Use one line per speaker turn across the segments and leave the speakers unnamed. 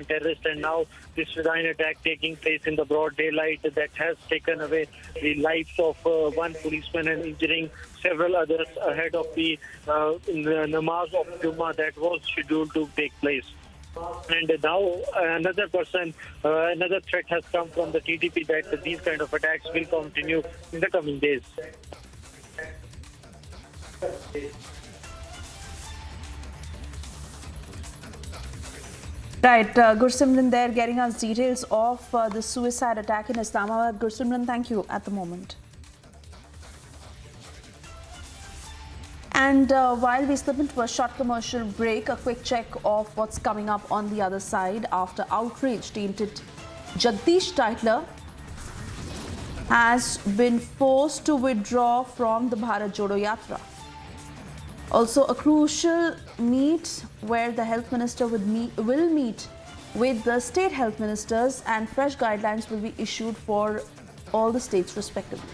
terrorist, and now this design attack taking place in the broad daylight that has taken away the lives of one policeman and injuring several others ahead of the namaz of Jummah that was scheduled to take place. And now another threat has come from the TTP that these kind of attacks will continue in the coming days.
Right, Gursimran there getting us details of the suicide attack in Islamabad. Gursimran, thank you at the moment. And while we slip into a short commercial break, a quick check of what's coming up on the other side. After outrage, tainted Jagdish Titler has been forced to withdraw from the Bharat Jodo Yatra. Also, a crucial meet where the health minister will meet with the state health ministers, and fresh guidelines will be issued for all the states respectively.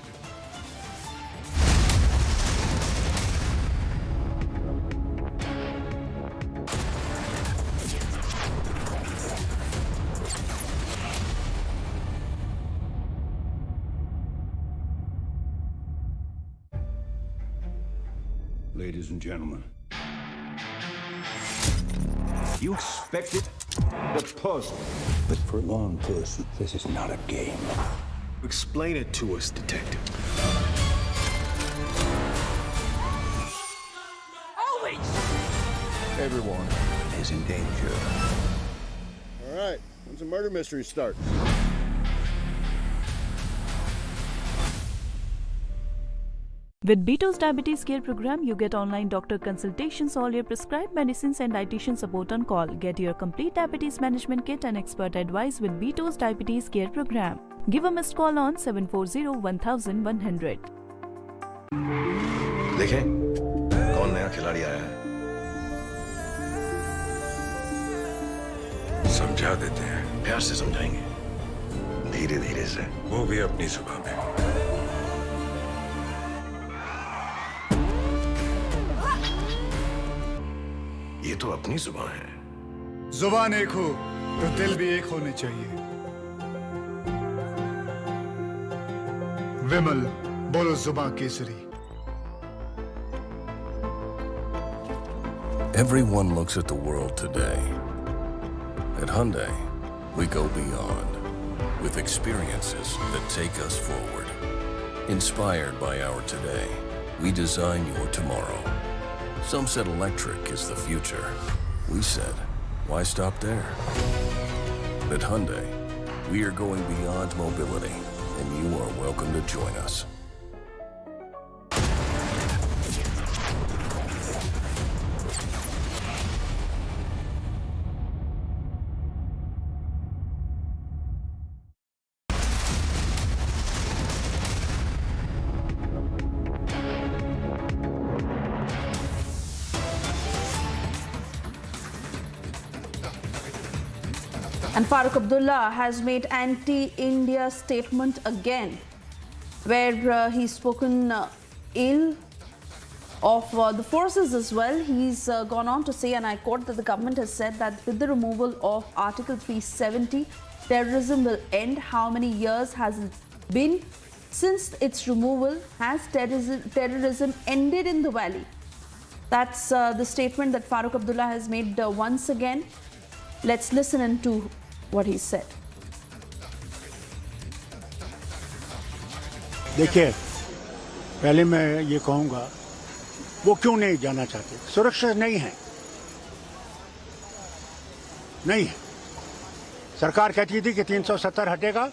Ladies and gentlemen, you expected the puzzle, but for a law enforcement, this is not a game.
Explain it to us, detective.
Always! Everyone is in danger.
All right, when's the murder mystery start?
With Beto's Diabetes Care Program, you get online doctor consultations, all your prescribed medicines and dietitian support on call. Get your complete diabetes management kit and expert advice with Beto's Diabetes Care Program. Give a missed call on 740-1100.
देखें कौन नया खिलाड़ी आया है।
समझा देते हैं।
प्यार से समझाएंगे, धीरे धीरे से।
वो भी अपनी जुबान में।
ये तो अपनी जुबान है।
जुबान एक हो तो दिल भी एक होने चाहिए। विमल बोलो जुबान Kesari.
Everyone looks at the world today. At Hyundai, we go beyond with experiences that take us forward. Inspired by our today, we design your tomorrow. Some said electric is the future. We said, why stop there? At Hyundai, we are going beyond mobility, and you are welcome to join us.
And Farooq Abdullah has made anti-India statement again, where he's spoken ill of the forces as well. He's gone on to say, and I quote, that the government has said that with the removal of Article 370, terrorism will end. How many years has it been since its removal? Has terrorism ended in the valley? That's the statement that Farooq Abdullah has made once again. Let's listen into what he said.
देखिए, पहले मैं ये कहूँगा, वो क्यों नहीं जाना चाहते? सुरक्षा नहीं है, नहीं है। सरकार कहती थी कि 370 हटेगा,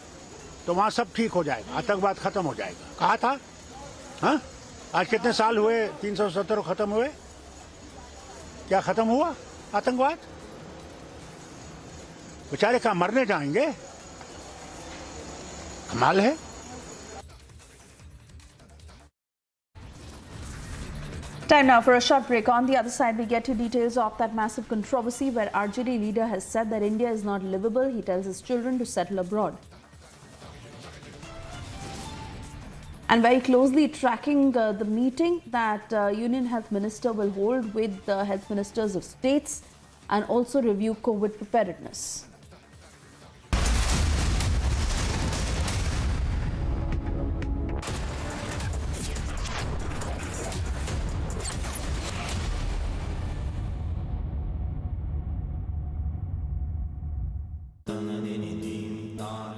तो वहाँ सब ठीक हो जाएगा, आतंकवाद खत्म हो जाएगा। कहा था, हाँ? आज कितने साल हुए 370 खत्म हुए? क्या खत्म हुआ आतंकवाद? बेचारे कहाँ मरने जाएंगे? कमाल है।
Time now for a short break. On the other side, we get to details of that massive controversy where RJD leader has said that India is not livable. He tells his children to settle abroad. And very closely tracking the meeting that Union Health Minister will hold with the health ministers of states and also review COVID preparedness.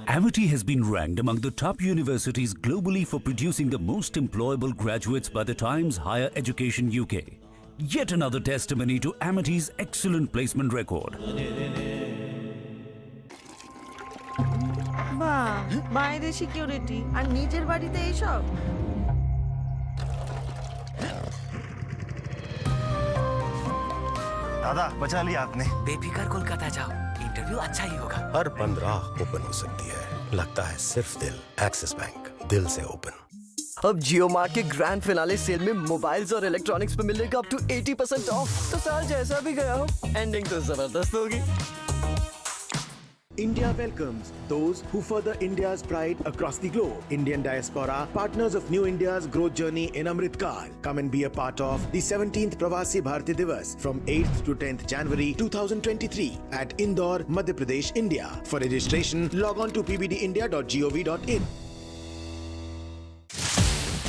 Amity has been ranked among the top universities globally for producing the most employable graduates by the Times Higher Education UK. Yet another testimony to Amity's excellent placement record.
বাইরে security আর নিজের বাড়িতে এইসব
दादा बचा लिया आपने।
बेफिक्र कोलकाता जाओ, इंटरव्यू अच्छा ही होगा।
हर बंद राह ओपन हो सकती है, लगता है सिर्फ दिल। एक्सिस बैंक, दिल से ओपन।
अब जियो मार्ट के ग्रैंड फिनाले सेल में मोबाइल्स और इलेक्ट्रॉनिक्स पे मिलेगा अप टू 80% ऑफ। तो साल जैसा भी गया हो, एंडिंग तो जबरदस्त होगी।
India welcomes those who further India's pride across the globe. Indian diaspora, partners of New India's growth journey in Amrit Kaal. Come and be a part of the 17th Pravasi Bharati Divas from 8th to 10th January 2023 at Indore, Madhya Pradesh, India. For registration, log on to pbdindia.gov.in.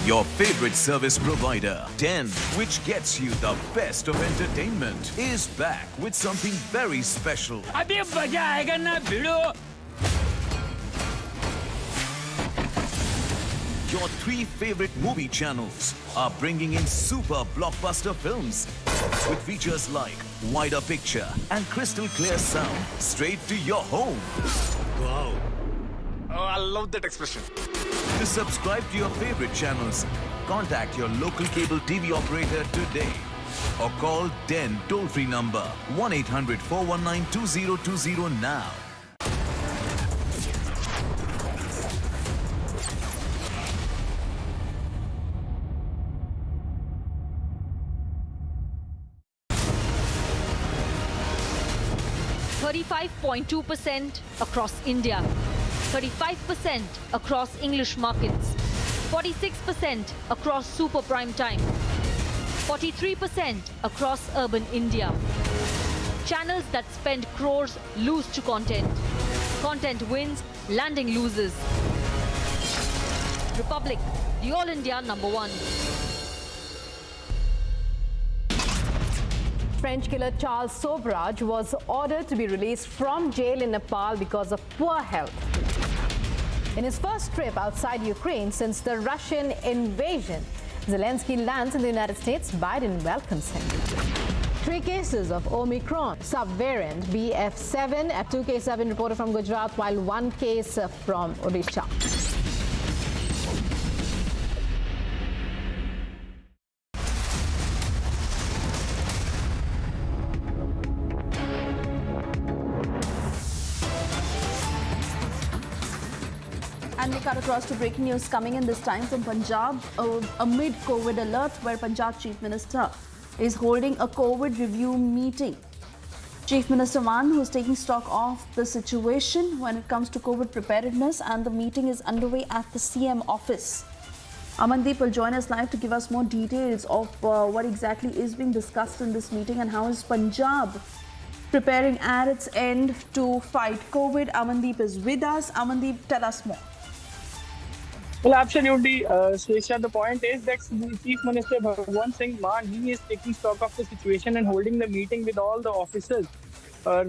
Your favorite service provider, 10, which gets you the best of entertainment, is back with something very special.
अभी मजा आएगा ना भिड़ो।
Your 3 favorite movie channels are bringing in super blockbuster films with features like wider picture and crystal clear sound straight to your home.
Wow. Oh, I love that expression.
To subscribe to your favorite channels, contact your local cable TV operator today or call 10 toll-free number 1-800-419-2020 now.
%35.2% across India, 35% across English markets, 46% across super prime time, 43% across urban India. Channels that spend crores lose to content. Content wins, landing loses. Republic, the All India #1.
French killer Charles Sobraj was ordered to be released from jail in Nepal because of poor health. In his first trip outside Ukraine since the Russian invasion, Zelensky lands in the United States. Biden welcomes him. 3 cases of Omicron subvariant BF7, a 2 case have been reported from Gujarat, while 1 case from Odisha.
And we cut across to breaking news coming in this time from Punjab, amid COVID alert, where Punjab Chief Minister is holding a COVID review meeting. Chief Minister Mann, who is taking stock of the situation when it comes to COVID preparedness, and the meeting is underway at the CM office. Amandeep will join us live to give us more details of what exactly is being discussed in this meeting and how is Punjab preparing at its end to fight COVID. Amandeep is with us. Amandeep, tell us more.
Well, absolutely, Swesha. The point is that Chief Minister Bhagwant Singh Mann, he is taking stock of the situation and holding the meeting with all the officers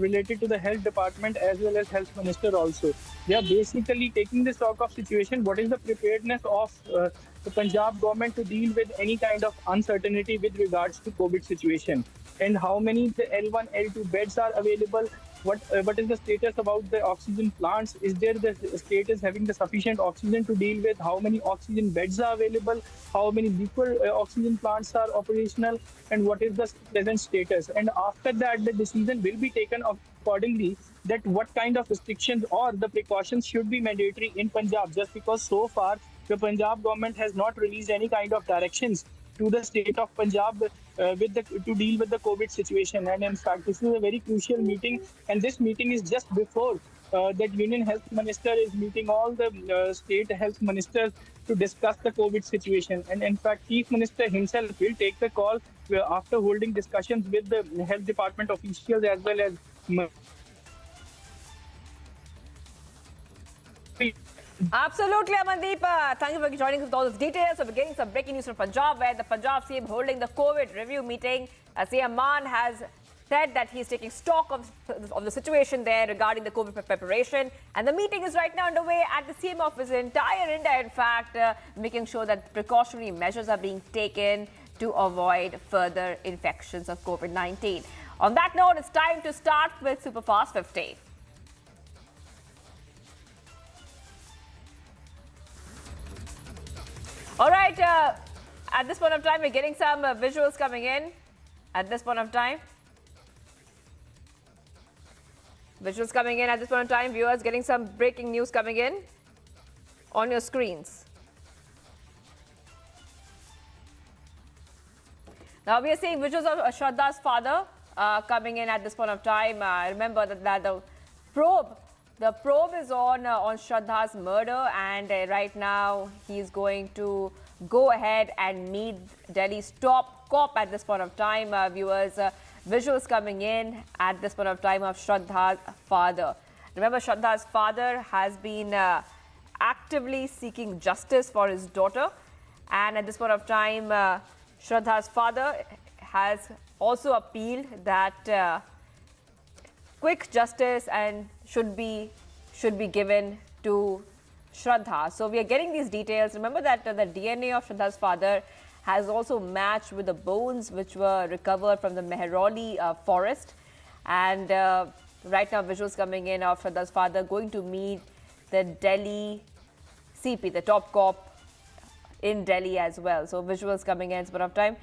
related to the health department as well as health minister also. They are basically taking the stock of situation. What is the preparedness of the Punjab government to deal with any kind of uncertainty with regards to COVID situation, and how many the L1, L2 beds are available. What is the status about the oxygen plants? Is there the status having the sufficient oxygen to deal with? How many oxygen beds are available? How many liquid oxygen plants are operational? And what is the present status? And after that, the decision will be taken accordingly that what kind of restrictions or the precautions should be mandatory in Punjab, just because so far the Punjab government has not released any kind of directions to the state of Punjab to deal with the COVID situation. And in fact, this is a very crucial meeting, and this meeting is just before that Union Health Minister is meeting all the state health ministers to discuss the COVID situation. And in fact, Chief Minister himself will take the call after holding discussions with the health department officials as well as
Absolutely, Amandeep. Thank you for joining us with all those details. So we're getting some breaking news from Punjab, where the Punjab CM holding the COVID review meeting. CM Mann has said that he's taking stock of the situation there regarding the COVID preparation. And the meeting is right now underway at the CM office in entire India, in fact, making sure that precautionary measures are being taken to avoid further infections of COVID-19. On that note, it's time to start with Superfast 50. All right, at this point of time, we're getting some visuals coming in. At this point of time. Visuals coming in at this point of time. Viewers getting some breaking news coming in on your screens. Now we are seeing visuals of Shraddha's father coming in at this point of time. Remember that the probe is on Shraddha's murder, and right now he's going to go ahead and meet Delhi's top cop at this point of time. Viewers, visuals coming in at this point of time of Shraddha's father. Remember, Shraddha's father has been actively seeking justice for his daughter, and at this point of time, Shraddha's father has also appealed that quick justice and should be given to Shraddha. So we are getting these details. Remember that the DNA of Shraddha's father has also matched with the bones which were recovered from the Mehrauli forest. And right now, visuals coming in of Shraddha's father going to meet the Delhi CP, the top cop in Delhi as well. So visuals coming in spot of time.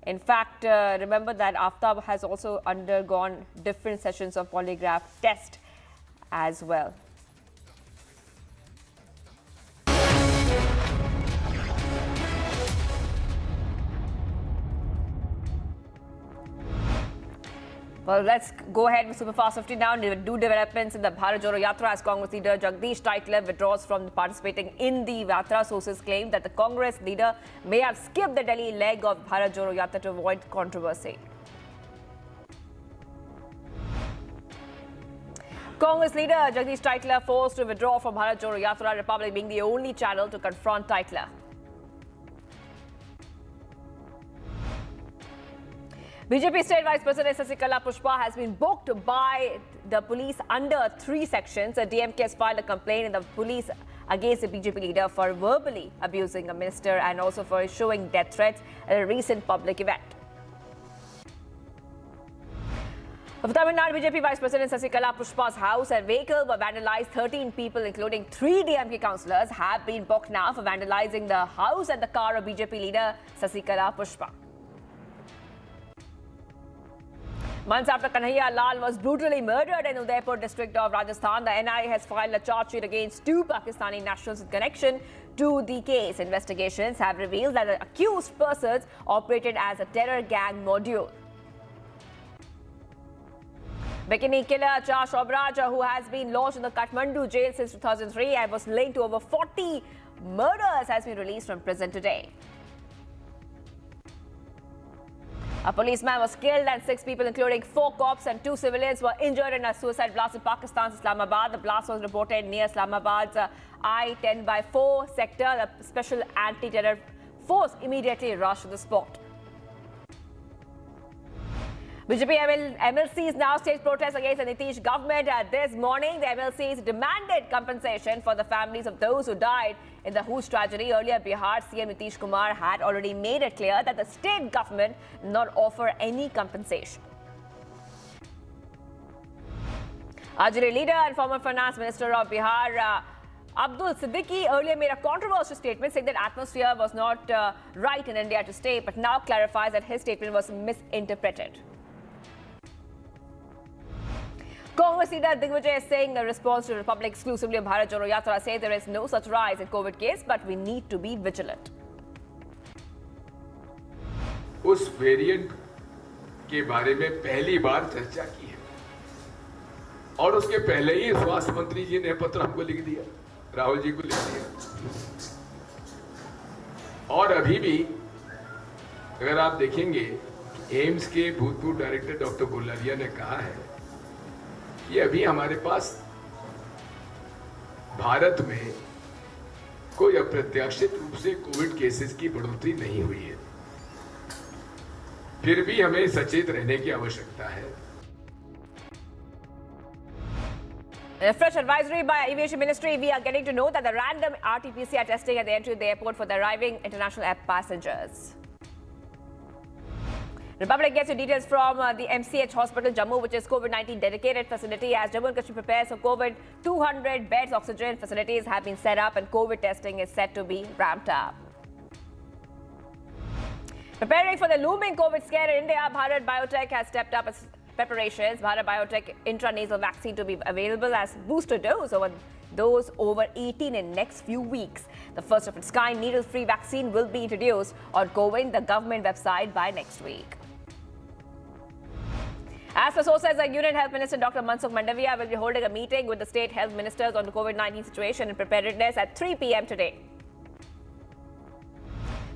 In fact, remember that Aftab has also undergone different sessions of polygraph test as well. Well, let's go ahead with Superfast 50 now. New developments in the Bharat Jodo Yatra as Congress leader Jagdish Titler withdraws from participating in the Yatra. Sources claim that the Congress leader may have skipped the Delhi leg of Bharat Jodo Yatra to avoid controversy. Congress leader Jagdish Titler forced to withdraw from Bharat Jodo Yatra, Republic being the only channel to confront Titler. BJP State Vice President Sasikala Pushpa has been booked by the police under 3 sections. The DMK has filed a complaint in the police against the BJP leader for verbally abusing a minister and also for issuing death threats at a recent public event. Of Tamil Nadu, BJP Vice President Sasikala Pushpa's house and vehicle were vandalized. 13 people, including 3 DMK councillors, have been booked now for vandalizing the house and the car of BJP leader Sasikala Pushpa. Months after Kanhaiya Lal was brutally murdered in Udaipur district of Rajasthan, the NIA has filed a charge sheet against 2 Pakistani nationals in connection to the case. Investigations have revealed that the accused persons operated as a terror gang module. Bikini killer Charles Obraj, who has been lodged in the Kathmandu jail since 2003 and was linked to over 40 murders, has been released from prison today. A policeman was killed and 6 people, including 4 cops and 2 civilians, were injured in a suicide blast in Pakistan's Islamabad. The blast was reported near Islamabad's I-10/4 sector. The special anti-terror force immediately rushed to the spot. BJP MLCs now stage protests against the Nitish government. This morning, the MLCs demanded compensation for the families of those who died in the Hoosh tragedy. Earlier, Bihar CM Nitish Kumar had already made it clear that the state government will not offer any compensation. RJD leader and former finance minister of Bihar, Abdul Siddiqui, earlier made a controversial statement saying that atmosphere was not right in India to stay, but now clarifies that his statement was misinterpreted. Congress leader Digvijay is saying in response to Republic exclusively of Bharat Jodo Yatra, say there is no such rise in COVID case, but we need to be vigilant.
उस variant के बारे में पहली बार चर्चा की है और उसके पहले ही स्वास्थ्य मंत्री जी ने पत्र हमको लिख दिया, राहुल जी को लिख दिया। और अभी भी अगर आप देखेंगे एम्स के भूतपूर्व डायरेक्टर डॉक्टर गुलारिया ने कहा है कि अभी हमारे पास भारत में कोई अप्रत्याशित रूप से कोविड केसेस की बढ़ोतरी नहीं हुई है। फिर भी हमें सचेत रहने की आवश्यकता है।
In a fresh advisory by Aviation Ministry, we are getting to know that the random RT-PCR testing at the entry of the airport for the arriving international air passengers. Republic gets you details from the MCH Hospital, Jammu, which is COVID-19 dedicated facility. As Jammu and Kashmir prepares for COVID, 200 beds oxygen facilities have been set up and COVID testing is set to be ramped up. Preparing for the looming COVID scare in India, Bharat Biotech has stepped up its preparations. Bharat Biotech intranasal vaccine to be available as booster dose over those over 18 in next few weeks. The first of its kind needle-free vaccine will be introduced on CoWIN, the government website, by next week. As per sources, the Union Health Minister Dr. Mansukh Mandaviya will be holding a meeting with the state health ministers on the COVID-19 situation and preparedness at 3 p.m. today.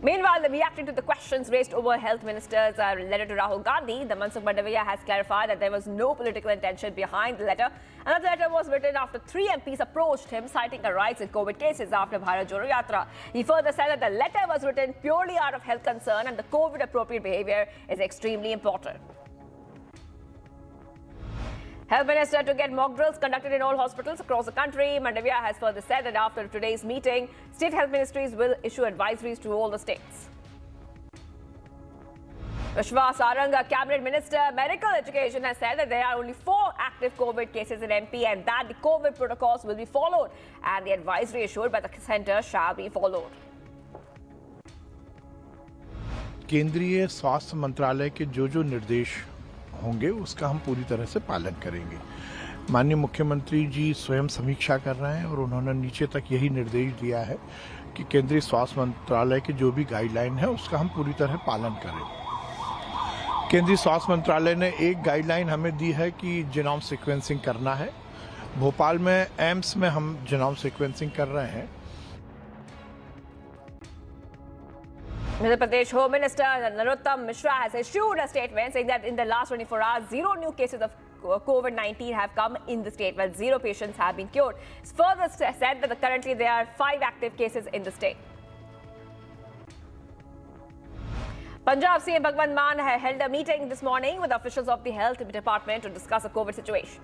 Meanwhile, reacting to the questions raised over health minister's letter to Rahul Gandhi, the Mansukh Mandaviya has clarified that there was no political intention behind the letter, and the letter was written after 3 MPs approached him citing a rise in COVID cases after Bharat Jodo Yatra. He further said that the letter was written purely out of health concern and the COVID-appropriate behavior is extremely important. Health Minister to get mock drills conducted in all hospitals across the country. Mandaviya has further said that after today's meeting, state health ministries will issue advisories to all the states. Vishwas Sarang, Cabinet Minister, Medical Education, has said that there are only 4 active COVID cases in MP and that the COVID protocols will be followed and the advisory issued by the centre shall be followed.
केंद्रीय स्वास्थ्य मंत्रालय के जो निर्देश होंगे उसका हम पूरी तरह से पालन करेंगे। माननीय मुख्यमंत्री जी स्वयं समीक्षा कर रहे हैं और उन्होंने नीचे तक यही निर्देश दिया है कि केंद्रीय स्वास्थ्य मंत्रालय के जो भी गाइडलाइन है उसका हम पूरी तरह पालन करें। केंद्रीय स्वास्थ्य मंत्रालय ने एक गाइडलाइन हमें दी है कि जीनोम सीक्वेंसिंग करना है। भोपाल में एम्स में हम जीनोम सीक्वेंसिंग कर रहे हैं।
Madhya Pradesh Home Minister Narottam Mishra has issued a statement saying that in the last 24 hours, 0 new cases of COVID-19 have come in the state, while 0 patients have been cured. It's further said that currently there are 5 active cases in the state. Punjab CM Bhagwant Mann held a meeting this morning with officials of the health department to discuss the COVID situation.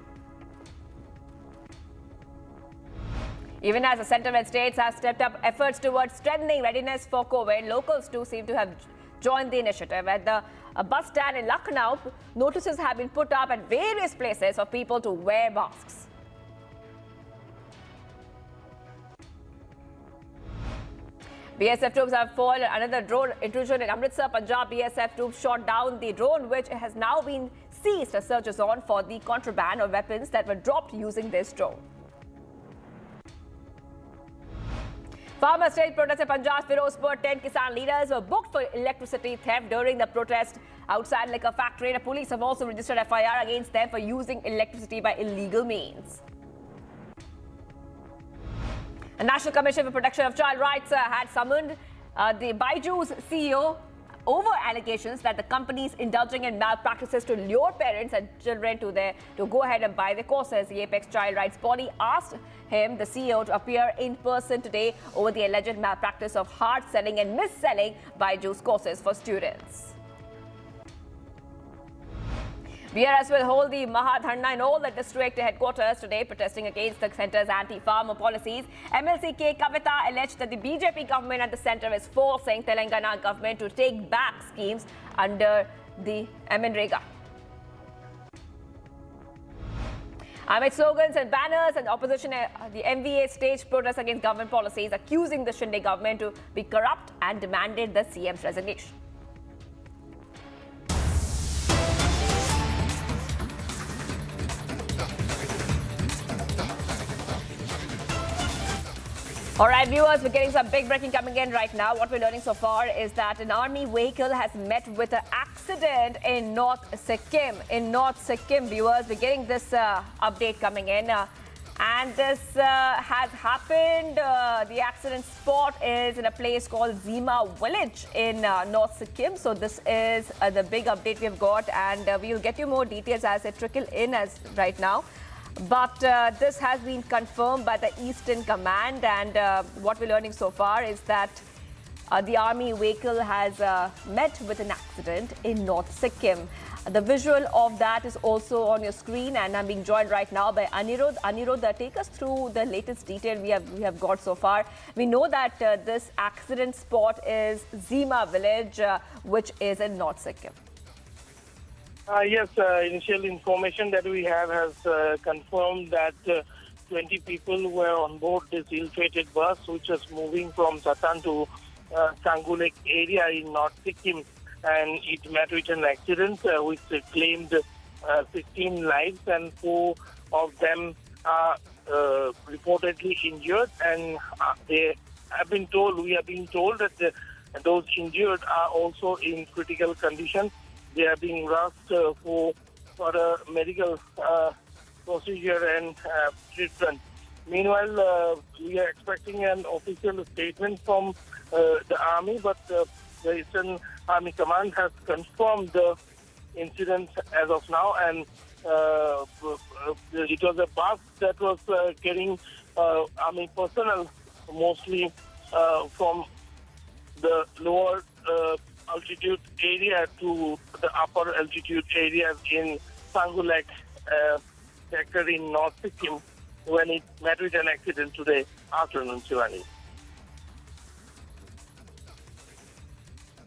Even as the centre and states have stepped up efforts towards strengthening readiness for COVID, locals too seem to have joined the initiative. At the bus stand in Lucknow, notices have been put up at various places for people to wear masks. BSF troops have foiled another drone intrusion in Amritsar. Punjab BSF troops shot down the drone, which has now been seized. A search is on for the contraband of weapons that were dropped using this drone. Farmer state protest in Punjab, Firozpur, 10 Kisan leaders were booked for electricity theft during the protest outside liquor factory. The police have also registered FIR against them for using electricity by illegal means. The National Commission for Protection of Child Rights had summoned the Byju's CEO over allegations that the company is indulging in malpractices to lure parents and children to go ahead and buy the courses. The Apex Child Rights body asked him, the CEO, to appear in person today over the alleged malpractice of hard selling and mis-selling Byju's courses for students. BRS will hold the Mahadharna in all the district headquarters today, protesting against the centre's anti-farmer policies. MLC K. Kavita alleged that the BJP government at the centre is forcing Telangana government to take back schemes under the MNREGA. Amid slogans and banners and opposition, the MVA staged protests against government policies, accusing the Shinde government to be corrupt and demanded the CM's resignation. All right, viewers, we're getting some big breaking coming in right now. What we're learning so far is that an army vehicle has met with an accident in North Sikkim. Viewers, we're getting this update coming in. And this has happened. The accident spot is in a place called Zima Village in North Sikkim. So this is the big update we've got. And we will get you more details as they trickle in as right now. But this has been confirmed by the Eastern Command, and what we're learning so far is that the army vehicle has met with an accident in North Sikkim. The visual of that is also on your screen, and I'm being joined right now by Anirudh. Anirudh, take us through the latest detail we have got so far. We know that this accident spot is Zima village, which is in North Sikkim.
Yes, initial information that we have has confirmed that 20 people were on board this ill-fated bus, which was moving from Satan to Sangulek area in North Sikkim, and it met with an accident which claimed 16 lives, and 4 of them are reportedly injured, and we have been told that those injured are also in critical condition. They are being rushed for a medical procedure and treatment. Meanwhile, we are expecting an official statement from the Army, but the Eastern Army Command has confirmed the incident as of now, and it was a bus that was carrying Army personnel, mostly from the lower altitude area to the upper altitude areas in Sangulek sector in North Sikkim, when it met with an accident today afternoon, Shivani.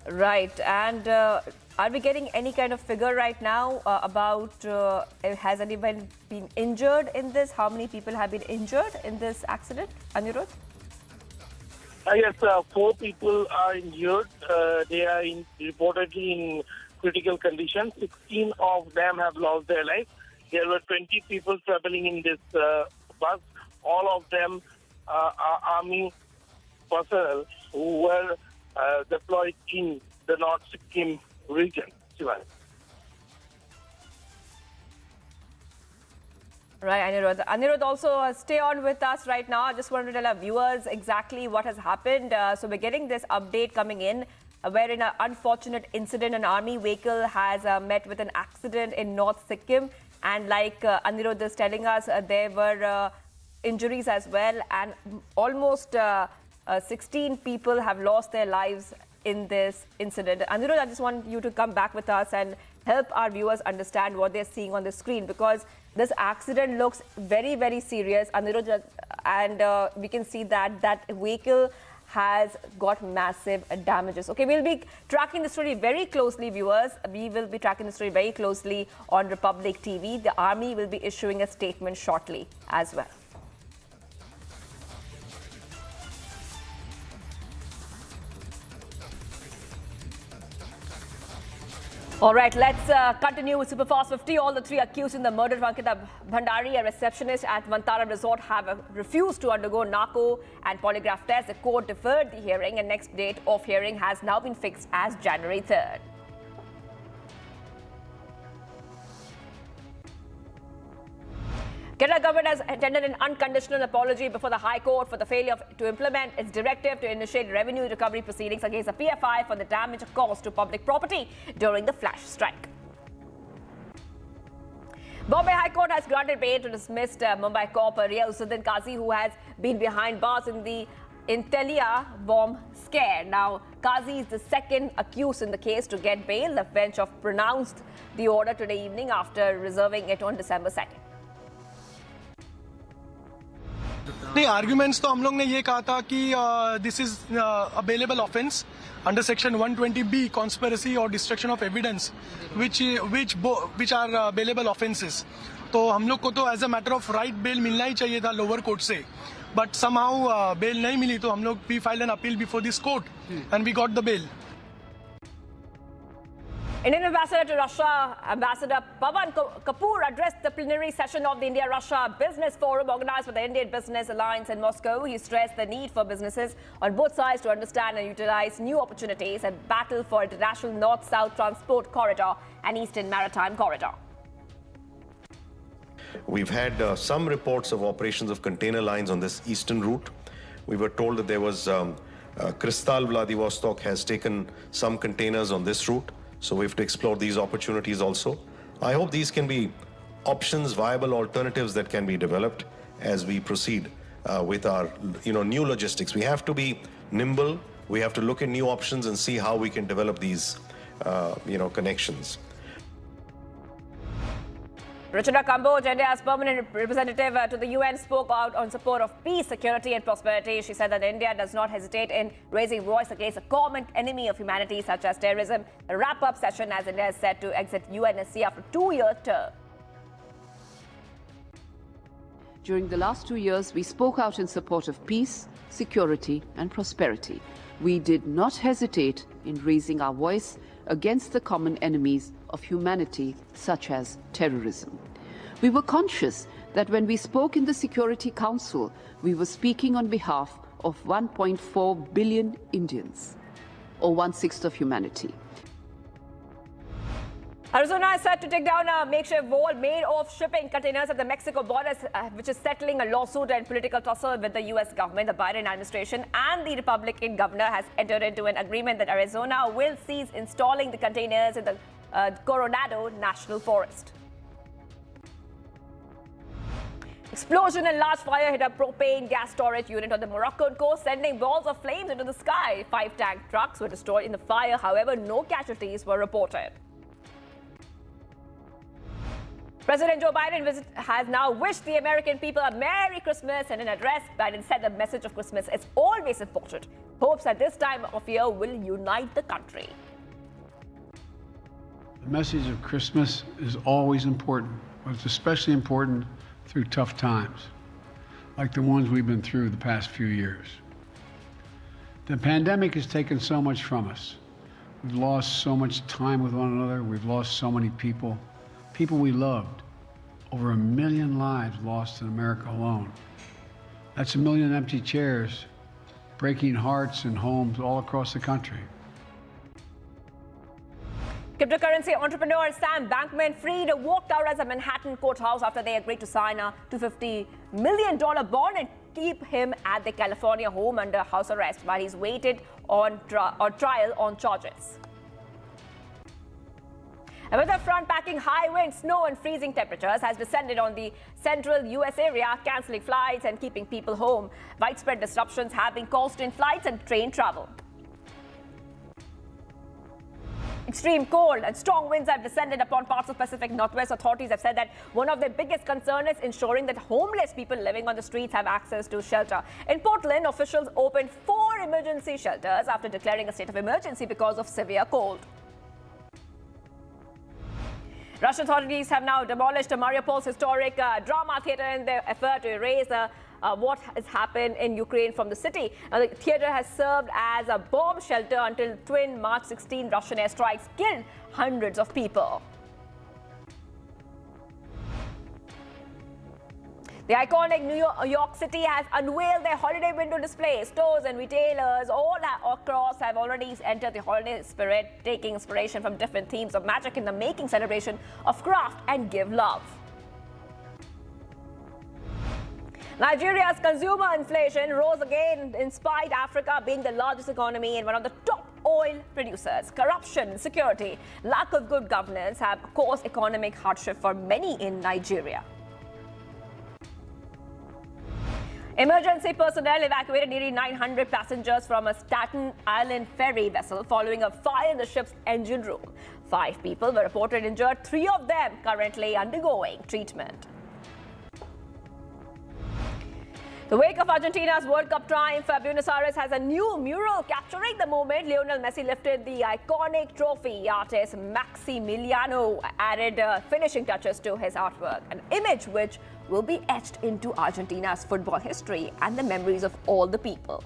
Right, and are we getting any kind of figure right now about has anyone been injured in this? How many people have been injured in this accident, Anirudh?
Yes, 4 people are injured. They are reportedly in critical condition. 16 of them have lost their lives. There were 20 people traveling in this bus. All of them are Army personnel who were deployed in the North Sikkim region. Shivani.
Right, Anirudh. Anirudh, also stay on with us right now. I just wanted to tell our viewers exactly what has happened. So we're getting this update coming in, where in an unfortunate incident, an Army vehicle has met with an accident in North Sikkim. And like Anirudh is telling us, there were injuries as well. And almost 16 people have lost their lives in this incident. Anirudh, I just want you to come back with us and help our viewers understand what they're seeing on the screen, because this accident looks very, very serious, Anirudh, and we can see that that vehicle has got massive damages. Okay, we'll be tracking the story very closely, viewers. We will be tracking the story very closely on Republic TV. The Army will be issuing a statement shortly as well. All right, let's continue with Superfast 50. All the 3 accused in the murder of Ankita Bhandari, a receptionist at Vantara Resort, have refused to undergo narco and polygraph tests. The court deferred the hearing, and next date of hearing has now been fixed as January 3rd. Kerala government has tendered an unconditional apology before the High Court for the failure to implement its directive to initiate revenue recovery proceedings against the PFI for the damage caused to public property during the flash strike. Bombay High Court has granted bail to dismissed Mumbai cop Riyauzuddin Qazi, who has been behind bars in the Intelia bomb scare. Now, Qazi is the second accused in the case to get bail. The bench have pronounced the order today evening after reserving it on December 2nd.
नहीं, arguments तो हम लोग ने ये कहा था कि this is available offence under section 120B conspiracy और destruction of evidence which are available offences. तो हम लोग को तो as a matter of right bail मिलना ही चाहिए था लोअर कोर्ट से, बट समहाउ बेल नहीं मिली, तो हम लोग we filed an appeal before this court and we got the bail.
Indian Ambassador to Russia, Ambassador Pavan Kapoor, addressed the plenary session of the India-Russia Business Forum organized by the Indian Business Alliance in Moscow. He stressed the need for businesses on both sides to understand and utilize new opportunities and battle for international north-south transport corridor and eastern maritime corridor.
We've had some reports of operations of container lines on this eastern route. We were told that there was Crystal Vladivostok has taken some containers on this route. So we have to explore these opportunities also. I hope these can be options, viable alternatives that can be developed as we proceed with our new logistics. We have to be nimble. We have to look at new options and see how we can develop these connections.
Ruchira Kamboj, India's permanent representative to the UN, spoke out on support of peace, security and prosperity. She said that India does not hesitate in raising voice against a common enemy of humanity such as terrorism. The wrap-up session as India is set to exit UNSC after a 2-year term.
During the last 2 years, we spoke out in support of peace, security and prosperity. We did not hesitate in raising our voice against the common enemies of humanity, such as terrorism. We were conscious that when we spoke in the Security Council, we were speaking on behalf of 1.4 billion Indians, or 1/6 of humanity.
Arizona is set to take down a makeshift wall made of shipping containers at the Mexico border, which is settling a lawsuit and political tussle with the U.S. government. The Biden administration and the Republican governor has entered into an agreement that Arizona will cease installing the containers in the Coronado National Forest. Explosion and large fire hit a propane gas storage unit on the Moroccan coast, sending balls of flames into the sky. 5 tank trucks were destroyed in the fire. However, no casualties were reported. President Joe Biden has now wished the American people a Merry Christmas. In an address, Biden said the message of Christmas is always important. Hopes at this time of year will unite the country.
The message of Christmas is always important, but it's especially important through tough times, like the ones we've been through the past few years. The pandemic has taken so much from us. We've lost so much time with one another. We've lost so many people we loved. Over 1 million lives lost in America alone. That's 1 million empty chairs, breaking hearts and homes all across the country.
Cryptocurrency entrepreneur Sam Bankman-Fried walked out of the Manhattan courthouse after they agreed to sign a $250 million bond and keep him at the California home under house arrest while he's waited on trial on charges. A weather front packing high winds, snow and freezing temperatures has descended on the central U.S. area, cancelling flights and keeping people home. Widespread disruptions have been caused in flights and train travel. Extreme cold and strong winds have descended upon parts of Pacific Northwest. Authorities have said that one of their biggest concerns is ensuring that homeless people living on the streets have access to shelter. In Portland, officials opened 4 emergency shelters after declaring a state of emergency because of severe cold. Russian authorities have now demolished Mariupol's historic drama theater in their effort to erase what has happened in Ukraine from the city. Now, the theater has served as a bomb shelter until twin March 16 Russian airstrikes killed hundreds of people. The iconic New York City has unveiled their holiday window display. Stores and retailers all across have already entered the holiday spirit, taking inspiration from different themes of magic in the making, celebration of craft and give love. Nigeria's consumer inflation rose again despite Africa being the largest economy and one of the top oil producers. Corruption, insecurity, lack of good governance have caused economic hardship for many in Nigeria. Emergency personnel evacuated nearly 900 passengers from a Staten Island ferry vessel following a fire in the ship's engine room. 5 people were reported injured, 3 of them currently undergoing treatment. The wake of Argentina's World Cup triumph, Buenos Aires has a new mural capturing the moment Lionel Messi lifted the iconic trophy. Artist Maximiliano added finishing touches to his artwork, an image which will be etched into Argentina's football history and the memories of all the people.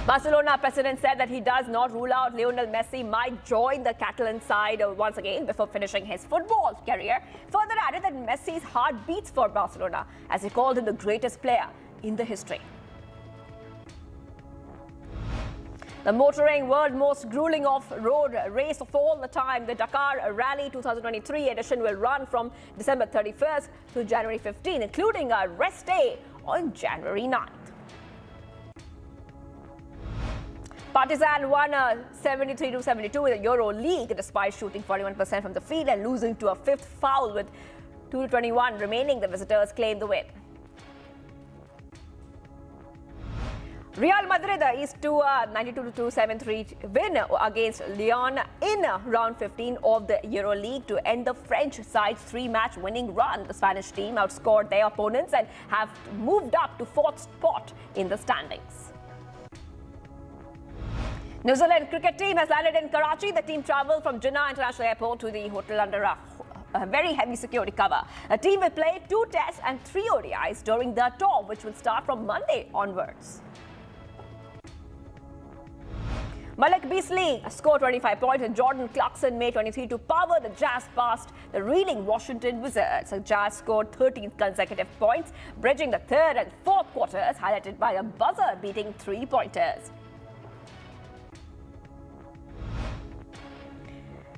Barcelona president said that he does not rule out Lionel Messi might join the Catalan side once again before finishing his football career. Further added that Messi's heart beats for Barcelona, as he called him the greatest player in the history. The motoring world most grueling off-road race of all the time, the Dakar Rally 2023 edition will run from December 31st to January 15th, including a rest day on January 9th. Partizan won 73-72 in the Euro League despite shooting 41% from the field and losing to a 5th foul with 2:21 remaining. The visitors claimed the win. Real Madrid is to a 92-7-3 win against Lyon in round 15 of the EuroLeague to end the French side's 3-match winning run. The Spanish team outscored their opponents and have moved up to 4th spot in the standings. New Zealand cricket team has landed in Karachi. The team travelled from Jinnah International Airport to the hotel under a very heavy security cover. The team will play 2 tests and 3 ODIs during the tour, which will start from Monday onwards. Malik Beasley scored 25 points and Jordan Clarkson made 23 to power the Jazz past the reeling Washington Wizards. The Jazz scored 13 consecutive points, bridging the 3rd and 4th quarters, highlighted by a buzzer-beating 3-pointers.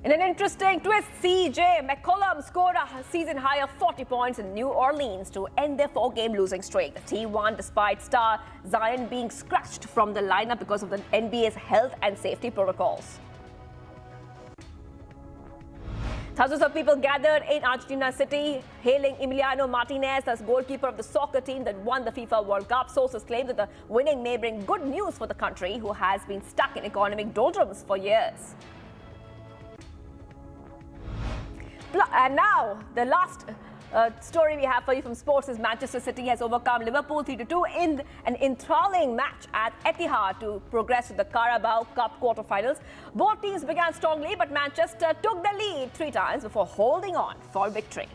In an interesting twist, CJ McCollum scored a season-high of 40 points in New Orleans to end their 4-game losing streak. The team won despite star Zion being scratched from the lineup because of the NBA's health and safety protocols. Thousands of people gathered in Argentina City, hailing Emiliano Martinez as goalkeeper of the soccer team that won the FIFA World Cup. Sources claim that the winning may bring good news for the country, who has been stuck in economic doldrums for years. And now, the last story we have for you from sports is Manchester City has overcome Liverpool 3-2 in an enthralling match at Etihad to progress to the Carabao Cup quarter-finals. Both teams began strongly, but Manchester took the lead 3 times before holding on for victory.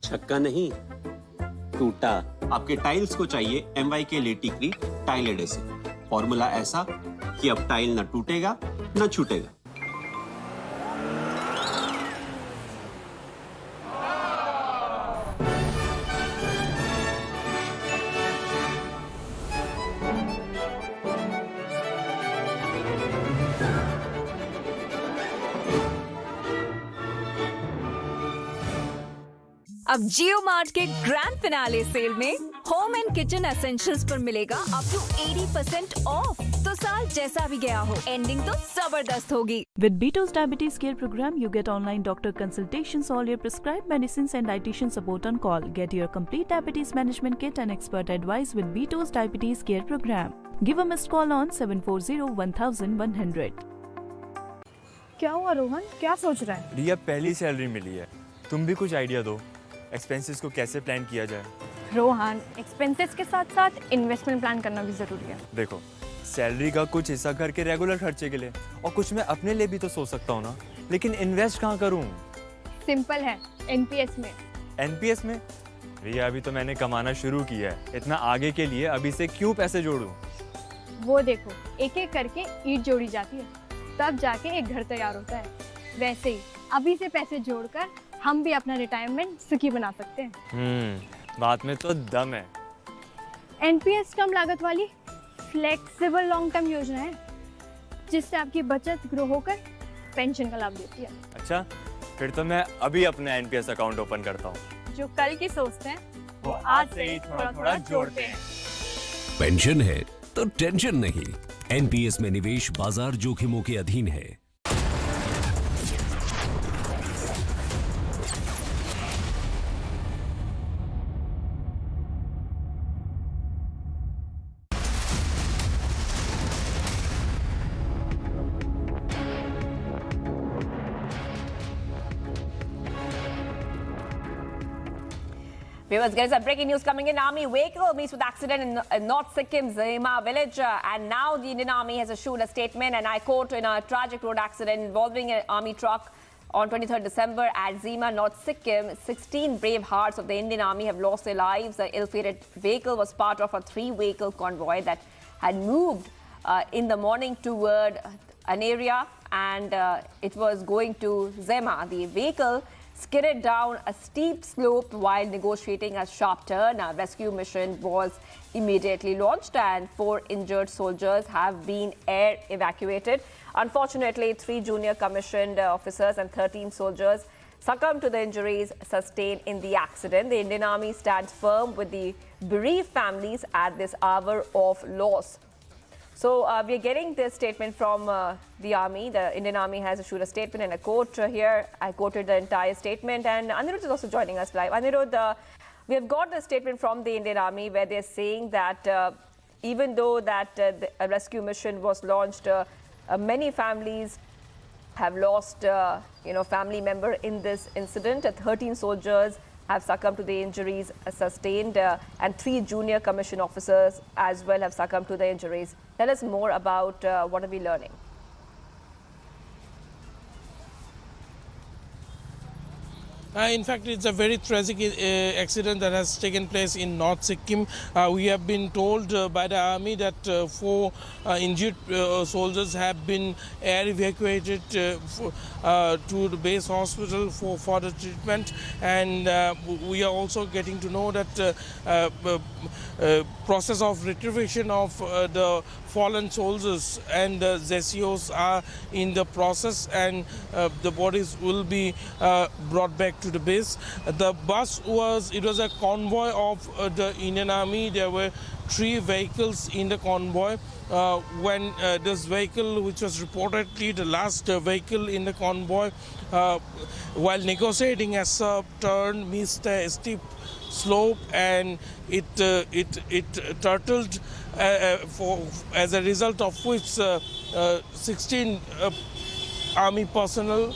छक्का नहीं टूटा। आपके tiles को चाहिए MY के लेटिक्री tile adhesive. Formula ऐसा कि अब टाइल न टूटेगा न छूटेगा।
अब जियो मार्ट के ग्रैंड फिनाले सेल में होम एंड किचन एसेंशियल्स पर मिलेगा अप टू 80% ऑफ। तो साल जैसा भी गया हो, एंडिंग तो जबरदस्त होगी।
With Beto's Diabetes Care Program, you get online doctor consultations, all your prescribed medicines and dietitian support on call. Get your complete diabetes management kit and expert advice with Beto's Diabetes Care Program. Give a missed call on 740-1100.
क्या हुआ रोहन, क्या सोच रहा है?
रिया, पहली salary मिली है, तुम भी कुछ आइडिया दो। एक्सपेंसेस को कैसे प्लान किया जाए?
रोहन, एक्सपेंसेस के साथ साथ इन्वेस्टमेंट प्लान करना भी जरूरी है।
देखो, सैलरी का कुछ हिस्सा घर के रेगुलर खर्चे के लिए और कुछ मैं अपने लिए भी तो सोच सकता हूँ ना, लेकिन इन्वेस्ट कहाँ करूँ?
सिंपल है, एनपीएस में।
एनपीएस में? रिया, अभी तो मैंने कमाना शुरू किया है, इतना आगे के लिए अभी से क्यों पैसे जोड़ूं?
वो देखो, एक एक करके ईंट जोड़ी जाती है, तब जाके एक घर तैयार होता है। वैसे ही अभी से पैसे जोड़कर हम भी अपना रिटायरमेंट सुखी बना सकते हैं।
बात में तो दम है।
एनपीएस कम लागत वाली फ्लेक्सिबल लॉन्ग टर्म योजना है, जिससे आपकी बचत ग्रो होकर पेंशन का लाभ देती है।
अच्छा, फिर तो मैं अभी अपना एनपीएस अकाउंट ओपन करता हूँ।
जो कल की सोचते हैं वो आज से ही थोड़ा थोड़ा जोड़ते हैं।
पेंशन है तो टेंशन नहीं। एनपीएस में निवेश बाजार जोखिमों के अधीन है।
Viewers, there is a breaking news coming in. Army vehicle meets with accident in North Sikkim Zema village, and now the Indian Army has issued a statement, and I quote, in a tragic road accident involving an army truck on 23rd December at Zema, North Sikkim, 16 brave hearts of the Indian Army have lost their lives. The ill-fated vehicle was part of a 3-vehicle convoy that had moved in the morning toward an area, and it was going to Zema. The vehicle skidded down a steep slope while negotiating a sharp turn. A rescue mission was immediately launched, and 4 injured soldiers have been air evacuated. Unfortunately, 3 junior commissioned officers and 13 soldiers succumbed to the injuries sustained in the accident. The Indian Army stands firm with the bereaved families at this hour of loss. So we are getting this statement from the Army. The Indian Army has issued a statement and a quote here. I quoted the entire statement, and Anirudh is also joining us live. Anirudh, we have got the statement from the Indian Army where they're saying that even though that a rescue mission was launched, many families have lost, family member in this incident. 13 soldiers have succumbed to the injuries sustained, and 3 junior commission officers as well have succumbed to the injuries. Tell us more about what are we learning?
In fact, it's a very tragic accident that has taken place in North Sikkim. We have been told by the army that 4 injured soldiers have been air evacuated to the base hospital for further treatment. And we are also getting to know that process of retrievation of the fallen soldiers and the ZCOs are in the process, and the bodies will be brought back to the base. The bus was a convoy of the Indian Army. There were 3 vehicles in the convoy. When this vehicle, which was reportedly the last vehicle in the convoy, while negotiating a sharp turn, missed a steep slope, and it turtled, as a result of which 16 army personnel,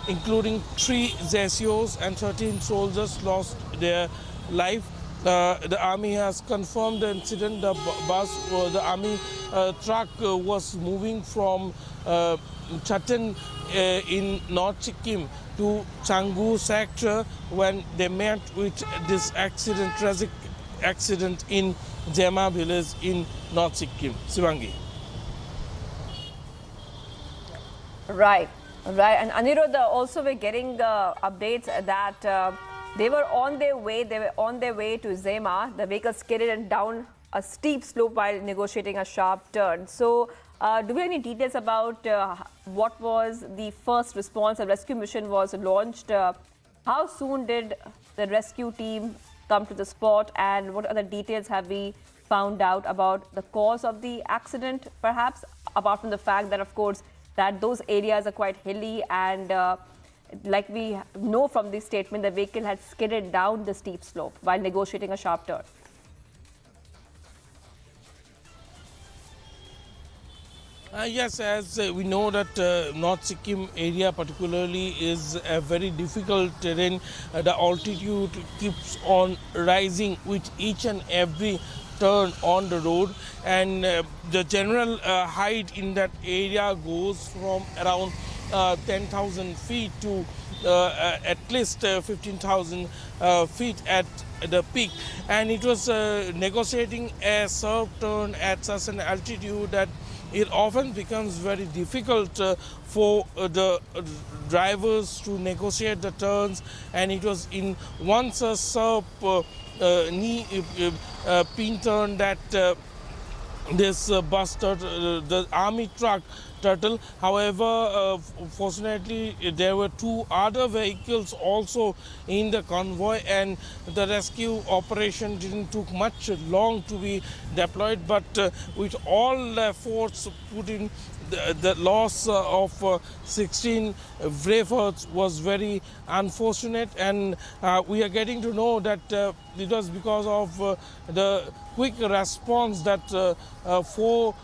including 3 ZCOs and 13 soldiers, lost their life. The army has confirmed the incident. The army truck was moving from Chatan in North Sikkim to Changu sector when they met with this tragic accident in Jema village in North Sikkim. Sivangi.
Right. And Anirudh, also we're getting updates that they were on their way to Zema. The vehicle skidded down a steep slope while negotiating a sharp turn. So do we have any details about what was the first response? The rescue mission was launched. How soon did the rescue team come to the spot, and what other details have we found out about the cause of the accident, perhaps, apart from the fact that, of course, that those areas are quite hilly, and like we know from the statement, the vehicle had skidded down the steep slope while negotiating a sharp turn.
Yes, as we know that North Sikkim area particularly is a very difficult terrain. The altitude keeps on rising with each and every turn on the road, and the general height in that area goes from around 10,000 feet to at least 15,000 feet at the peak. And it was negotiating a sharp turn at such an altitude that it often becomes very difficult for the drivers to negotiate the turns, and it was in one such sharp pin turn that this bus the army truck turtle. However, fortunately, there were 2 other vehicles also in the convoy, and the rescue operation didn't took much long to be deployed. But with all efforts put in, the loss of 16 brave hearts was very unfortunate, and we are getting to know that it was because of the quick response that 4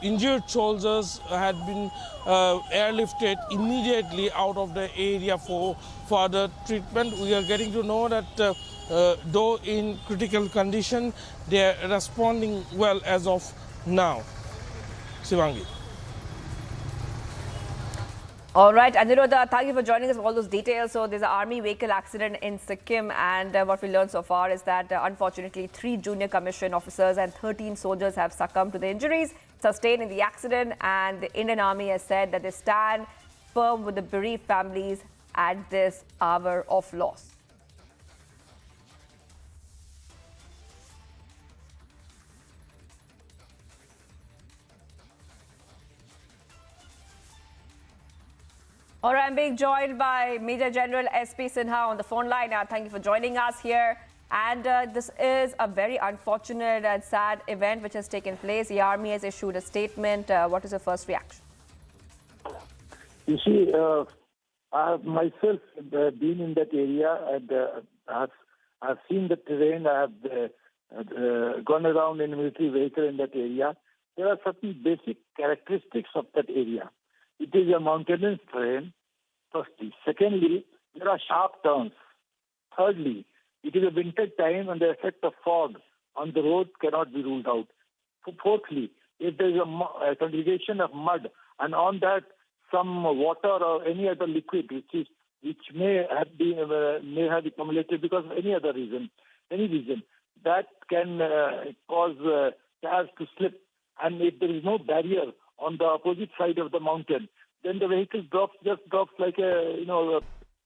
injured soldiers had been airlifted immediately out of the area for further treatment. We are getting to know that though in critical condition, they are responding well as of now. Sivangi.
All right, Anirudh, thank you for joining us for all those details. So there's an army vehicle accident in Sikkim, and what we learned so far is that unfortunately 3 junior commission officers and 13 soldiers have succumbed to the injuries sustained in the accident, and the Indian Army has said that they stand firm with the bereaved families at this hour of loss. All right, I'm being joined by Major General S.P. Sinha on the phone line. Thank you for joining us here. And this is a very unfortunate and sad event which has taken place. The army has issued a statement. What is your first reaction?
You see, I have myself been in that area, and I've seen the terrain. I have gone around in a military vehicle in that area. There are certain basic characteristics of that area. It is a mountainous terrain, firstly. Secondly, there are sharp turns. Thirdly, it is a winter time and the effect of fog on the road cannot be ruled out. Fourthly, if there is a congregation of mud and on that some water or any other liquid which may have accumulated because of any other reason, that can cause cars to slip. And if there is no barrier on the opposite side of the mountain, then the vehicle just drops like a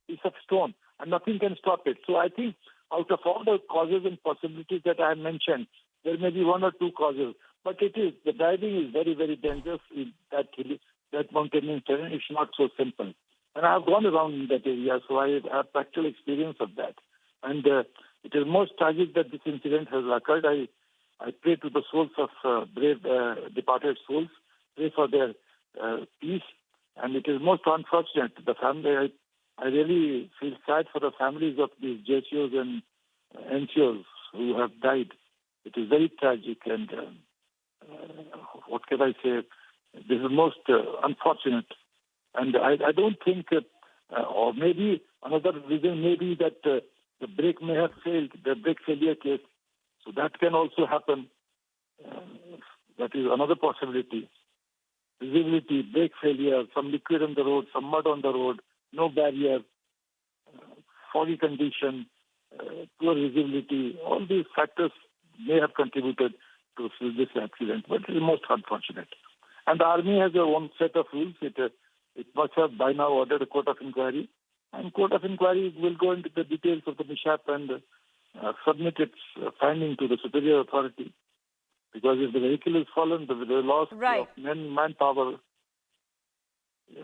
piece of stone, and nothing can stop it. So I think out of all the causes and possibilities that I have mentioned, there may be one or two causes. But the driving is very, very dangerous in that mountainous terrain. It's not so simple. And I have gone around in that area, so I have practical experience of that. And it is most tragic that this incident has occurred. I pray to the souls of brave departed souls, pray for their peace. And it is most unfortunate. The family, I really feel sad for the families of these JCOs and NCOs who have died. It is very tragic, and what can I say? This is most unfortunate. And I don't think, or maybe another reason may be that the brake may have failed, the brake failure case. So that can also happen. That is another possibility. Visibility, brake failure, some liquid on the road, some mud on the road, no barrier, foggy condition, poor visibility. All these factors may have contributed to this accident, but it is most unfortunate. And the Army has their own set of rules. It must have by now ordered a court of inquiry. And court of inquiry will go into the details of the mishap and submit its finding to the superior authority. Because if the vehicle is fallen, the loss of manpower. Yeah.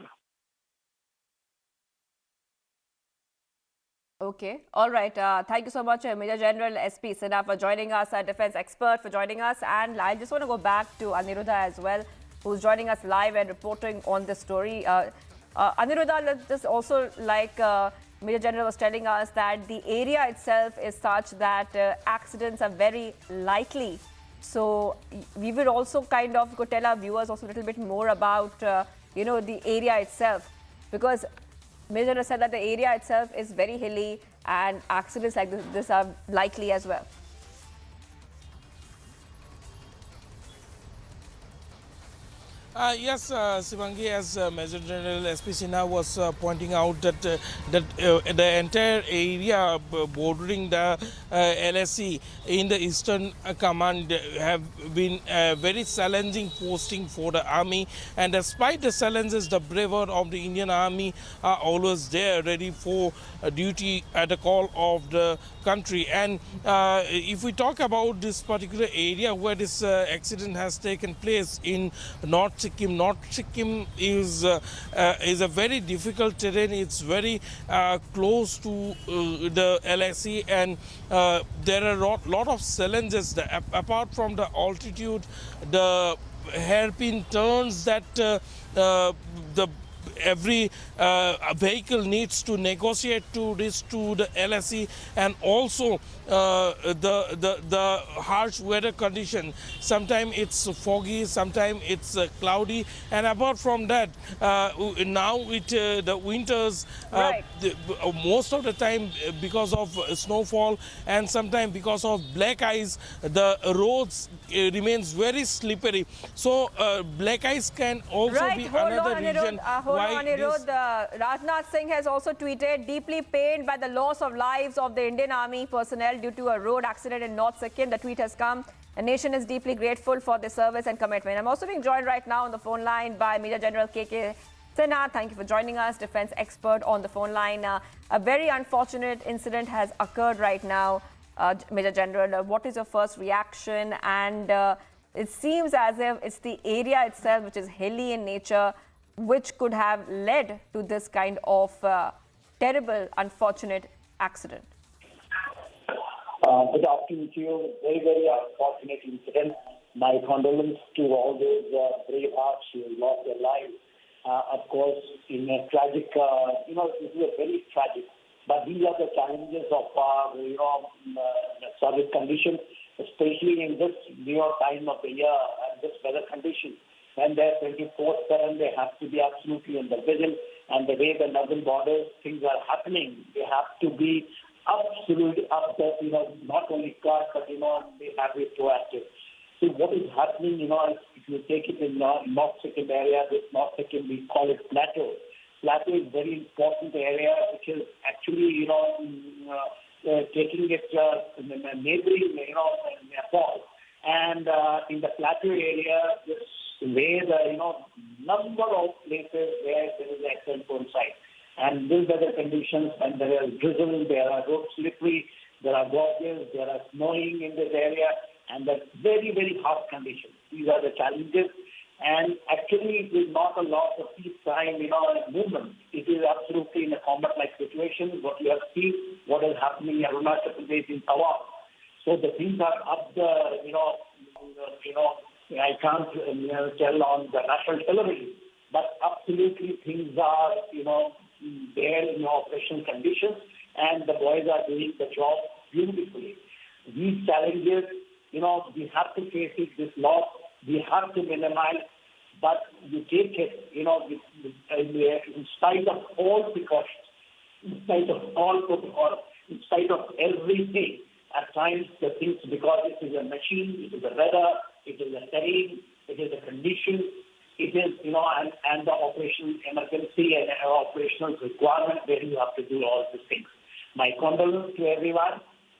Okay. All right. Thank you so much, Major General S.P. Sinha, for joining us, a defense expert for joining us. And I just want to go back to Aniruddha as well, who's joining us live and reporting on this story. Aniruddha, let's just also, like Major General was telling us, that the area itself is such that accidents are very likely. So we will also kind of go tell our viewers also a little bit more about, the area itself. Because Major General said that the area itself is very hilly and accidents like this are likely as well.
Yes, Sivangi, as Major General S.P. Sinha was pointing out that the entire area bordering the LSE in the Eastern Command have been very challenging posting for the Army. And despite the challenges, the bravery of the Indian Army are always there, ready for duty at the call of the country. And if we talk about this particular area where this accident has taken place in North Sikkim is a very difficult terrain. It's very close to the LSE, and there are a lot of challenges. Apart from the altitude, the hairpin turns that every vehicle needs to negotiate to reach to the LSE, and also the harsh weather condition. Sometimes it's foggy, sometimes it's cloudy, and apart from that, now with the winters, most of the time because of snowfall and sometimes because of black ice, the roads remains very slippery. So black ice can also be another reason why
Rajnath Singh has also tweeted, deeply pained by the loss of lives of the Indian Army personnel due to a road accident in North Sikkim. The tweet has come. The nation is deeply grateful for their service and commitment. I'm also being joined right now on the phone line by Major General K.K. Sinha. Thank you for joining us, defense expert on the phone line. A very unfortunate incident has occurred right now. Major General, what is your first reaction? And it seems as if it's the area itself which is hilly in nature, which could have led to this kind of terrible, unfortunate accident?
Good afternoon to you. Very, very unfortunate incident. My condolences to all those brave hearts who lost their lives. Of course, in a tragic, this is a very tragic. But these are the challenges of our, service conditions, especially in this time of the year and this weather condition. When they're 24/7, they have to be absolutely in the vision. And the way the northern borders, things are happening, they have to be absolutely up there, not only guard, but, they have to be proactive. So what is happening, if you take it in North Sikkim area, this North Sikkim, we call it Plateau. Plateau is a very important area, which is actually, taking it neighboring, Nepal. And in the Plateau area, this way the, number of places where there is excellent coincide. And these weather conditions, and there is drizzle, there are roads slippery, there are gorges, there are snowing in this area, and that's very, very harsh conditions. These are the challenges. And actually, it is not a loss of peacetime, movement. It is absolutely in a combat-like situation. What you have seen, what is happening in Arunachal Pradesh in Tawang. So the things are up the, I can't tell on the national television, but absolutely things are, there in operational conditions, and the boys are doing the job beautifully. These challenges, we have to face it, this loss, we have to minimize, but you take it, in spite of all precautions, in spite of all protocols, in spite of everything. At times, the things, because it is a machine, it is a weather, it is a terrain, it is a condition, it is, and the operational emergency and operational requirement where you have to do all these things. My condolences to everyone,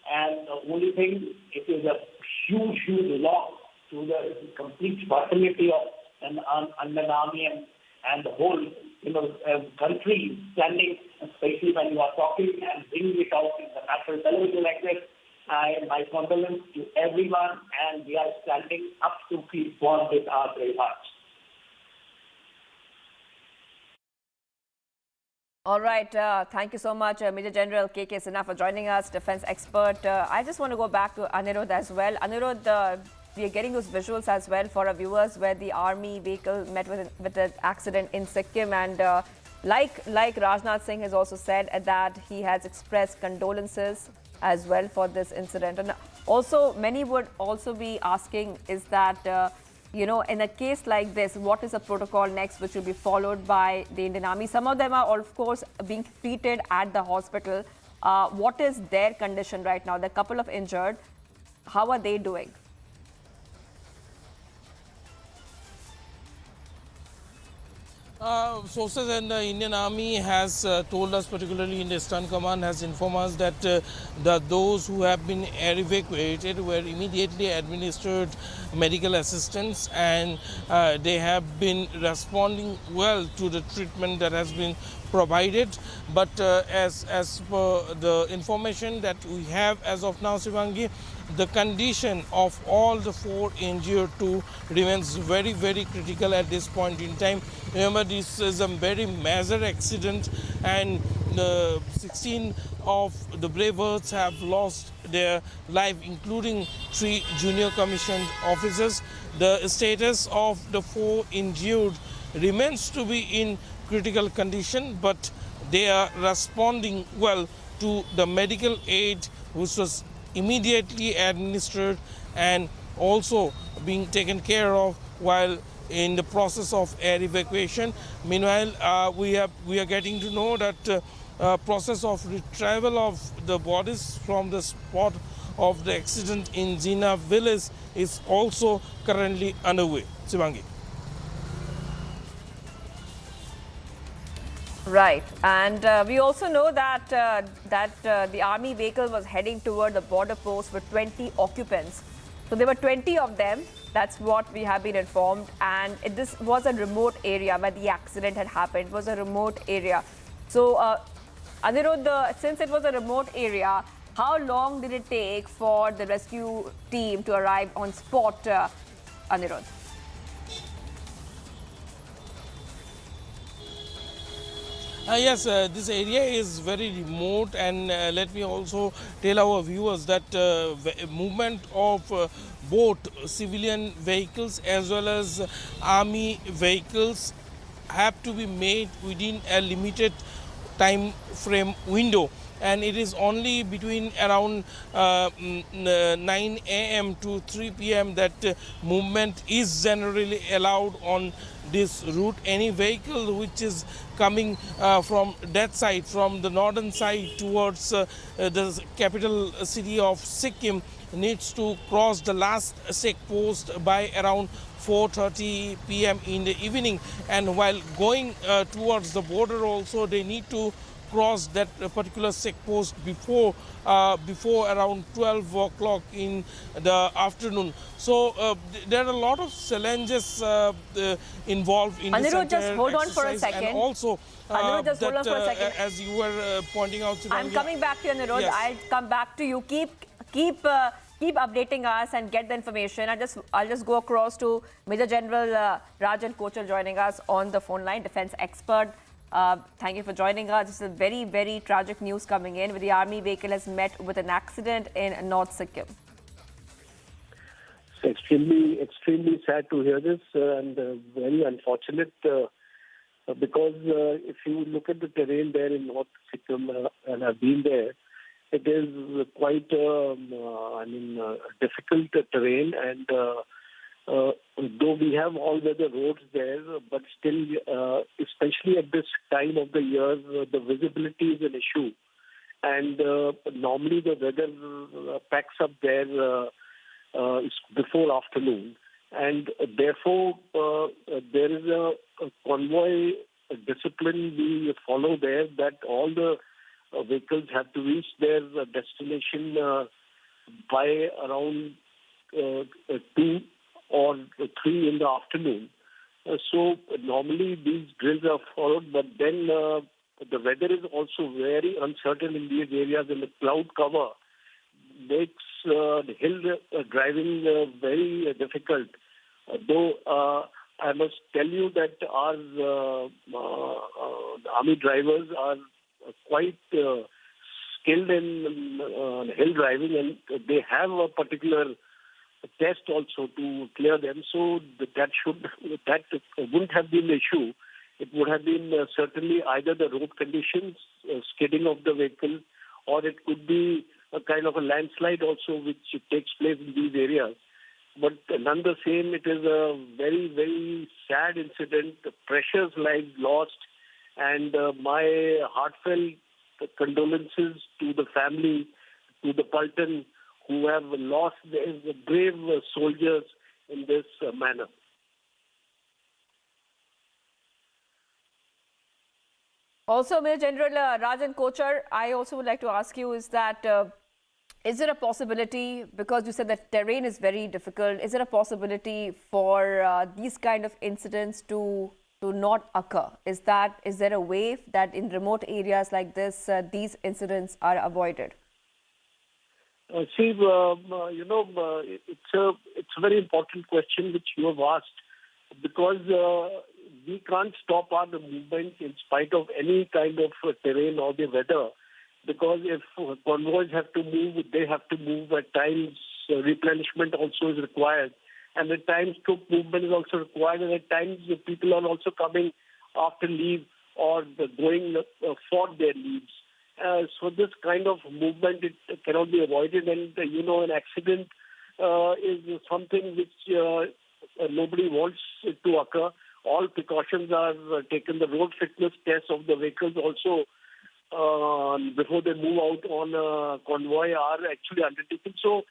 and the only thing, it is a huge, huge loss to the complete fraternity of an army and the whole, country standing, especially when you are talking and bringing it out in the national television like this. My condolences to everyone, and we are standing up to keep on with our brave hearts.
All right. Thank you so much, Major General K.K. Sinha, for joining us, defense expert. I just want to go back to Anirudh as well. Anirudh, we are getting those visuals as well for our viewers where the army vehicle met with an accident in Sikkim. And like Rajnath Singh has also said that he has expressed condolences as well for this incident. And also, many would also be asking is that, in a case like this, what is the protocol next which will be followed by the Indian Army? Some of them are, of course, being treated at the hospital. What is their condition right now? There are a couple of injured. How are they doing?
Sources in the Indian Army has told us, particularly in the Eastern Command, has informed us that those who have been air evacuated were immediately administered medical assistance, and they have been responding well to the treatment that has been provided. But as per the information that we have as of now, Shivangi, the condition of all the 4 injured too remains very, very critical at this point in time. Remember, this is a very major accident, and 16 of the bravers have lost their life, including 3 junior commissioned officers. The status of the 4 injured remains to be in critical condition, but they are responding well to the medical aid which was immediately administered and also being taken care of while in the process of air evacuation. Meanwhile, we are getting to know that process of retrieval of the bodies from the spot of the accident in Zina village is also currently underway. Shivangi.
Right, and we also know that the army vehicle was heading toward the border post with 20 occupants. So there were 20 of them. That's what we have been informed. And this was a remote area where the accident had happened. It was a remote area. So, Anirudh, since it was a remote area, how long did it take for the rescue team to arrive on spot, Anirudh?
Yes, this area is very remote, and let me also tell our viewers that movement of both civilian vehicles as well as army vehicles have to be made within a limited time frame window, and it is only between around 9 a.m. to 3 p.m. that movement is generally allowed on this route. Any vehicle which is coming from that side, from the northern side towards the capital city of Sikkim, needs to cross the last check post by around 4:30 p.m. in the evening, and while going towards the border also they need to cross that particular check post before around 12 o'clock in the afternoon. So there are a lot of challenges involved in this
Anirudh, just
entire
hold on for a
exercise,
second.
and also
Anirudh, just hold on for a second.
as you were pointing out,
I'm coming back to you, Anirudh.
Yes.
I'll come back to you. Keep updating us and get the information. I'll just go across to Major General Rajan Kochar joining us on the phone line, defense expert. Thank you for joining us. This is very, very tragic news coming in, where the army vehicle has met with an accident in North Sikkim.
It's extremely sad to hear this, and very unfortunate because if you look at the terrain there in North Sikkim, and I've been there, it is quite difficult terrain, and though we have all-weather roads there, but still, especially at this time of the year, the visibility is an issue. And normally the weather packs up there before afternoon. And therefore, there is a convoy discipline we follow there, that all the vehicles have to reach their destination by around 2 or 3 in the afternoon. So normally these drills are followed, but then the weather is also very uncertain in these areas, and the cloud cover makes the hill driving very difficult. Though I must tell you that our army drivers are quite skilled in hill driving, and they have a particular test also to clear them. So that wouldn't have been the issue. It would have been certainly either the road conditions, skidding of the vehicle, or it could be a kind of a landslide also, which takes place in these areas. But none the same, it is a very, very sad incident. Precious lives lost, and my heartfelt condolences to the family, to the Paltan, who have lost their brave soldiers in this manner.
Also, Major General Rajan Kochar, I also would like to ask you, is there a possibility, because you said that terrain is very difficult, is there a possibility for these kind of incidents to not occur? Is there a way that in remote areas like this, these incidents are avoided?
It's a very important question which you have asked, because we can't stop our movement in spite of any kind of terrain or the weather. Because if convoys have to move, they have to move. At times, replenishment also is required. And at times, troop movement is also required. And at times, people are also coming after leave or going for their leaves. So this kind of movement, it cannot be avoided. And, an accident is something which nobody wants it to occur. All precautions are taken. The road fitness tests of the vehicles also before they move out on a convoy are actually undertaken. So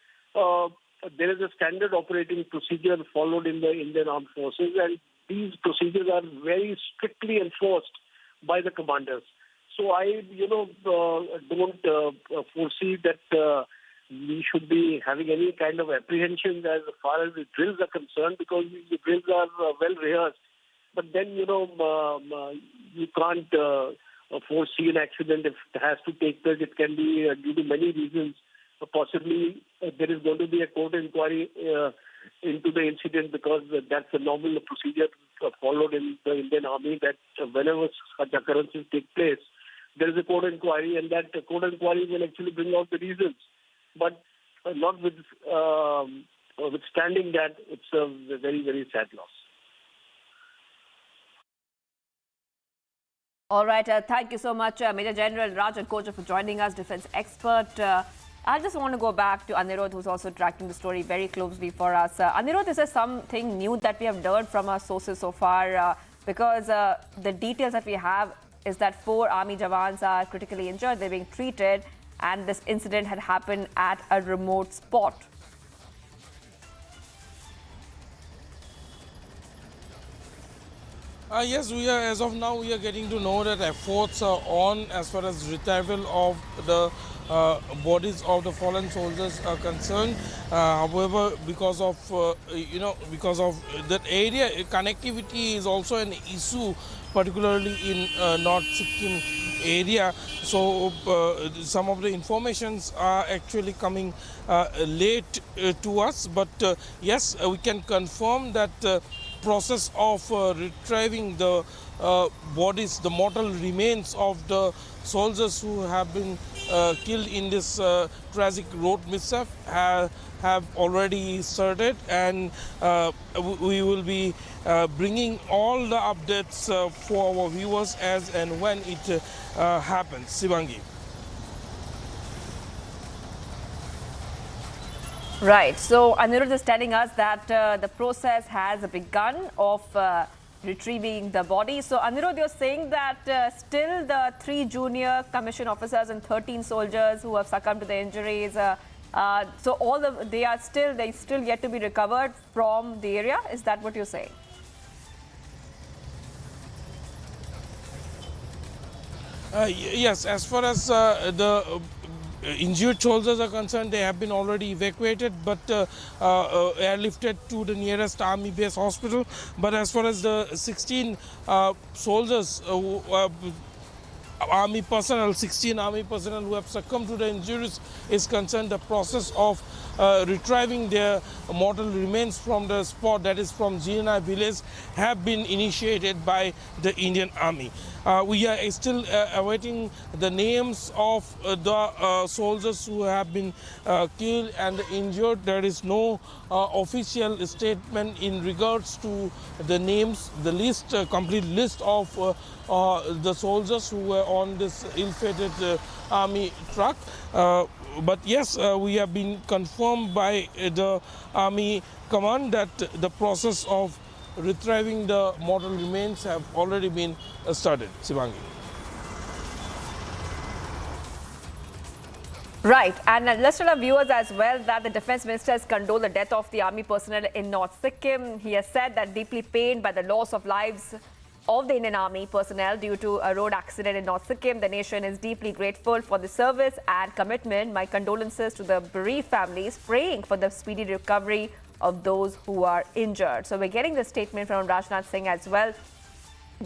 there is a standard operating procedure followed in the Indian Armed Forces, and these procedures are very strictly enforced by the commanders. So I, don't foresee that we should be having any kind of apprehension as far as the drills are concerned, because the drills are well rehearsed. But then, you can't foresee an accident if it has to take place. It can be due to many reasons. Possibly there is going to be a court inquiry into the incident, because that's a normal procedure followed in the Indian Army, that whenever such occurrences take place, there is a court inquiry, and that court inquiry will actually bring out the reasons. But withstanding that, it's a very, very sad loss.
All right. Thank you so much, Major General Rajan Koja, for joining us, defense expert. I just want to go back to Anirudh, who's also tracking the story very closely for us. Anirudh, is there something new that we have learned from our sources so far? Because the details that we have is that 4 army jawans are critically injured, they're being treated, and this incident had happened at a remote spot.
Yes, as of now, we are getting to know that efforts are on as far as retrieval of the bodies of the fallen soldiers are concerned. However, because of that area, connectivity is also an issue, particularly in North Sikkim area. So some of the informations are actually coming late to us. But yes, we can confirm that process of retrieving the bodies, the mortal remains of the soldiers who have been killed in this tragic road mishap have already started, and we will be bringing all the updates for our viewers as and when it happens. Sivangi.
Right. So Anirudh is telling us that the process has begun of retrieving the body. So Anirudh, you're saying that still the 3 junior commissioned officers and 13 soldiers who have succumbed to the injuries, so they still yet to be recovered from the area. Is that what you're saying?
Yes, as far as the injured soldiers are concerned, they have been already evacuated but airlifted to the nearest army base hospital. But as far as the 16 soldiers, 16 army personnel who have succumbed to the injuries is concerned, the process of retrieving their mortal remains from the spot, that is from Jina village, have been initiated by the Indian Army. We are still awaiting the names of the soldiers who have been killed and injured. There is no official statement in regards to the names, the list, complete list of the soldiers who were on this ill-fated army truck. But yes, we have been confirmed by the army command that the process of retrieving the mortal remains have already been started. Sivangi.
Right, and let's tell our viewers as well that the Defence Minister has condoled the death of the army personnel in North Sikkim. He has said that deeply pained by the loss of lives of the Indian Army personnel due to a road accident in North Sikkim. The nation is deeply grateful for the service and commitment. My condolences to the bereaved families, praying for the speedy recovery of those who are injured. So we're getting the statement from Rajnath Singh as well.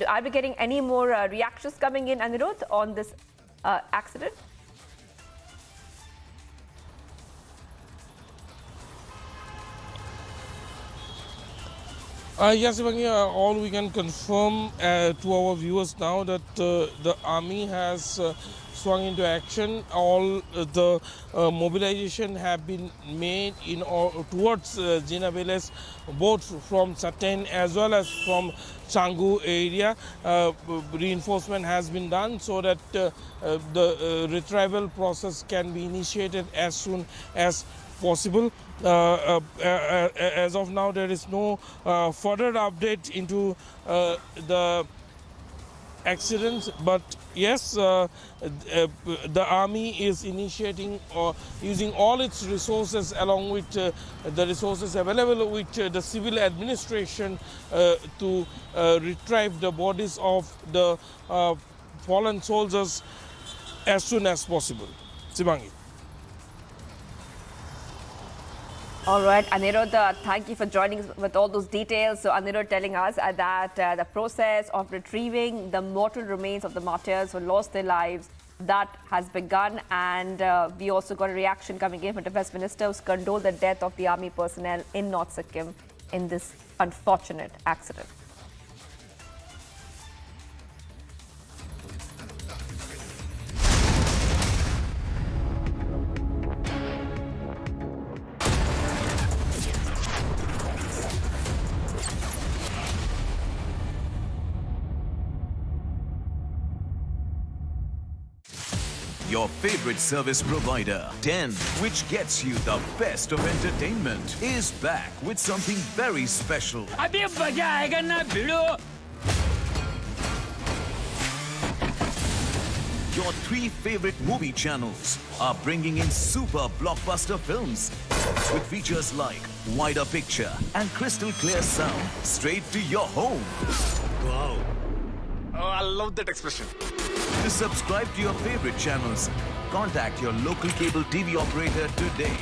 Are we getting any more reactions coming in, Anirudh, on this accident?
Yes, Sivangi, all we can confirm to our viewers now that the army has swung into action. All the mobilization have been made towards Jina village, both from Saten as well as from Changu area. Reinforcement has been done so that the retrieval process can be initiated as soon as possible. As of now, there is no further update into the accidents, but yes, the army is initiating or using all its resources along with the resources available with the civil administration to retrieve the bodies of the fallen soldiers as soon as possible. Sivangi.
All right, Anirudh, thank you for joining us with all those details. So Anirudh telling us that the process of retrieving the mortal remains of the martyrs who lost their lives that has begun, and we also got a reaction coming in from the Defense Minister, who's condoled the death of the army personnel in North Sikkim in this unfortunate accident.
Your favorite service provider, Den, which gets you the best of entertainment, is back with something very special.
अभी मजा आएगा ना भिड़ो.
Your 3 favorite movie channels are bringing in super blockbuster films with features like wider picture and crystal clear sound straight to your home.
Wow. Oh, I love that expression.
To subscribe to your favorite channels, contact your local cable TV operator today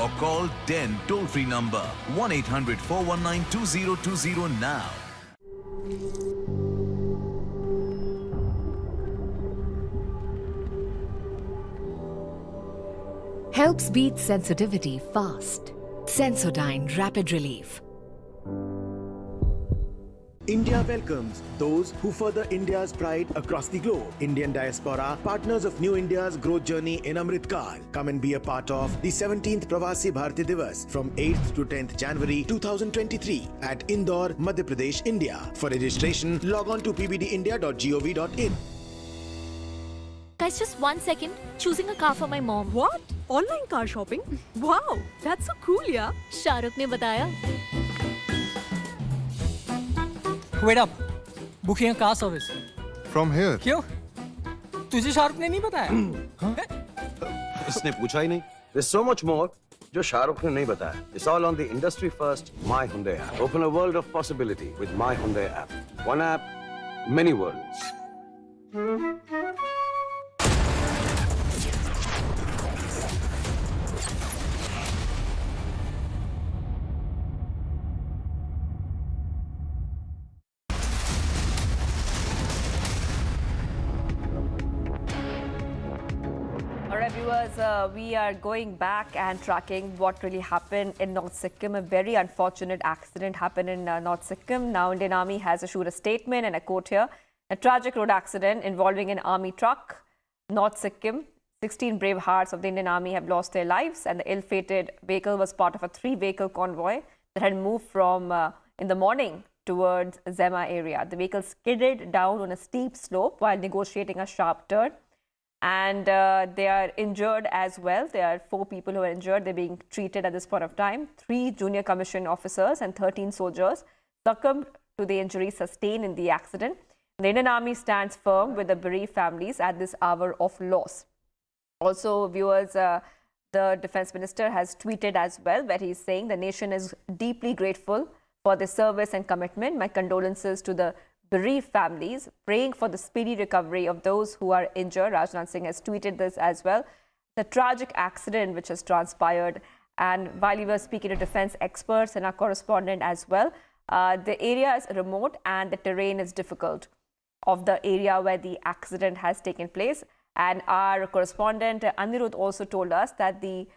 or call Den toll-free number 1-800-419-2020 now.
Helps beat sensitivity fast. Sensodyne Rapid Relief.
India welcomes those who further India's pride across the globe. Indian diaspora, partners of New India's growth journey in Amritkal. Come and be a part of the 17th Pravasi Bharati Divas from 8th to 10th January 2023 at Indore, Madhya Pradesh, India. For registration, log on to pbdindia.gov.in.
Guys, just 1 second. Choosing a car for my mom. What? Online car shopping? Wow, that's so cool, yeah. Shahrukh ne bataya.
Wait up. Booking a car service.
From here?
क्यों? तुझे शाहरुख ने नहीं बताया?
इसने पूछा ही नहीं. There's so much more जो शाहरुख ने नहीं बताया. It's all on the industry first My Hyundai app. Open a world of possibility with My Hyundai app. One app, many worlds.
Viewers, we are going back and tracking what really happened in North Sikkim. A very unfortunate accident happened in North Sikkim. Now, Indian Army has issued a statement, and I quote here: a tragic road accident involving an army truck, North Sikkim. 16 brave hearts of the Indian Army have lost their lives, and the ill-fated vehicle was part of a 3-vehicle convoy that had moved from in the morning towards Zema area. The vehicle skidded down on a steep slope while negotiating a sharp turn. And they are injured as well. There are 4 people who are injured. They're being treated at this point of time. 3 junior commissioned officers and 13 soldiers succumbed to the injuries sustained in the accident. The Indian Army stands firm with the bereaved families at this hour of loss. Also, viewers, the Defense Minister has tweeted as well, where he's saying the nation is deeply grateful for the service and commitment. My condolences to the bereaved families, praying for the speedy recovery of those who are injured. Rajnath Singh has tweeted this as well. The tragic accident which has transpired, and while we were speaking to defense experts and our correspondent as well, the area is remote and the terrain is difficult of the area where the accident has taken place. And our correspondent Anirudh also told us that the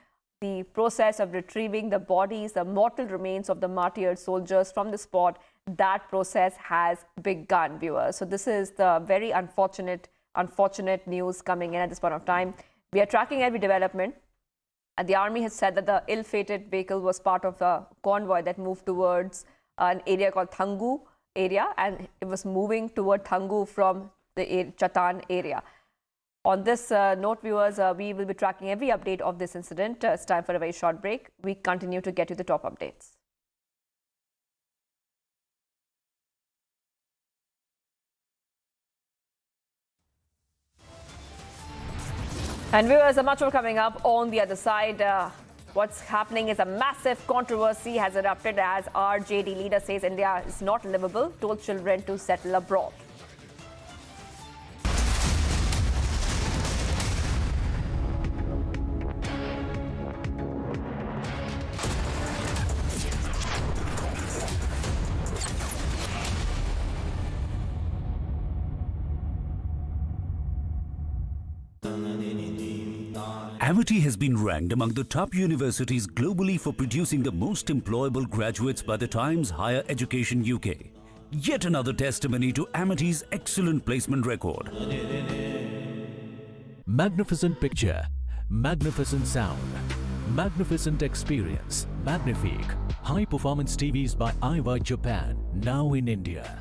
process of retrieving the bodies, the mortal remains of the martyred soldiers from the spot, that process has begun, viewers. So this is the very unfortunate news coming in at this point of time. We are tracking every development. And the army has said that the ill-fated vehicle was part of a convoy that moved towards an area called Thangu area, and it was moving toward Thangu from the Chatan area. On this note, viewers, we will be tracking every update of this incident. It's time for a very short break. We continue to get you the top updates. And viewers, much more coming up on the other side. What's happening is a massive controversy has erupted as RJD leader says India is not livable, told children to settle abroad.
Amity has been ranked among the top universities globally for producing the most employable graduates by the Times Higher Education UK. Yet another testimony to Amity's excellent placement record.
Magnificent picture, magnificent sound, magnificent experience, magnifique. High performance TVs by Aiwa Japan, now in India.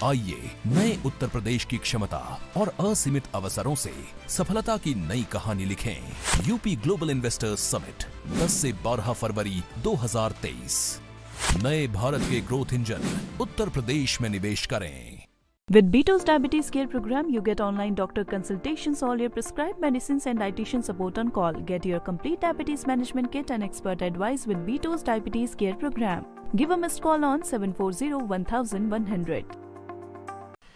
आइए नए उत्तर प्रदेश की क्षमता और असीमित अवसरों से सफलता की नई कहानी लिखें। यूपी ग्लोबल इन्वेस्टर्स समिट 10 से 12 फरवरी 2023। नए भारत के ग्रोथ इंजन उत्तर प्रदेश में निवेश करें।
With Beto's Diabetes Care Program, you get online doctor consultations, all your prescribed medicines and dietitian support on call. Get your complete diabetes management kit and expert advice with Beto's Diabetes Care Program. Give a missed call on 740-1100.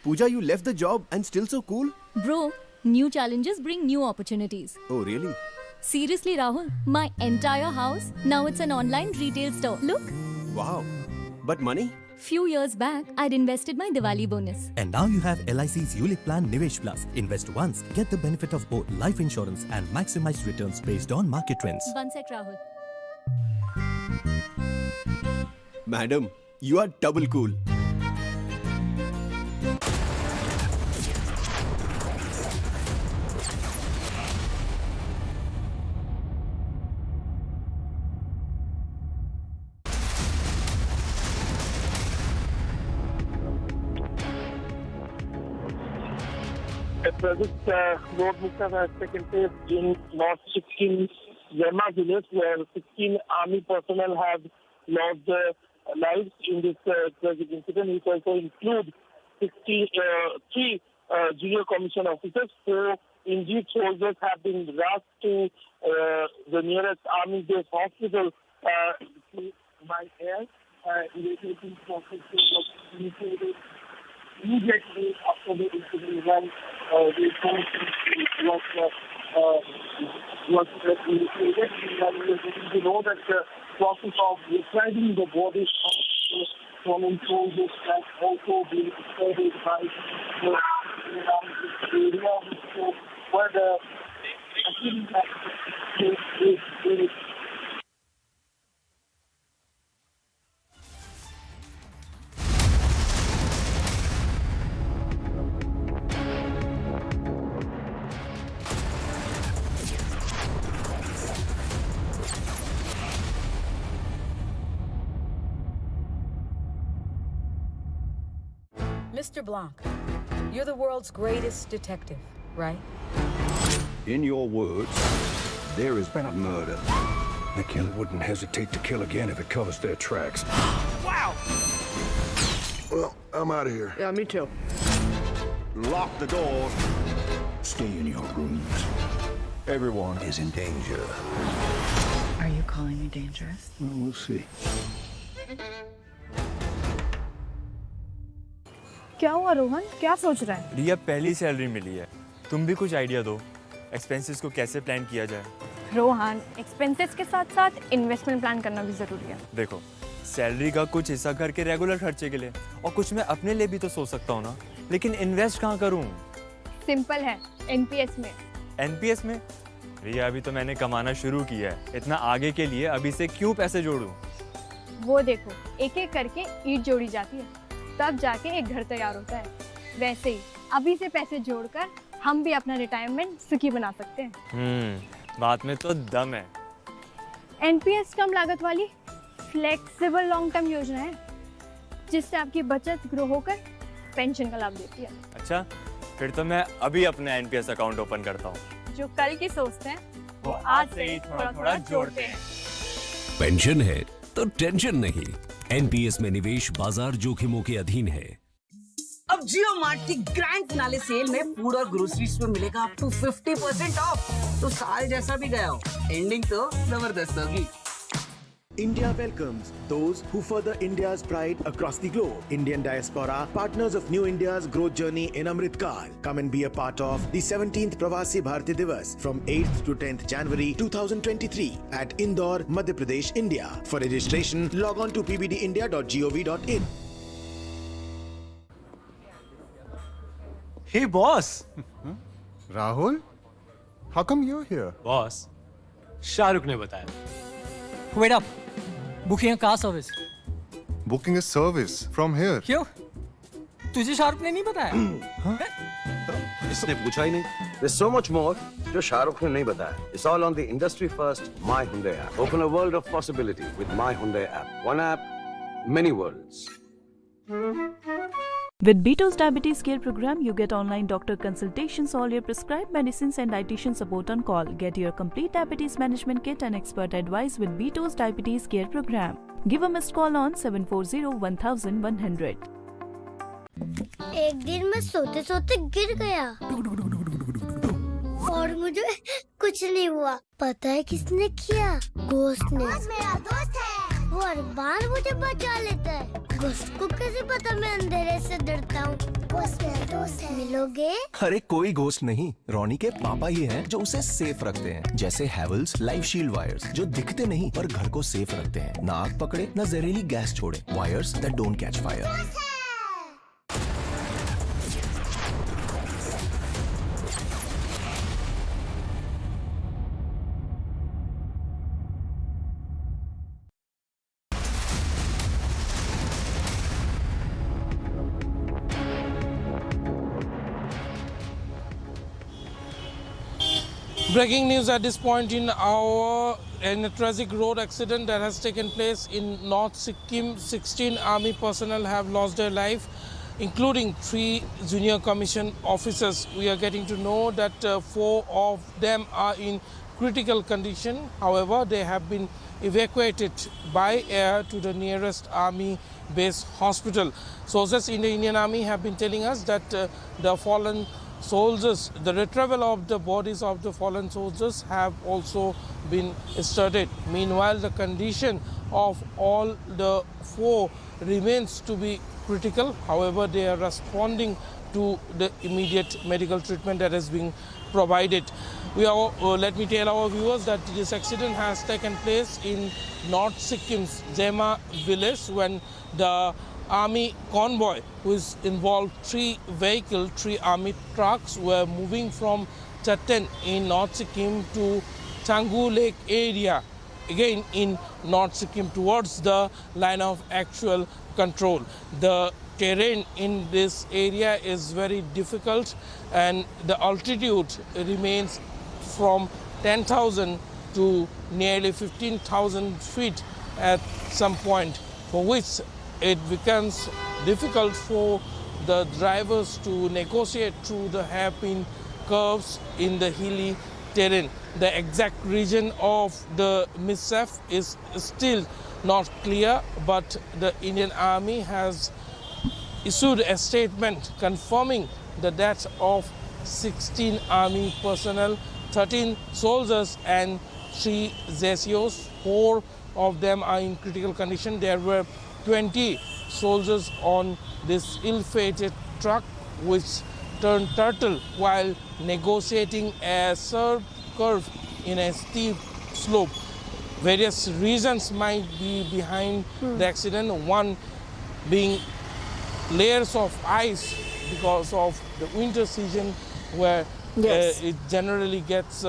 Pooja, you left the job and still so cool?
Bro, new challenges bring new opportunities.
Oh, really?
Seriously, Rahul, my entire house, now it's an online retail store. Look.
Wow. But money?
Few years back, I'd invested my Diwali bonus.
And now you have LIC's ULIP plan Nivesh Plus. Invest once, get the benefit of both life insurance and maximized returns based on market trends.
One sec, Rahul.
Madam, you are double cool.
At present, road movement has taken place in North Sikkim, Yerma village, where 16 army personnel have lost their lives in this tragic incident, which also include 3 junior commission officers. 4 injured soldiers have been rushed to the nearest army base hospital by air. Evacuation process was initiated immediately after the incident when the force was initiated. And we are getting to know that the process of retrieving the bodies of the fallen soldiers has also been started by the area where the accident is.
Mr. Blanc, you're the world's greatest detective, right?
In your words, there has been a murder. The killer wouldn't hesitate to kill again if it covers their tracks.
Wow!
Well, I'm out of here.
Yeah, me too.
Lock the doors. Stay in your rooms. Everyone is in danger.
Are you calling me dangerous?
Well, we'll see.
क्या हुआ रोहन, क्या सोच रहा है?
रिया, पहली salary मिली है, तुम भी कुछ आइडिया दो, एक्सपेंसेस को कैसे प्लान किया जाए।
रोहन, एक्सपेंसेस के साथ साथ इन्वेस्टमेंट प्लान करना भी जरूरी है।
देखो, सैलरी का कुछ हिस्सा घर के रेगुलर खर्चे के लिए और कुछ मैं अपने लिए भी तो सोच सकता हूँ ना, लेकिन इन्वेस्ट कहाँ करूँ?
सिंपल है, एनपीएस में।
एनपीएस में? रिया, अभी तो मैंने कमाना शुरू किया है, इतना आगे के लिए अभी से क्यों पैसे जोड़ूं?
वो देखो, एक एक करके ईंट जोड़ी जाती है, तब जाके एक घर तैयार होता है। वैसे ही अभी से पैसे जोड़कर हम भी अपना रिटायरमेंट सुखी बना सकते हैं।
बात में तो दम है।
एनपीएस कम लागत वाली फ्लेक्सिबल लॉन्ग टर्म योजना है, जिससे आपकी बचत ग्रो होकर पेंशन का लाभ देती है।
अच्छा, फिर तो मैं अभी अपना एनपीएस अकाउंट ओपन करता हूँ।
जो कल की सोचते हैं वो आज से ही थोड़ा-थोड़ा जोड़ते हैं।
पेंशन है तो टेंशन नहीं। एनपीएस में निवेश बाजार जोखिमों के अधीन है।
अब जियो मार्ट की ग्रैंड फिनाले सेल में फूड और ग्रोसरीज पे मिलेगा अप टू 50% ऑफ। तो साल जैसा भी गया हो, एंडिंग तो जबरदस्त होगी।
India welcomes those who further India's pride across the globe. Indian diaspora, partners of New India's growth journey in Amritkal. Come and be a part of the 17th Pravasi Bharti Divas from 8th to 10th January 2023 at Indore, Madhya Pradesh, India. For registration, log on to pbdindia.gov.in.
Hey, boss.
Rahul? How come you're here?
Boss, Shahrukh ने बताया.
Wait up. Booking a car service.
Booking a service from here.
क्यों? तुझे शाहरुख ने नहीं बताया?
इसने पूछा ही नहीं. There's so much more जो शाहरुख ने नहीं बताया. It's all on the industry first My Hyundai app. Open a world of possibility with My Hyundai app. One app, many worlds.
With Beto's Diabetes Care Program, you get online doctor consultations, all your prescribed medicines and dietitian support on call. Get your complete diabetes management kit and expert advice with Beto's Diabetes Care Program. Give a missed call on 740-1100.
एक दिन मैं सोते सोते गिर गया और मुझे कुछ नहीं हुआ. पता है किसने किया? घोस्ट ने. मेरा दोस्त है, वो हर बार मुझे बचा लेता है. घोस्ट को कैसे पता मैं अंधेरे से डरता हूँ? घोस्ट मेरा दोस्त है. मिलोगे?
अरे कोई घोस्ट नहीं, रोनी के पापा ही हैं जो उसे सेफ रखते हैं. जैसे हैवल्स लाइफ शील्ड वायर्स जो दिखते नहीं पर घर को सेफ रखते हैं. ना आग पकड़े ना जहरीली गैस छोड़े. Wires that don't catch fire.
Breaking news at this point in a tragic road accident that has taken place in North Sikkim. 16 army personnel have lost their life, including 3 junior commission officers. We are getting to know that 4 of them are in critical condition. However, they have been evacuated by air to the nearest army base hospital. Sources in the Indian Army have been telling us that the fallen soldiers, the retrieval of the bodies of the fallen soldiers have also been started. Meanwhile, the condition of all the 4 remains to be critical. However, they are responding to the immediate medical treatment that is being provided. Let me tell our viewers that this accident has taken place in North Sikkim's Zema village when the army convoy, who is involved 3 vehicles, 3 army trucks, were moving from Chatten in North Sikkim to Changu Lake area, again in North Sikkim towards the line of actual control. The terrain in this area is very difficult and the altitude remains from 10,000 to nearly 15,000 feet at some point, for which it becomes difficult for the drivers to negotiate through the hairpin curves in the hilly terrain. The exact region of the mishap is still not clear, but the Indian Army has issued a statement confirming the death of 16 army personnel, 13 soldiers and 3 ZCOs. 4 of them are in critical condition. There were 20 soldiers on this ill-fated truck which turned turtle while negotiating a sharp curve in a steep slope. Various reasons might be behind the accident, one being layers of ice because of the winter season where it generally gets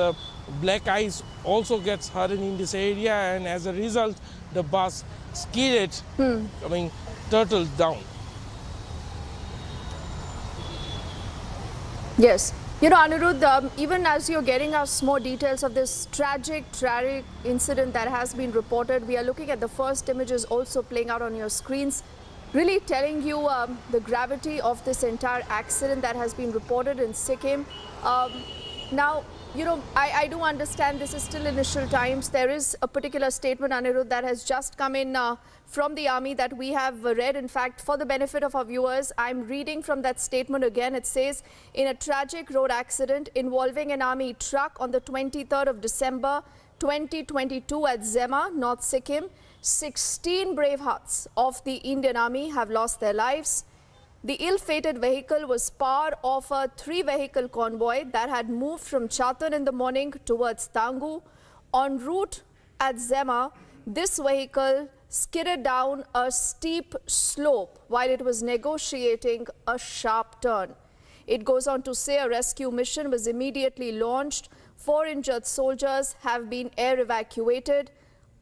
black ice also gets hardened in this area, and as a result the bus skidded, turtled down.
Yes. You know, Anirudh, even as you're getting us more details of this tragic incident that has been reported, we are looking at the first images also playing out on your screens, really telling you the gravity of this entire accident that has been reported in Sikkim. Now, you know, I do understand this is still initial times. There is a particular statement, Anirudh, that has just come in from the army that we have read. In fact, for the benefit of our viewers, I'm reading from that statement again. It says, in a tragic road accident involving an army truck on the 23rd of December 2022 at Zema, North Sikkim, 16 brave hearts of the Indian Army have lost their lives. The ill-fated vehicle was part of a 3-vehicle convoy that had moved from Chatan in the morning towards Tangu. En route at Zema, this vehicle skidded down a steep slope while it was negotiating a sharp turn. It goes on to say a rescue mission was immediately launched. 4 injured soldiers have been air evacuated.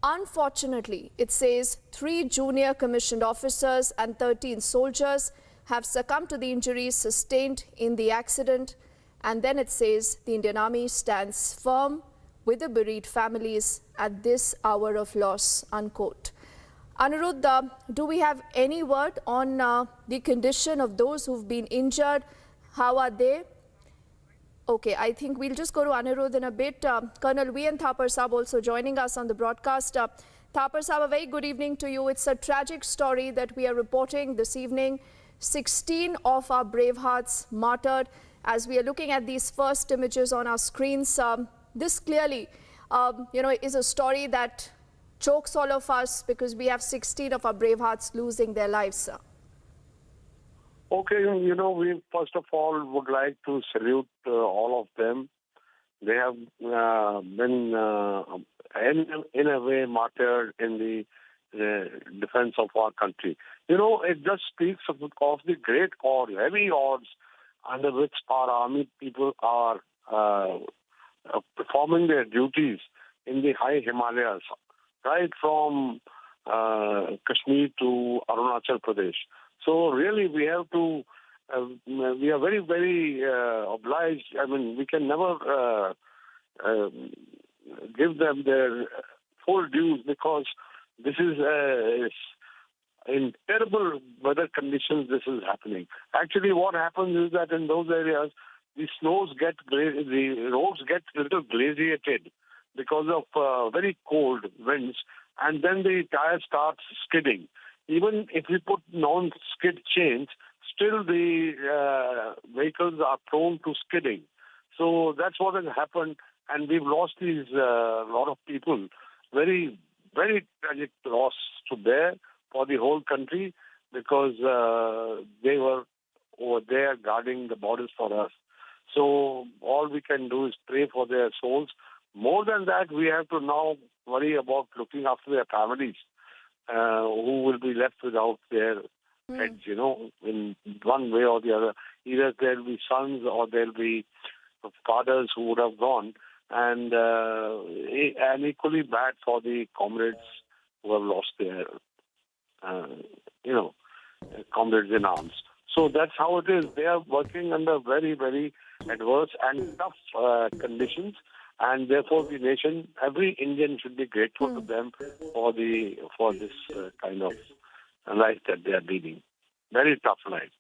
Unfortunately, it says 3 junior commissioned officers and 13 soldiers have succumbed to the injuries sustained in the accident. And then it says the Indian Army stands firm with the bereaved families at this hour of loss, unquote. Anirudh, do we have any word on the condition of those who've been injured? How are they? Okay, I think we'll just go to Anirudh in a bit. Colonel V.N. Thapar Saab also joining us on the broadcast. Thapar Saab, a very good evening to you. It's a tragic story that we are reporting this evening. 16 of our brave hearts martyred. As we are looking at these first images on our screens, this clearly, is a story that chokes all of us because we have 16 of our brave hearts losing their lives, sir.
Okay, we first of all would like to salute all of them. They have been, in a way, martyred in the defense of our country. It just speaks of the great odds, heavy odds under which our army people are performing their duties in the high Himalayas, right from Kashmir to Arunachal Pradesh. So really, we have to. We are very, very obliged. I mean, we can never give them their full dues because this is in terrible weather conditions. This is happening. Actually, what happens is that in those areas, the roads get a little glaciated because of very cold winds, and then the tire starts skidding. Even if we put non-skid chains, still the vehicles are prone to skidding. So that's what has happened, and we've lost these lot of people. Very, very tragic loss to bear for the whole country because they were over there guarding the borders for us. So all we can do is pray for their souls. More than that, we have to now worry about looking after their families. Who will be left without their heads, in one way or the other. Either there'll be sons or there'll be fathers who would have gone, and equally bad for the comrades who have lost their, comrades in arms. So that's how it is. They are working under very, very adverse and tough conditions. And therefore, the nation, every Indian should be grateful to them for this kind of life that they are leading. Very tough life.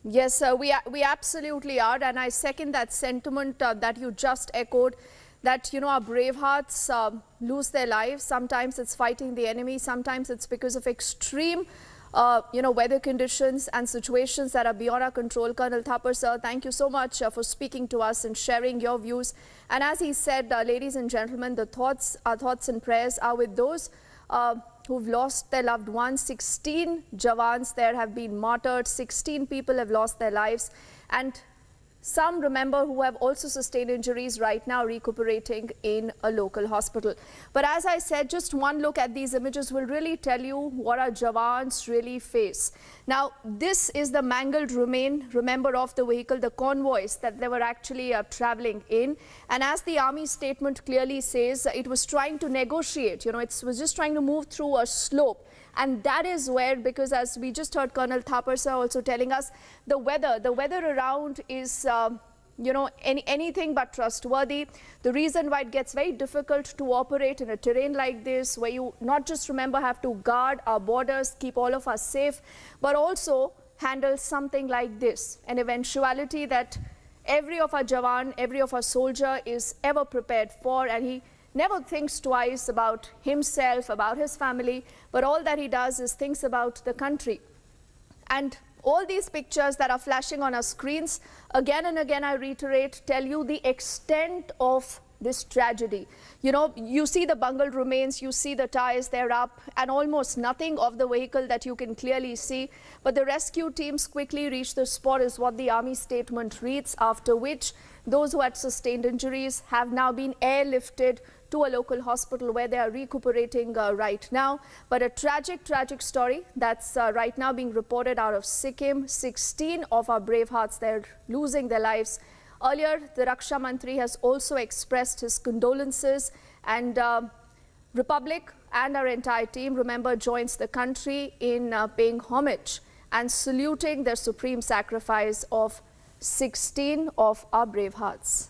Yes, sir, we absolutely are, and I second that sentiment that you just echoed. That our brave hearts lose their lives. Sometimes it's fighting the enemy. Sometimes it's because of extreme weather conditions and situations that are beyond our control. Colonel Thapar, sir, thank you so much for speaking to us and sharing your views. And as he said, ladies and gentlemen, our thoughts and prayers are with those who've lost their loved ones. 16 Jawans there have been martyred. 16 people have lost their lives. And some, remember, who have also sustained injuries right now recuperating in a local hospital. But as I said, just one look at these images will really tell you what our Jawans really face. Now, this is the mangled remain, remember, of the vehicle, the convoys that they were actually traveling in. And as the army statement clearly says, it was trying to negotiate, it was just trying to move through a slope. And that is where, because as we just heard Colonel Thapar sir also telling us, the weather around is, anything but trustworthy. The reason why it gets very difficult to operate in a terrain like this, where you not just, remember, have to guard our borders, keep all of us safe, but also handle something like this, an eventuality that every of our Jawan, every of our soldier is ever prepared for, and he never thinks twice about himself, about his family, but all that he does is thinks about the country. And all these pictures that are flashing on our screens, again and again, I reiterate, tell you the extent of this tragedy. You know, you see the bungled remains, you see the tires, they're up, and almost nothing of the vehicle that you can clearly see. But the rescue teams quickly reached the spot, is what the Army statement reads, after which those who had sustained injuries have now been airlifted to a local hospital where they are recuperating right now. But a tragic story that's right now being reported out of Sikkim. 16 of our brave hearts, they're losing their lives. Earlier, the Raksha Mantri has also expressed his condolences, and Republic and our entire team, remember, joins the country in paying homage and saluting the supreme sacrifice of 16 of our brave hearts.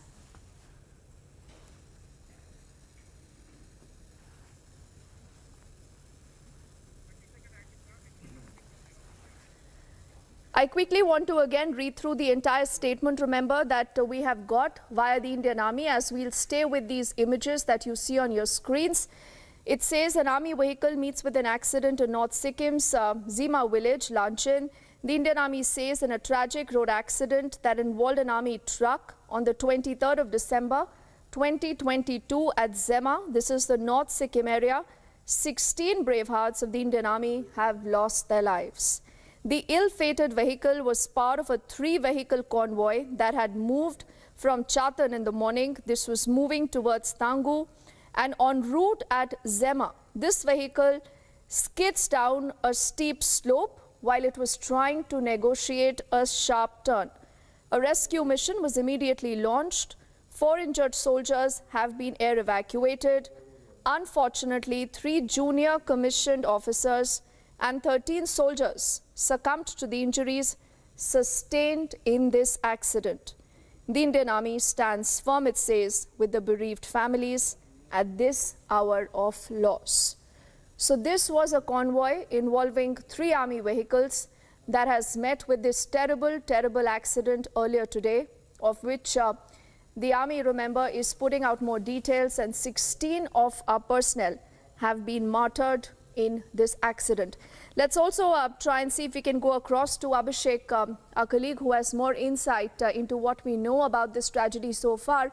I quickly want to again read through the entire statement, remember, that we have got via the Indian Army, as we'll stay with these images that you see on your screens. It says an army vehicle meets with an accident in North Sikkim's Zima village, Lanchin. The Indian Army says in a tragic road accident that involved an army truck on the 23rd of December 2022 at Zema, this is the North Sikkim area, 16 brave hearts of the Indian Army have lost their lives. The ill-fated vehicle was part of a 3-vehicle convoy that had moved from Chatan in the morning. This was moving towards Tangu, and en route at Zema, this vehicle skids down a steep slope while it was trying to negotiate a sharp turn. A rescue mission was immediately launched. 4 injured soldiers have been air evacuated. Unfortunately, 3 junior commissioned officers and 13 soldiers succumbed to the injuries sustained in this accident. The Indian Army stands firm, it says, with the bereaved families at this hour of loss. So this was a convoy involving 3 army vehicles that has met with this terrible accident earlier today, of which the army, remember, is putting out more details, and 16 of our personnel have been martyred in this accident. Let's also try and see if we can go across to Abhishek, our colleague who has more insight into what we know about this tragedy so far.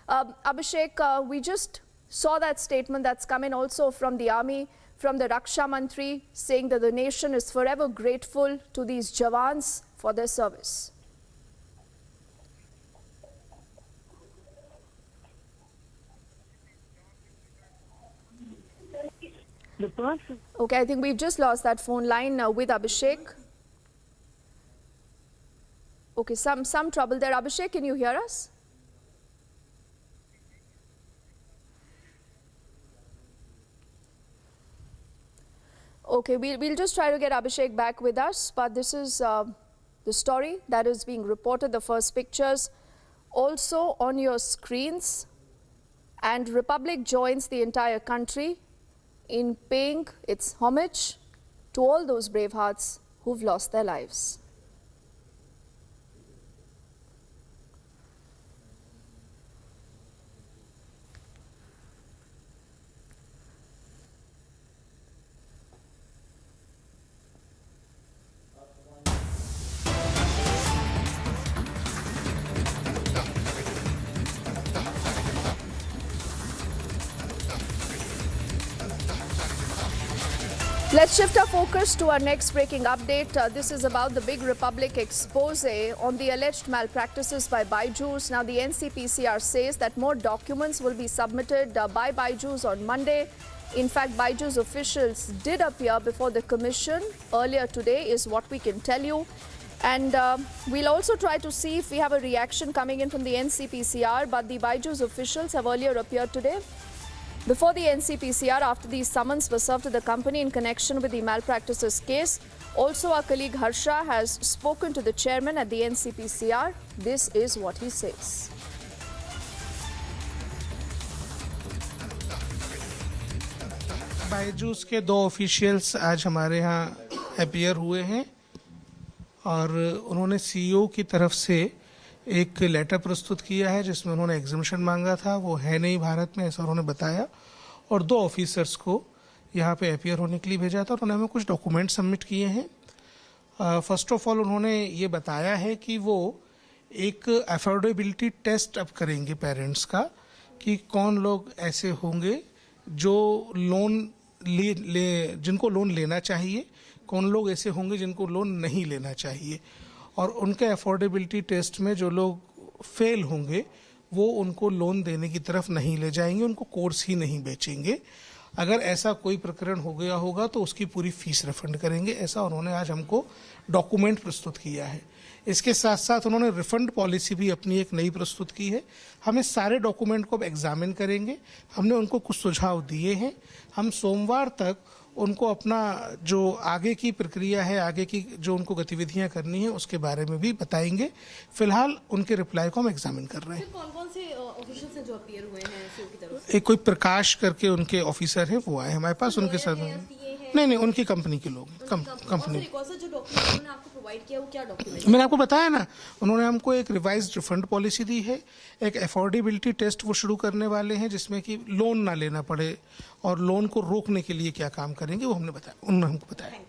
Abhishek, we just saw that statement that's come in also from the army, from the Raksha Mantri, saying that the nation is forever grateful to these Jawans for their service. Okay, I think we've just lost that phone line with Abhishek. Okay, some trouble there. Abhishek, can you hear us? Okay, we'll just try to get Abhishek back with us, but this is the story that is being reported, the first pictures also on your screens, and Republic joins the entire country in paying its homage to all those brave hearts who've lost their lives. Let's shift our focus to our next breaking update. This is about the big Republic expose on the alleged malpractices by Byju's. Now, the NCPCR says that more documents will be submitted by Byju's on Monday. In fact, Byju's officials did appear before the commission earlier today, is what we can tell you. And we'll also try to see if we have a reaction coming in from the NCPCR, but the Byju's officials have earlier appeared today before the NCPCR after these summons were served to the company in connection with the malpractices case. Also, our colleague Harsha has spoken to the chairman at the NCPCR. This is what he says.
Byju's के 2 officials आज हमारे यहाँ appear हुए हैं और उन्होंने CEO की तरफ से एक लेटर प्रस्तुत किया है जिसमें उन्होंने एग्जामिशन मांगा था, वो है नहीं भारत में, ऐसा उन्होंने बताया, और 2 ऑफिसर्स को यहाँ पे अपीयर होने के लिए भेजा था और उन्होंने हमें कुछ डॉक्यूमेंट सबमिट किए हैं। फर्स्ट ऑफ ऑल उन्होंने ये बताया है कि वो एक अफोर्डेबिलिटी टेस्ट अब करेंगे पेरेंट्स का, कि कौन लोग ऐसे होंगे जो लोन जिनको लोन लेना चाहिए, कौन लोग ऐसे होंगे जिनको लोन नहीं लेना चाहिए, और उनके अफोर्डेबिलिटी टेस्ट में जो लोग फेल होंगे वो उनको लोन देने की तरफ नहीं ले जाएंगे, उनको कोर्स ही नहीं बेचेंगे। अगर ऐसा कोई प्रकरण हो गया होगा तो उसकी पूरी फीस रिफंड करेंगे। ऐसा उन्होंने आज हमको डॉक्यूमेंट प्रस्तुत किया है। इसके साथ साथ उन्होंने रिफंड पॉलिसी भी अपनी एक नई प्रस्तुत की है। हम इस सारे डॉक्यूमेंट को अब एग्जामिन करेंगे। हमने उनको कुछ सुझाव दिए हैं। हम सोमवार तक उनको अपना जो आगे की प्रक्रिया है, आगे की जो उनको गतिविधियां करनी है उसके बारे में भी बताएंगे। फिलहाल उनके रिप्लाई को हम एग्जामिन कर रहे हैं।
कौन-कौन से ऑफिशियल जो अपीयर हुए हैं सीओ की तरफ?
एक कोई प्रकाश करके उनके ऑफिसर हैं, वो आए हमारे पास। उनके साथ नहीं, उनकी कंपनी के लोग, कंपनी।
जो डॉक्यूमेंट उन्होंने आपको प्रोवाइड किया वो क्या डॉक्यूमेंट?
मैंने आपको बताया ना, उन्होंने हमको एक रिवाइज्ड रिफंड पॉलिसी दी है, एक अफोर्डेबिलिटी टेस्ट वो शुरू करने वाले हैं जिसमें कि लोन ना लेना पड़े और लोन को रोकने के लिए क्या काम करेंगे वो हमने बताया, उन्होंने हमको बताया।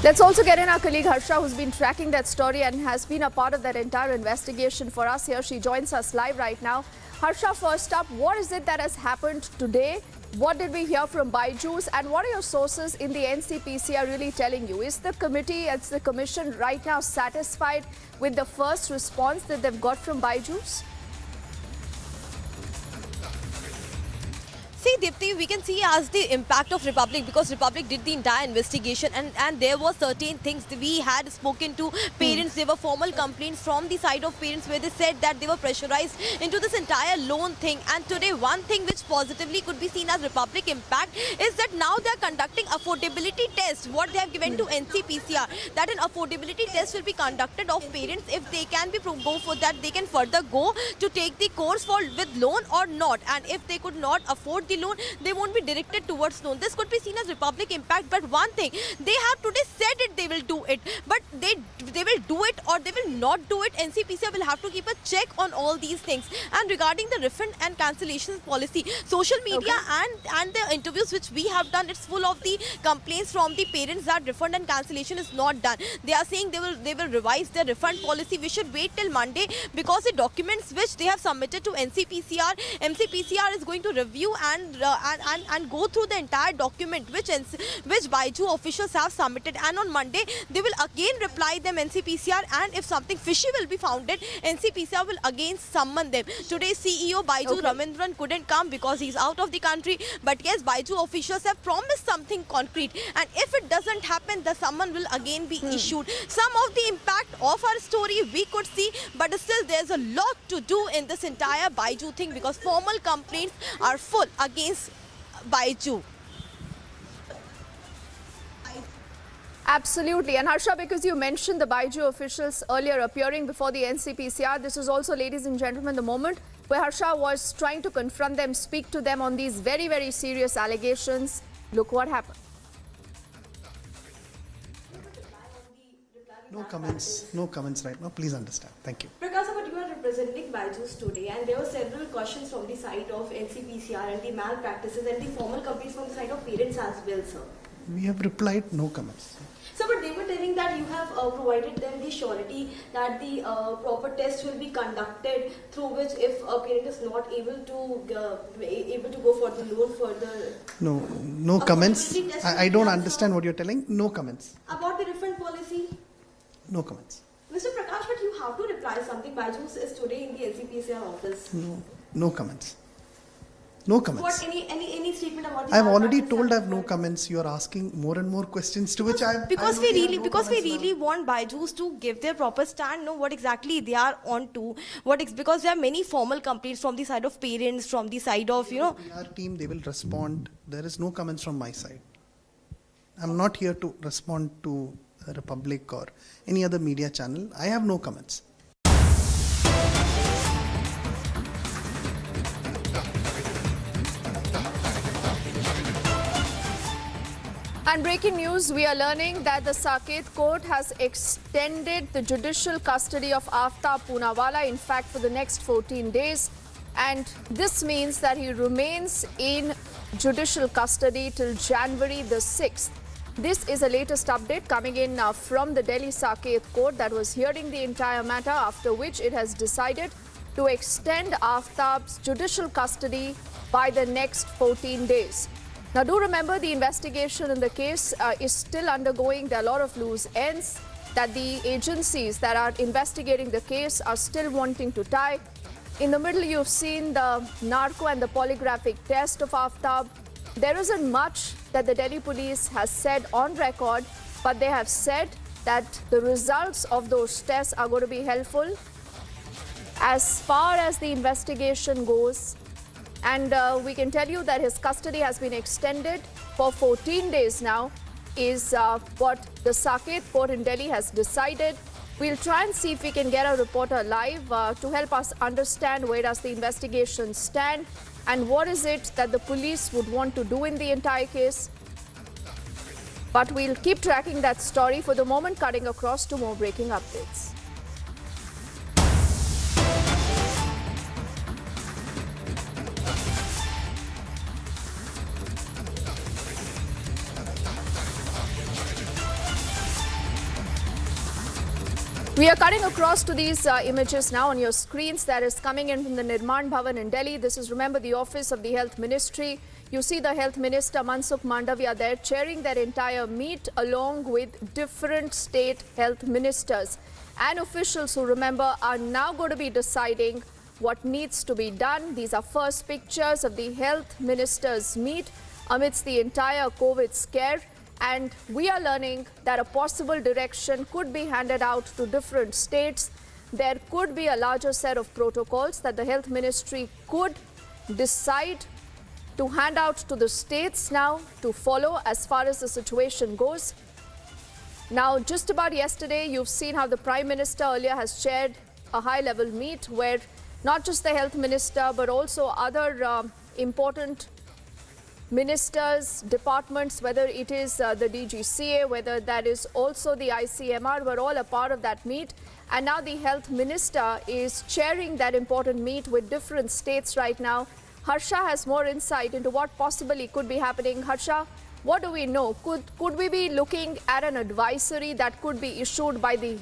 Let's also get in our colleague Harsha, who's been tracking that story and has been a part of that entire investigation for us here. She joins us live right now. Harsha, first up, what is it that has happened today? What did we hear from Byju's, and what are your sources in the NCPCR really telling you? Is the committee, as the commission right now, satisfied with the first response that they've got from Byju's?
See, Dipti, we can see as the impact of Republic, because Republic did the entire investigation, and there were certain things that we had spoken to parents. There were formal complaints from the side of parents where they said that they were pressurized into this entire loan thing. And today, one thing which positively could be seen as Republic impact is that now they are conducting affordability tests. What they have given to NCPCR, that an affordability test will be conducted of parents. If they can be go for that, they can further go to take the course for with loan or not. And if they could not afford the loan, they won't be directed towards loan. This could be seen as Republic impact. But one thing, they have today said it, they will do it, but they will do it or they will not do it. NCPCR will have to keep a check on all these things. And regarding the refund and cancellation policy, social media and the interviews which we have done, it's full of the complaints from the parents that refund and cancellation is not done. They are saying they will revise their refund policy. We should wait till Monday, because the documents which they have submitted to NCPCR is going to review and go through the entire document which Byju officials have submitted, and on Monday they will again reply them, NCPCR, and if something fishy will be founded, NCPCR will again summon them. Today CEO Byju Ramendran couldn't come because he's out of the country, but yes, Byju officials have promised something concrete, and if it doesn't happen, the summon will again be issued. Some of the impact of our story we could see, but still there's a lot to do in this entire Byju thing, because formal complaints are full against Byju.
Absolutely. And Harsha, because you mentioned the Byju officials earlier appearing before the NCPCR, this is also, ladies and gentlemen, the moment where Harsha was trying to confront them, speak to them on these very, very serious allegations. Look what happened.
No comments right now. Please understand. Thank you.
Prakash, but you are representing Byju's today, and there were several questions from the side of NCPCR and the malpractices and the formal complaints from the side of parents as well, sir.
We have replied no comments.
So, but they were telling that you have provided them the surety that the proper test will be conducted, through which if a parent is not able to go for the loan further.
No comments. I don't understand what you're telling. No comments.
About the refund policy?
No comments.
Mr. Prakash, but you have to reply something. Byju is today in the NCPCR office.
No comments. No comments.
What, any statement about the
I've already told I have no comments. You are asking more and more questions, to which I
because we really want Byju's to give their proper stand, know what exactly they are on to, because there are many formal complaints from the side of parents, from the side of
PR team. They will respond. There is no comments from my side. I'm not here to respond to Republic or any other media channel. I have no comments.
And breaking news, we are learning that the Saket court has extended the judicial custody of Aftab Poonawalla, in fact, for the next 14 days. And this means that he remains in judicial custody till January the 6th. This is the latest update coming in from the Delhi Saket court that was hearing the entire matter, after which it has decided to extend Aftab's judicial custody by the next 14 days. Now, do remember the investigation in the case is still undergoing. There are a lot of loose ends that the agencies that are investigating the case are still wanting to tie. In the middle, you've seen the narco and the polygraphic test of Aftab. There isn't much that the Delhi police has said on record, but they have said that the results of those tests are going to be helpful as far as the investigation goes. And we can tell you that his custody has been extended for 14 days now, is what the Saket court in Delhi has decided. We'll try and see if we can get a reporter live to help us understand where does the investigation stand and what is it that the police would want to do in the entire case. But we'll keep tracking that story. For the moment, cutting across to more breaking updates. We are cutting across to these images now on your screens that is coming in from the Nirman Bhavan in Delhi. This is, remember, the office of the Health Ministry. You see the Health Minister Mansukh Mandavia there chairing their entire meet along with different state health ministers and officials who, remember, are now going to be deciding what needs to be done. These are first pictures of the health ministers' meet amidst the entire COVID scare. And we are learning that a possible direction could be handed out to different states. There could be a larger set of protocols that the health ministry could decide to hand out to the states now to follow as far as the situation goes. Now, just about yesterday, you've seen how the Prime Minister earlier has chaired a high-level meet where not just the health minister but also other important ministers, departments, whether it is the DGCA, whether that is also the ICMR, were all a part of that meet. And now the health minister is chairing that important meet with different states right now. Harsha has more insight into what possibly could be happening. Harsha, what do we know? Could we be looking at an advisory that could be issued by the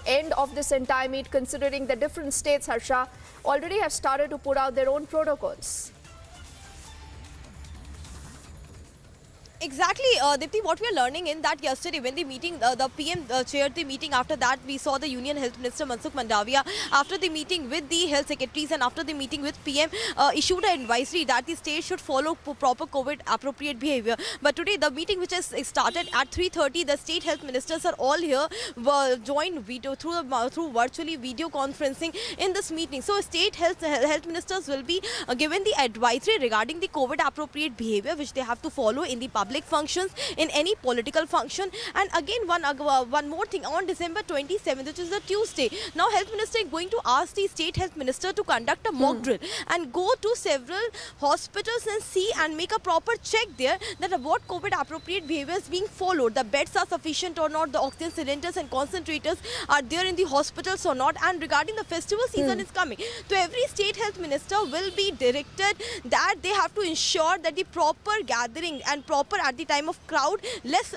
end of this entire meet, considering the different states, Harsha, already have started to put out their own protocols?
Exactly, Dipti, what we are learning in that yesterday when the meeting, the PM chaired the meeting, after that we saw the Union Health Minister Mansukh Mandavia, after the meeting with the health secretaries and after the meeting with PM, issued an advisory that the state should follow proper COVID appropriate behavior. But today the meeting which has started at 3:30, the state health ministers are all here, were joined video through virtually video conferencing in this meeting. So state health ministers will be given the advisory regarding the COVID appropriate behavior which they have to follow in the public functions, in any political function. And again, one more thing, on December 27th, which is a Tuesday, now health minister is going to ask the state health minister to conduct a mock drill and go to several hospitals and see and make a proper check there that what COVID appropriate behavior is being followed, the beds are sufficient or not, the oxygen cylinders and concentrators are there in the hospitals or not. And regarding the festival season is coming, so every state health minister will be directed that they have to ensure that the proper gathering and proper at the time of crowd, less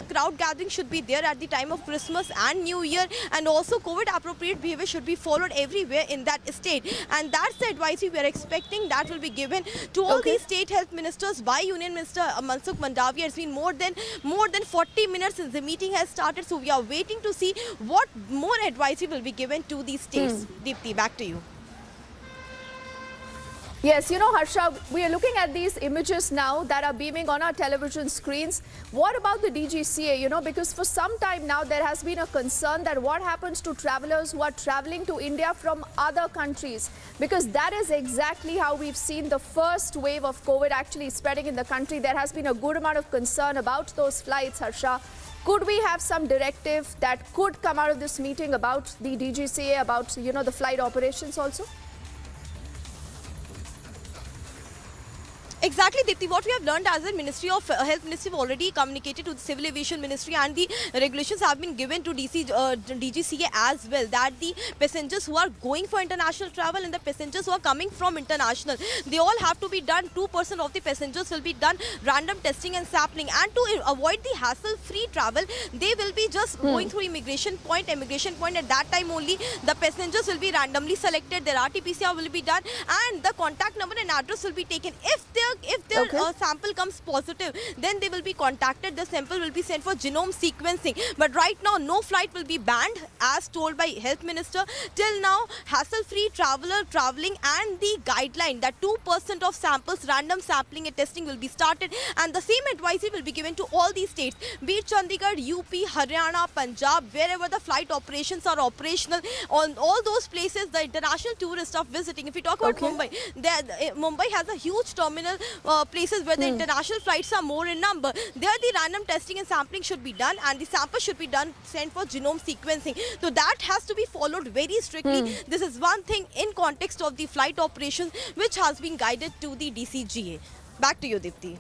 crowd gathering should be there at the time of Christmas and New Year, and also COVID appropriate behavior should be followed everywhere in that state. And that's the advice we are expecting that will be given to all these state health ministers by Union Minister Mansukh Mandavia. It's been more than 40 minutes since the meeting has started, so we are waiting to see what more advice will be given to these states. Deepti, back to you.
Yes, Harsha, we are looking at these images now that are beaming on our television screens. What about the DGCA? Because for some time now there has been a concern that what happens to travelers who are traveling to India from other countries? Because that is exactly how we've seen the first wave of COVID actually spreading in the country. There has been a good amount of concern about those flights, Harsha. Could we have some directive that could come out of this meeting about the DGCA, about, the flight operations also?
Exactly, Dipti. What we have learned as a Ministry of Health Ministry have already communicated to the Civil Aviation Ministry, and the regulations have been given to DGCA as well, that the passengers who are going for international travel and the passengers who are coming from international, they all have to be done. 2% of the passengers will be done random testing and sampling, and to avoid the hassle-free travel, they will be just going through immigration point. At that time only, the passengers will be randomly selected. Their RT-PCR will be done, and the contact number and address will be taken. If their sample comes positive, then they will be contacted. The sample will be sent for genome sequencing. But right now, no flight will be banned, as told by Health Minister. Till now, hassle-free traveling and the guideline that 2% of samples, random sampling and testing will be started, and the same advisory will be given to all these states, be it Chandigarh, UP, Haryana, Punjab, wherever the flight operations are operational. On all those places, the international tourists are visiting. If we talk about Mumbai, Mumbai has a huge terminal places where the international flights are more in number. There the random testing and sampling should be done, and the sample should be done, sent for genome sequencing. So that has to be followed very strictly. This is one thing in context of the flight operations which has been guided to the DCGA. Back to you, Dipti.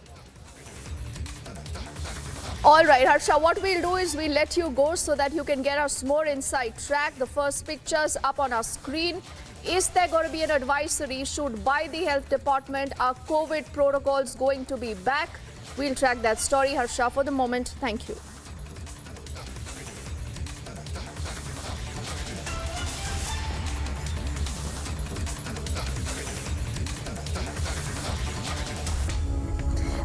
All right, Harsha, what we'll do is we'll let you go so that you can get us more inside track. The first pictures up on our screen. Is there going to be an advisory issued by the health department? Are COVID protocols going to be back? We'll track that story. Harsha, for the moment, thank you.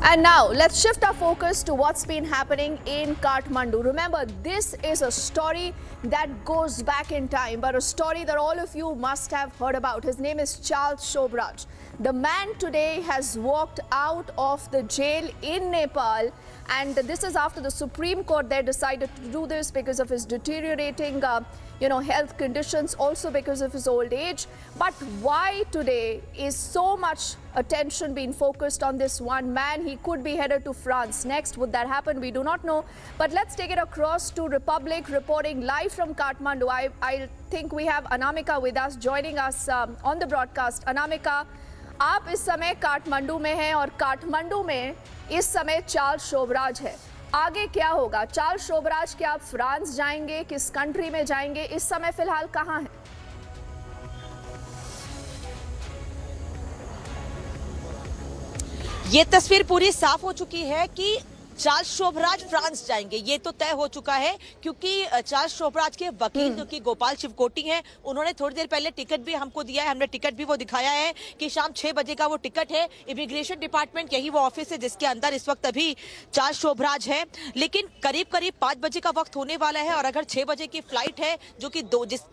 And now, let's shift our focus to what's been happening in Kathmandu. Remember, this is a story that goes back in time, but a story that all of you must have heard about. His name is Charles Shobraj. The man today has walked out of the jail in Nepal, and this is after the Supreme Court there decided to do this because of his deteriorating health conditions, also because of his old age. But why today is so much attention being focused on this one man? He could be headed to France next. Would that happen? We do not know. But let's take it across to Republic, reporting live from Kathmandu. I think we have Anamika with us, joining us on the broadcast. Anamika, आप इस समय काठमांडू में हैं और काठमांडू में इस समय Charles Sobhraj है. आगे क्या होगा? चार्ल्स शोबराज क्या आप फ्रांस जाएंगे? किस कंट्री में जाएंगे? इस समय फिलहाल कहां हैं?
ये तस्वीर पूरी साफ हो चुकी है कि चार्ल्स शोबराज फ्रांस जाएंगे, ये तो तय हो चुका है, क्योंकि चार्ल्स शोबराज के वकील जो कि गोपाल शिवकोटी हैं, उन्होंने थोड़ी देर पहले टिकट भी हमको दिया है. हमने टिकट भी वो दिखाया है कि शाम 6 बजे का वो टिकट है. इमिग्रेशन डिपार्टमेंट, यही वो ऑफिस है जिसके अंदर इस वक्त अभी चार्ल्स शोबराज है. लेकिन करीब 5 बजे का वक्त होने वाला है, और अगर 6 बजे की फ्लाइट है जो कि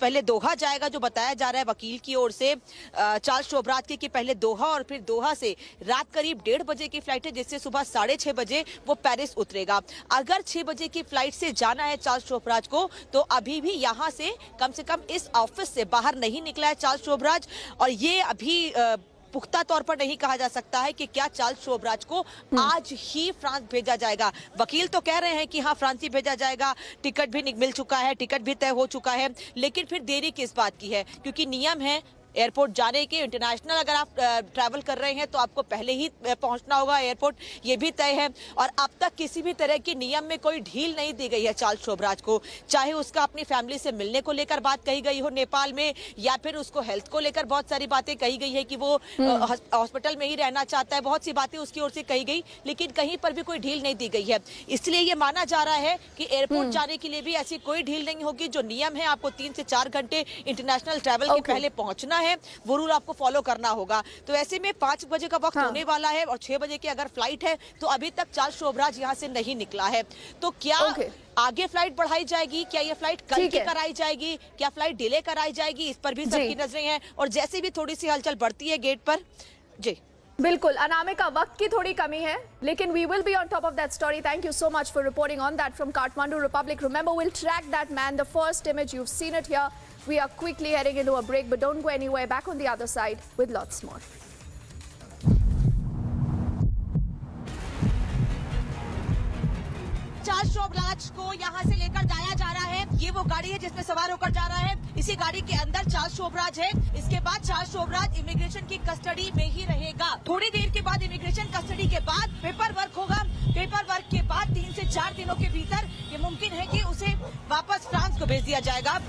पहले दोहा जाएगा, जो बताया जा रहा है वकील की ओर से चार्ल्स शोबराज की, कि पहले दोहा और फिर दोहा से रात करीब 1:30 बजे की फ्लाइट है, जिससे सुबह 6:30 बजे वो पेरिस उतरेगा. अगर 6 बजे की फ्लाइट से जाना है चार्ल्स शोबराज को, तो अभी भी यहां से कम इस ऑफिस से बाहर नहीं निकला है चार्ल्स शोबराज. और ये अभी पुख्ता तौर पर नहीं कहा जा सकता है कि क्या चार्ल्स शोबराज को आज ही फ्रांस भेजा जाएगा. वकील तो कह रहे हैं कि हाँ, फ्रांस ही भेजा जाएगा. टिकट भी मिल चुका है, टिकट भी तय हो चुका है. लेकिन फिर देरी किस बात की है? क्योंकि नियम है एयरपोर्ट जाने के. इंटरनेशनल अगर आप ट्रैवल कर रहे हैं तो आपको पहले ही पहुंचना होगा एयरपोर्ट, ये भी तय है. और अब तक किसी भी तरह के नियम में कोई ढील नहीं दी गई है चार्ल्स शोबराज को. चाहे उसका अपनी फैमिली से मिलने को लेकर बात कही गई हो नेपाल में, या फिर उसको हेल्थ को लेकर बहुत सारी बातें कही गई है कि वो हॉस्पिटल में ही रहना चाहता है. बहुत सी बातें उसकी ओर से कही गई, लेकिन कहीं पर भी कोई ढील नहीं दी गई है. इसलिए ये माना जा रहा है कि एयरपोर्ट जाने के लिए भी ऐसी कोई ढील नहीं होगी. जो नियम है, आपको 3 से 4 घंटे इंटरनेशनल ट्रैवल के पहले पहुंचना है, वो रूल आपको फॉलो करना होगा. तो ऐसे में 5 बजे का वक्त होने वाला है, और 6 बजे की अगर फ्लाइट है तो अभी तक चार्ल्स शोबराज यहां से नहीं निकला है. तो क्या आगे फ्लाइट बढ़ाई जाएगी? क्या ये फ्लाइट कल की कराई जाएगी? क्या फ्लाइट डिले कराई जाएगी? इस पर भी सबकी नजरें हैं. और जैसे भी थोड़ी सी हलचल बढ़ती है गेट पर. जी
बिल्कुल अनामिका, वक्त की थोड़ी कमी है, लेकिन we will be on top of that story. Thank you so much for reporting on that from Kathmandu, Republic. Remember, we'll track that man. The first image, you've seen it here. We are quickly heading into a break, but don't go anywhere. Back on the other side with lots more.
Charles Sobhraj को यहाँ से लेकर जाया जा रहा है। ये वो गाड़ी है जिसमें सवार होकर जा रहा है। इसी गाड़ी के अंदर चार्ल्स शोभराज है। इसके बाद चार्ल्स शोभराज इमिग्रेशन की कस्टडी में ही रहेगा। थोड़ी देर के बाद इमिग्रेशन कस्टडी के बाद पेपर वर्क होगा। पेपर वर्क के बाद 3 से 4 दिनों के भीतर ये मुमकिन है कि उसे वापस फ्रांस को भेज दिया जाएगा।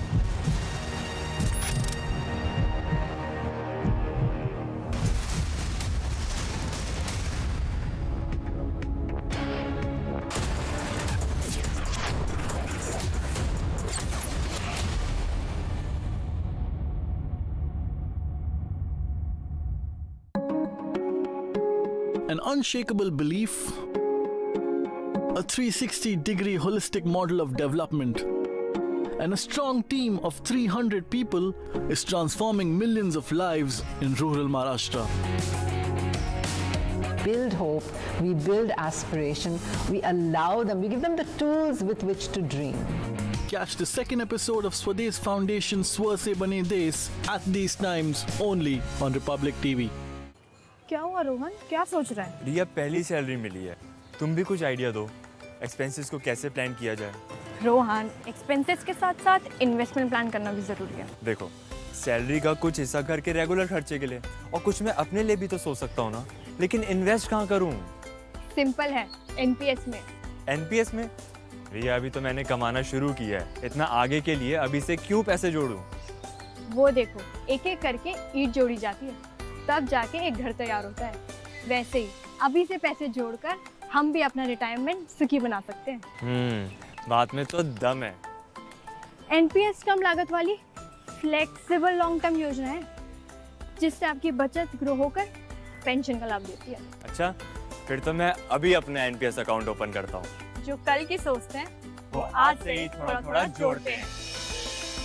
An unshakable belief, a 360-degree holistic model of development, and a strong team of 300 people is transforming millions of lives in rural Maharashtra.
Build hope, we build aspiration, we allow them, we give them the tools with which to dream.
Catch the second episode of Swadesh Foundation Swa Se Bane Desh at these times only on Republic TV.
क्या हुआ रोहन, क्या सोच रहा है?
रिया, पहली salary मिली है, तुम भी कुछ आइडिया दो, एक्सपेंसेस को कैसे प्लान किया जाए।
रोहन, एक्सपेंसेस के साथ साथ इन्वेस्टमेंट प्लान करना भी जरूरी है।
देखो, सैलरी का कुछ हिस्सा घर के रेगुलर खर्चे के लिए और कुछ मैं अपने लिए भी तो सोच सकता हूँ ना, लेकिन इन्वेस्ट कहाँ करूँ?
सिंपल है, एनपीएस में।
एनपीएस में? रिया, अभी तो मैंने कमाना शुरू किया है, इतना आगे के लिए अभी से क्यों पैसे जोड़ूं?
वो देखो, एक एक करके ईंट जोड़ी जाती है, तब जाके एक घर तैयार होता है। वैसे ही अभी से पैसे जोड़कर हम भी अपना रिटायरमेंट सुखी बना सकते हैं।
बात में तो दम है।
एनपीएस कम लागत वाली फ्लेक्सिबल लॉन्ग टर्म योजना है, जिससे आपकी बचत ग्रो होकर पेंशन का लाभ देती है।
अच्छा, फिर तो मैं अभी अपना एनपीएस अकाउंट ओपन करता हूँ।
जो कल की सोचते हैं वो आज से ही थोड़ा थोड़ा जोड़ते हैं।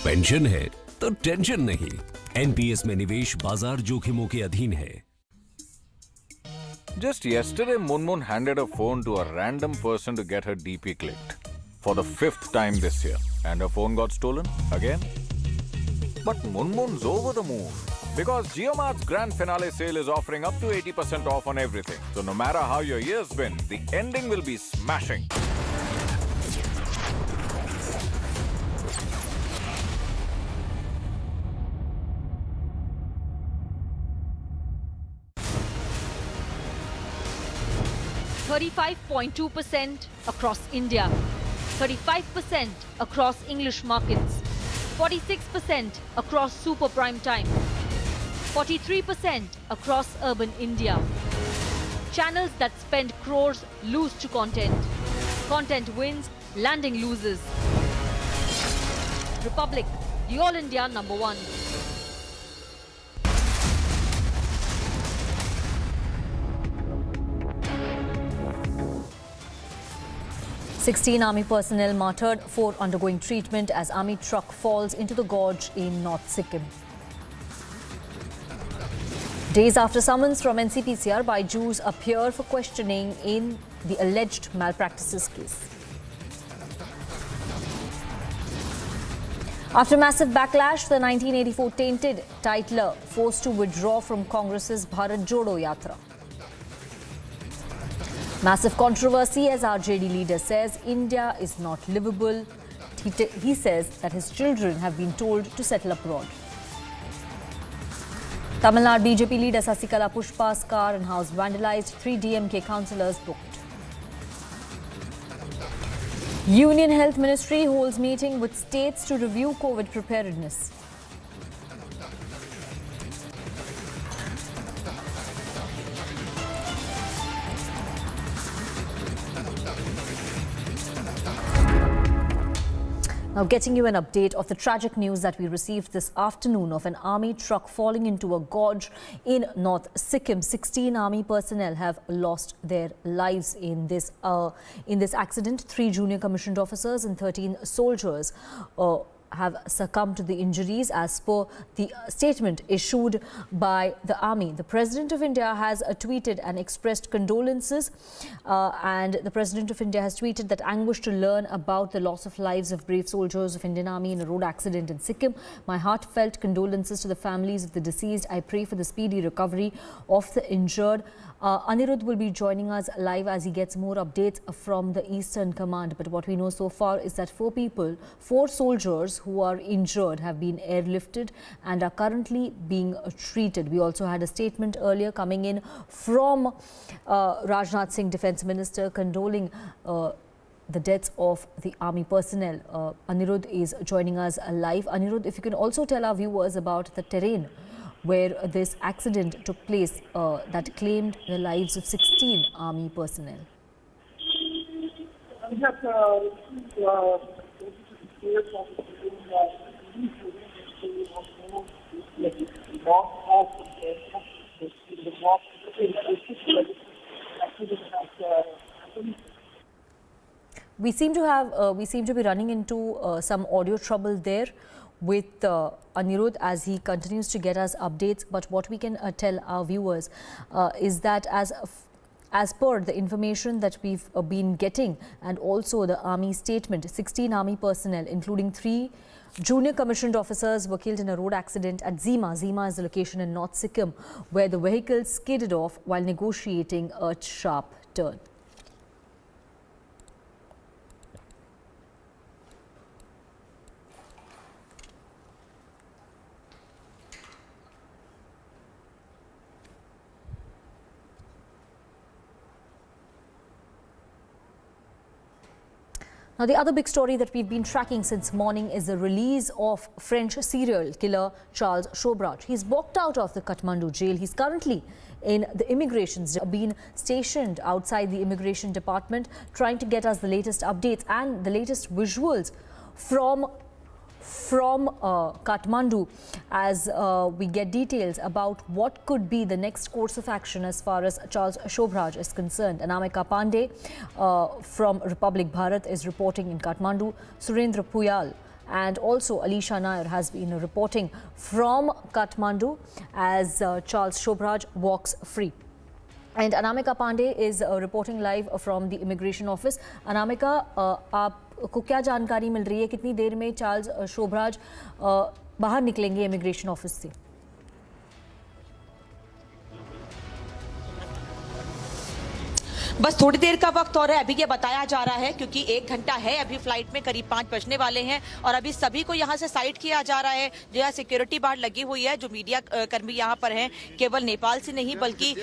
पेंशन है तो टेंशन नहीं। एनपीएस में निवेश बाजार जोखिमों के अधीन है।
Just yesterday, Munmun handed a phone to a random person to get her DP clicked for the 5th time this year, and her phone got stolen again. But Munmun's over the moon because JioMart's grand finale sale is offering up to 80% off on everything. So no matter how your year's been, the ending will be smashing.
%35.2% across India, 35% across English markets, 46% across super prime time, 43% across urban India. Channels that spend crores lose to content. Content wins, landing loses. Republic, the All India #1. 16 army personnel martyred, 4 undergoing treatment as army truck falls into the gorge in North Sikkim. Days after summons from NCPCR, Byju's appear for questioning in the alleged malpractices case. After massive backlash, the 1984 tainted titler forced to withdraw from Congress's Bharat Jodo Yatra. Massive controversy as RJD leader says India is not livable. He says that his children have been told to settle abroad. Tamil Nadu BJP leader Sasikala Pushpa's car and house vandalized, 3 DMK councillors booked. Union Health Ministry holds meeting with states to review COVID preparedness. Now getting you an update of the tragic news that we received this afternoon of an army truck falling into a gorge in North Sikkim. 16 army personnel have lost their lives in this accident. 3 junior commissioned officers and 13 soldiers have succumbed to the injuries as per the statement issued by the army. The President of India has tweeted and expressed condolences and the President of India has tweeted that anguish to learn about the loss of lives of brave soldiers of Indian Army in a road accident in Sikkim. My heartfelt condolences to the families of the deceased. I pray for the speedy recovery of the injured. Anirudh will be joining us live as he gets more updates from the Eastern Command. But what we know so far is that 4 soldiers who are injured have been airlifted and are currently being treated. We also had a statement earlier coming in from Rajnath Singh, Defence Minister, condoling the deaths of the army personnel. Anirudh is joining us live. Anirudh, if you can also tell our viewers about the terrain where this accident took place that claimed the lives of 16 army personnel. We seem to be running into some audio trouble there with Anirudh as he continues to get us updates. But what we can tell our viewers is that as per the information that we've been getting and also the army statement, 16 army personnel including 3 junior commissioned officers were killed in a road accident at Zima. Zima is the location in North Sikkim where the vehicle skidded off while negotiating a sharp turn. Now, the other big story that we've been tracking since morning is the release of French serial killer Charles Shobraj. He's walked out of the Kathmandu jail. He's currently in the immigration, been stationed outside the immigration department, trying to get us the latest updates and the latest visuals from Kathmandu as we get details about what could be the next course of action as far as Charles Shobraj is concerned. Anamika Pandey from Republic Bharat is reporting in Kathmandu. Surendra Puyal and also Alisha Nair has been reporting from Kathmandu as Charles Shobraj walks free. And Anamika Pandey is reporting live from the immigration office. Anamika, आपको क्या जानकारी मिल रही है, कितनी देर में Charles Sobhraj बाहर निकलेंगे immigration office से?
बस थोड़ी देर का वक्त और है, अभी ये बताया जा रहा है क्योंकि 1 घंटा है अभी फ्लाइट में, करीब 5 बजने वाले हैं और अभी सभी को यहाँ से साइड किया जा रहा है। जो यहाँ सिक्योरिटी बाड़ लगी हुई है, जो मीडिया कर्मी यहाँ पर हैं, केवल नेपाल से नहीं बल्कि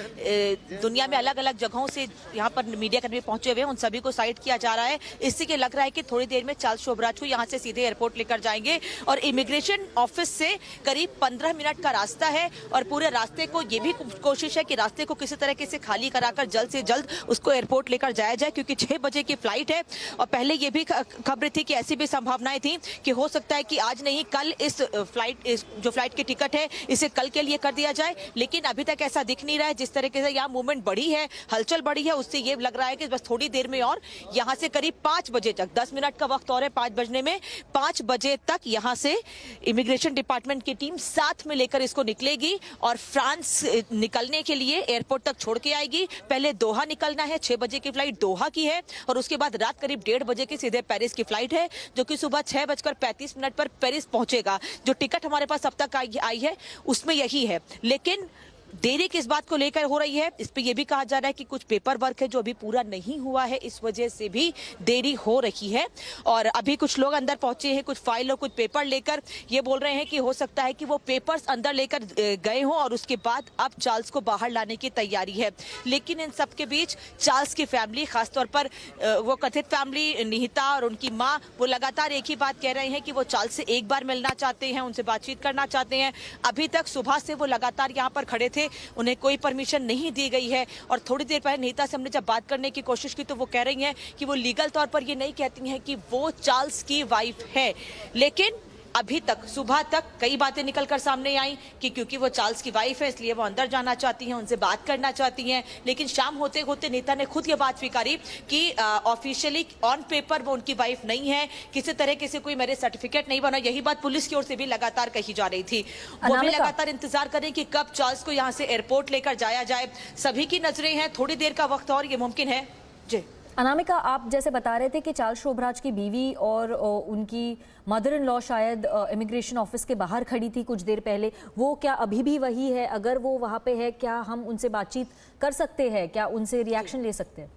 दुनिया में अलग अलग जगहों से यहाँ पर मीडिया कर्मी पहुंचे हुए हैं, उन सभी को साइड किया जा रहा है। इससे के लग रहा है कि थोड़ी देर में चार्ल्स शोभराज को यहाँ से सीधे एयरपोर्ट लेकर जाएंगे और इमिग्रेशन ऑफिस से करीब 15 मिनट का रास्ता है और पूरे रास्ते को ये भी कोशिश है कि रास्ते को किसी तरीके से खाली कराकर जल्द से जल्द उसको एयरपोर्ट लेकर जाया जाए क्योंकि 6 बजे की फ्लाइट है। और पहले ये भी खबर थी कि ऐसी भी संभावनाएं थी कि हो सकता है कि आज नहीं कल इस फ्लाइट की टिकट है इसे कल के लिए कर दिया जाए, लेकिन अभी तक ऐसा दिख नहीं रहा है। जिस तरीके से यहाँ मूवमेंट बढ़ी है, हलचल बढ़ी है, उससे ये लग रहा है कि बस थोड़ी देर में और यहाँ से करीब 5 बजे तक, 10 मिनट का वक्त और है 5 बजने में, 5 बजे तक यहाँ से इमिग्रेशन डिपार्टमेंट की टीम साथ में लेकर इसको निकलेगी और फ्रांस निकलने के लिए एयरपोर्ट तक छोड़ के आएगी। पहले दोहा निकलना है, 6 बजे की फ्लाइट दोहा की है और उसके बाद रात करीब 1:30 बजे की सीधे पेरिस की फ्लाइट है जो कि सुबह 6:35 पर पेरिस पहुंचेगा। जो टिकट हमारे पास अब तक आई है उसमें यही है, लेकिन देरी किस बात को लेकर हो रही है, इस पे ये भी कहा जा रहा है कि कुछ पेपर वर्क है जो अभी पूरा नहीं हुआ है, इस वजह से भी देरी हो रही है। और अभी कुछ लोग अंदर पहुंचे हैं, कुछ फाइल और कुछ पेपर लेकर। ये बोल रहे हैं कि हो सकता है कि वो पेपर्स अंदर लेकर गए हों और उसके बाद अब चार्ल्स को बाहर लाने की तैयारी है। लेकिन इन सब के बीच चार्ल्स की फैमिली, खासतौर पर वो कथित फैमिली निहिता और उनकी माँ, वो लगातार एक ही बात कह रहे हैं कि वो चार्ल्स से एक बार मिलना चाहते हैं, उनसे बातचीत करना चाहते हैं। अभी तक सुबह से वो लगातार यहाँ पर खड़े थे, उन्हें कोई परमिशन नहीं दी गई है। और थोड़ी देर पहले नीता से हमने जब बात करने की कोशिश की तो वो कह रही हैं कि वो लीगल तौर पर ये नहीं कहती हैं कि वो चार्ल्स की वाइफ है, लेकिन अभी तक सुबह तक कई बातें निकलकर सामने आई कि क्योंकि वो चार्ल्स की वाइफ है इसलिए वो अंदर जाना चाहती हैं, उनसे बात करना चाहती हैं। लेकिन शाम होते होते नीता ने खुद ये बात स्वीकारी कि ऑफिशियली ऑन पेपर वो उनकी वाइफ नहीं है, किसी तरह के से कोई मेरे सर्टिफिकेट नहीं बना। यही बात पुलिस की ओर से भी लगातार कही जा रही थी। वो भी लगातार इंतजार करें कि कब चार्ल्स को यहाँ से एयरपोर्ट लेकर जाया जाए। सभी की नजरें हैं, थोड़ी देर का वक्त और ये मुमकिन है। जी
अनामिका, आप जैसे बता रहे थे कि चार्ल्स शोभराज की बीवी और उनकी मदर इन लॉ शायद इमिग्रेशन ऑफिस के बाहर खड़ी थी कुछ देर पहले, वो क्या अभी भी वही है? अगर वो वहाँ पे है, क्या हम उनसे बातचीत कर सकते हैं? क्या उनसे रिएक्शन ले सकते हैं?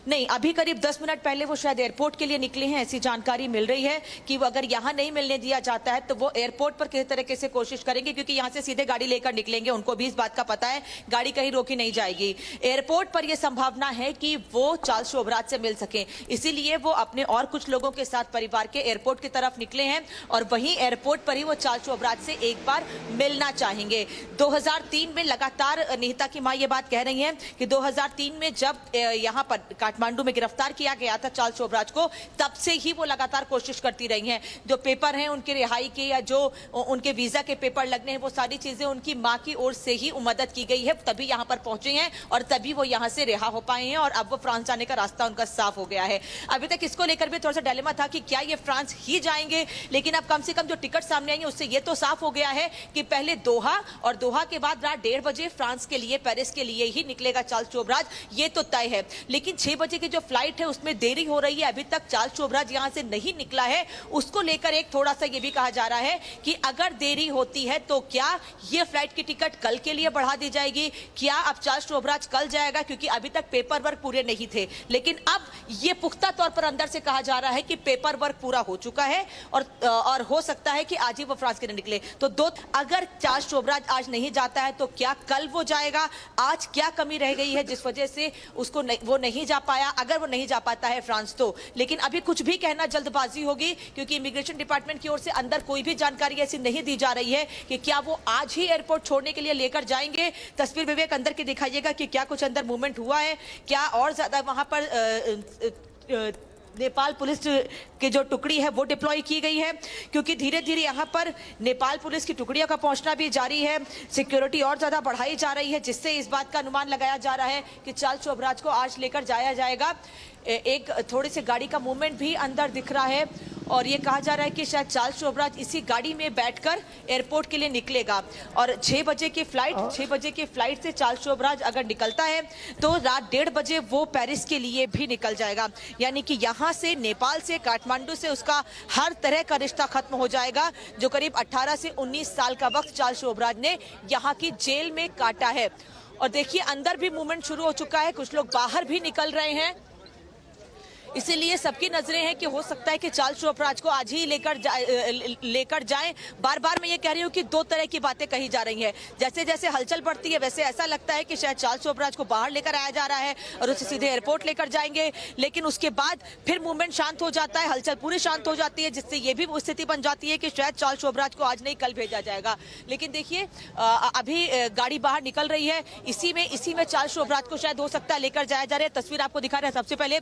नहीं, अभी करीब 10 मिनट पहले वो शायद एयरपोर्ट के लिए निकले हैं। ऐसी जानकारी मिल रही है कि वो अगर यहाँ नहीं मिलने दिया जाता है तो वो एयरपोर्ट पर किसी तरीके से कोशिश करेंगे, क्योंकि यहाँ से सीधे गाड़ी लेकर निकलेंगे। उनको भी इस बात का पता है गाड़ी कहीं रोकी नहीं जाएगी। एयरपोर्ट पर यह संभावना है कि वो चार्ल्स शोभराज से मिल सके, इसीलिए वो अपने और कुछ लोगों के साथ परिवार के एयरपोर्ट की तरफ निकले हैं और वहीं एयरपोर्ट पर ही वो चार्ल्स शोभराज से एक बार मिलना चाहेंगे। 2003 में लगातार निहिता की मां ये बात कह रही है कि 2003 में जब यहाँ पर काठमांडू में गिरफ्तार किया गया था चार्ल्स शोभराज को, तब से ही वो लगातार कोशिश करती रही हैं। जो पेपर हैं उनके रिहाई के या जो उनके वीजा के पेपर लगने हैं, वो सारी चीजें उनकी मां की ओर से ही मदद की गई है, तभी यहाँ पर पहुंचे हैं और तभी वो यहाँ से रिहा हो पाए हैं और अब वो फ्रांस जाने का रास्ता उनका साफ हो गया है। अभी तक इसको लेकर भी थोड़ा सा डिलेमा था कि क्या ये फ्रांस ही जाएंगे, लेकिन अब कम से कम जो टिकट सामने आई है उससे ये तो साफ हो गया है कि पहले दोहा और दोहा के बाद रात 1:30 बजे फ्रांस के लिए, पेरिस के लिए ही निकलेगा चार्ल्स शोभराज, ये तो तय है। लेकिन 6 बजे की जो फ्लाइट है उसमें देरी हो रही है, अभी तक चार्ल्स शोभराज यहां से नहीं निकला है। उसको लेकर एक थोड़ा सा ये भी कहा जा रहा है कि अगर देरी होती है तो क्या ये फ्लाइट की टिकट कल के लिए बढ़ा दी जाएगी, क्या अब चार्ल्स शोभराज कल जाएगा, क्योंकि अभी तक पेपर वर्क पूरे नहीं थे। लेकिन अब ये पुख्ता तौर पर अंदर से कहा जा रहा है कि पेपर वर्क पूरा हो चुका है और हो सकता है कि आज ही वो फ्रांस के लिए निकले। तो अगर चार्ल्स शोभराज आज नहीं जाता है तो क्या कल वो जाएगा? आज क्या कमी रह गई है जिस वजह से उसको वो नहीं जा पाया? अगर वो नहीं जा पाता है फ्रांस तो, लेकिन अभी कुछ भी कहना जल्दबाजी होगी, क्योंकि इमिग्रेशन डिपार्टमेंट की ओर से अंदर कोई भी जानकारी ऐसी नहीं दी जा रही है कि क्या वो आज ही एयरपोर्ट छोड़ने के लिए लेकर जाएंगे। तस्वीर विवेक अंदर की दिखाइएगा कि क्या कुछ अंदर मूवमेंट हुआ है, क्या और ज्यादा वहां पर नेपाल पुलिस की जो टुकड़ी है वो डिप्लॉय की गई है, क्योंकि धीरे धीरे यहाँ पर नेपाल पुलिस की टुकड़ियों का पहुंचना भी जारी है। सिक्योरिटी और ज्यादा बढ़ाई जा रही है, जिससे इस बात का अनुमान लगाया जा रहा है कि चार्ल्स शोभराज को आज लेकर जाया जाएगा। एक थोड़ी सी गाड़ी का मूवमेंट भी अंदर दिख रहा है और ये कहा जा रहा है कि शायद चार्ल्स शोभराज इसी गाड़ी में बैठकर एयरपोर्ट के लिए निकलेगा और 6 बजे की फ्लाइट से चार्ल्स शोभराज अगर निकलता है तो रात 1:30 बजे वो पेरिस के लिए भी निकल जाएगा। यानी कि यहाँ से, नेपाल से, काठमांडू से उसका हर तरह का रिश्ता खत्म हो जाएगा, जो करीब 18 से 19 साल का वक्त चार्ल्स शोभराज ने यहाँ की जेल में काटा है। और देखिए अंदर भी मूवमेंट शुरू हो चुका है, कुछ लोग बाहर भी निकल रहे हैं, इसीलिए सबकी नजरें हैं कि हो सकता है कि चार्ल्स शोभराज को आज ही लेकर जाएं। बार बार मैं ये कह रही हूँ कि 2 तरह की बातें कही जा रही हैं। जैसे जैसे हलचल बढ़ती है वैसे ऐसा लगता है कि शायद चार्ल्स शोभराज को बाहर लेकर आया जा रहा है और उसे सीधे एयरपोर्ट लेकर जाएंगे, लेकिन उसके बाद फिर मूवमेंट शांत हो जाता है, हलचल पूरी शांत हो जाती है, जिससे ये भी स्थिति बन जाती है कि शायद चार्ल्स शोभराज को आज नहीं कल भेजा जाएगा। लेकिन देखिए अभी गाड़ी बाहर निकल रही है, इसी में चार्ल्स शोभराज को शायद हो सकता है लेकर जाया जा रहा है। तस्वीर आपको दिखा रहे हैं सबसे पहले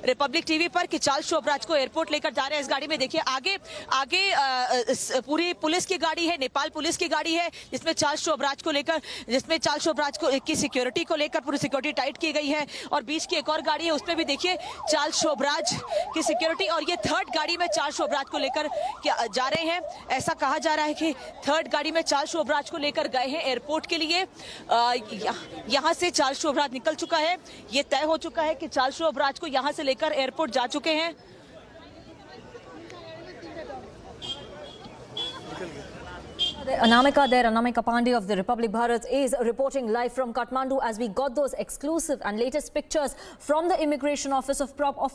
रिपब्लिक टीवी पर कि चार्ल्स शोभराज को एयरपोर्ट लेकर जा रहे हैं। इस गाड़ी में देखिए आगे पूरी पुलिस की गाड़ी है, नेपाल पुलिस की गाड़ी है, जिसमें चार्ल्स शोभराज की सिक्योरिटी को लेकर पूरी सिक्योरिटी टाइट की गई है और बीच की एक और गाड़ी है, उसमें भी देखिए चार्ल्स शोभराज की सिक्योरिटी, और ये 3rd गाड़ी में चार्ल्स शोभराज को लेकर जा रहे हैं। ऐसा कहा जा रहा है कि 3rd गाड़ी में चार्ल्स शोभराज को लेकर गए हैं एयरपोर्ट के लिए। यहाँ से चार्ल्स शोभराज निकल चुका है, ये तय हो चुका है कि चार्ल्स शोभराज को यहाँ से लेकर एयरपोर्ट जा चुके हैं।
Anamika Pandey of the Republic Bharat is reporting live from Kathmandu as we got those exclusive and latest pictures from the immigration office of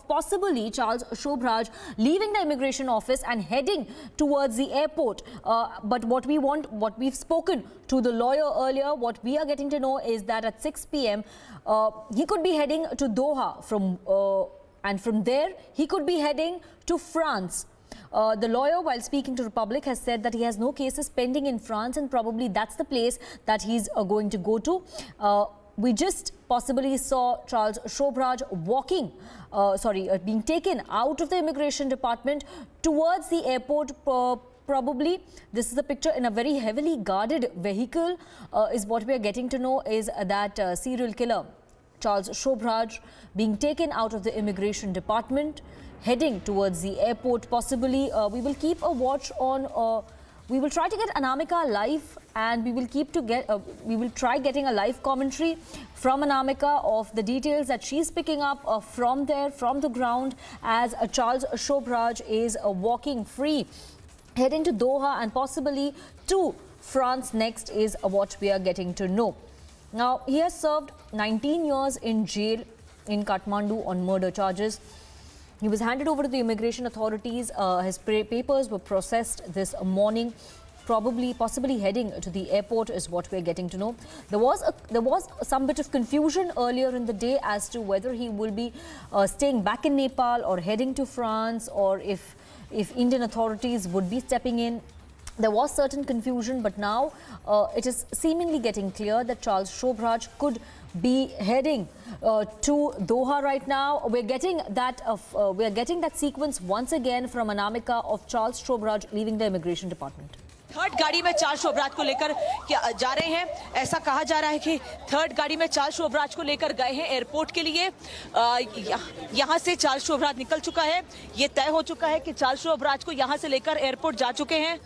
possibly Charles Shobhraj leaving the immigration office and heading towards the airport. But what we've spoken to the lawyer earlier, what we are getting to know is that at 6 p.m. He could be heading to Doha and from there he could be heading to France. The lawyer, while speaking to Republic, has said that he has no cases pending in France and probably that's the place that he's going to go to. We just possibly saw Charles Shobhraj being taken out of the immigration department towards the airport. Probably this is a picture in a very heavily guarded vehicle is what we are getting to know, is that serial killer Charles Shobhraj being taken out of the immigration department, heading towards the airport possibly. We will keep a watch on We will try to get Anamika live, and we will try getting a live commentary from Anamika of the details that she's picking up from the ground, as Charles Shobraj is walking free, heading to Doha and possibly to France next, is what we are getting to know. Now, he has served 19 years in jail in Kathmandu on murder charges. He was handed over to the immigration authorities. His papers were processed this morning, possibly heading to the airport, is what we're getting to know. There was some bit of confusion earlier in the day as to whether he will be staying back in Nepal or heading to France, or if Indian authorities would be stepping in. There was certain confusion, but now it is seemingly getting clear that Charles Shobraj could be heading to Doha right now. We're getting that sequence once again from Anamika of Charles Shobraj leaving the immigration department.
Third गाड़ी में Charles शोब्राज को लेकर जा रहे हैं। ऐसा कहा जा रहा है कि थर्ड गाड़ी में चार्ल्स शोब्राज को लेकर गए हैं एयरपोर्ट के लिए। यहां से चार्ल्स शोब्राज निकल चुका है। ये तय हो चुका है कि चार्ल्स शोब्राज को यहां से लेकर एयरपोर्ट जा चुके हैं।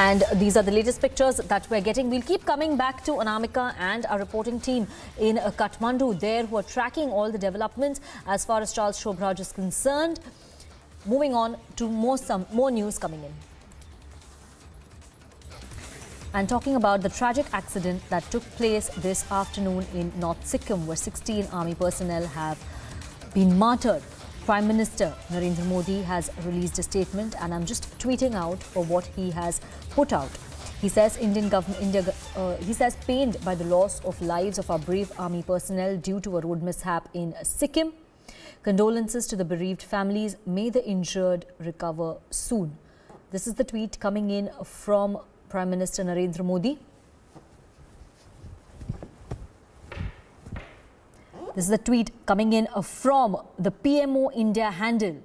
And these are the latest pictures that we're getting. We'll keep coming back to Anamika and our reporting team in Kathmandu there, who are tracking all the developments as far as Charles Shobraj is concerned. Moving on to more news coming in. And talking about the tragic accident that took place this afternoon in North Sikkim, where 16 army personnel have been martyred. Prime Minister Narendra Modi has released a statement, and I'm just tweeting out for what he has put out. He says he says pained by the loss of lives of our brave army personnel due to a road mishap in Sikkim. Condolences to the bereaved families. May the injured recover soon. This is the tweet coming in from Prime Minister Narendra Modi. This is a tweet coming in from the PMO India handle,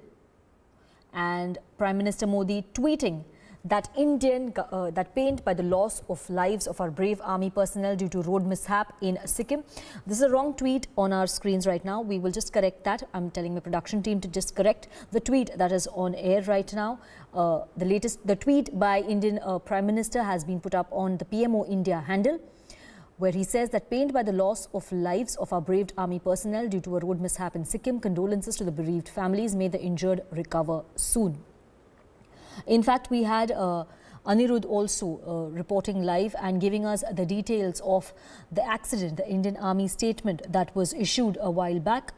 and Prime Minister Modi tweeting that that pained by the loss of lives of our brave army personnel due to road mishap in Sikkim. This is a wrong tweet on our screens right now. We will just correct that. I'm telling my production team to just correct the tweet that is on air right now. The tweet by Indian Prime Minister has been put up on the PMO India handle, where he says that pained by the loss of lives of our brave army personnel due to a road mishap in Sikkim, condolences to the bereaved families. May the injured recover soon. In fact, we had Anirudh also reporting live and giving us the details of the accident, the Indian Army statement that was issued a while back,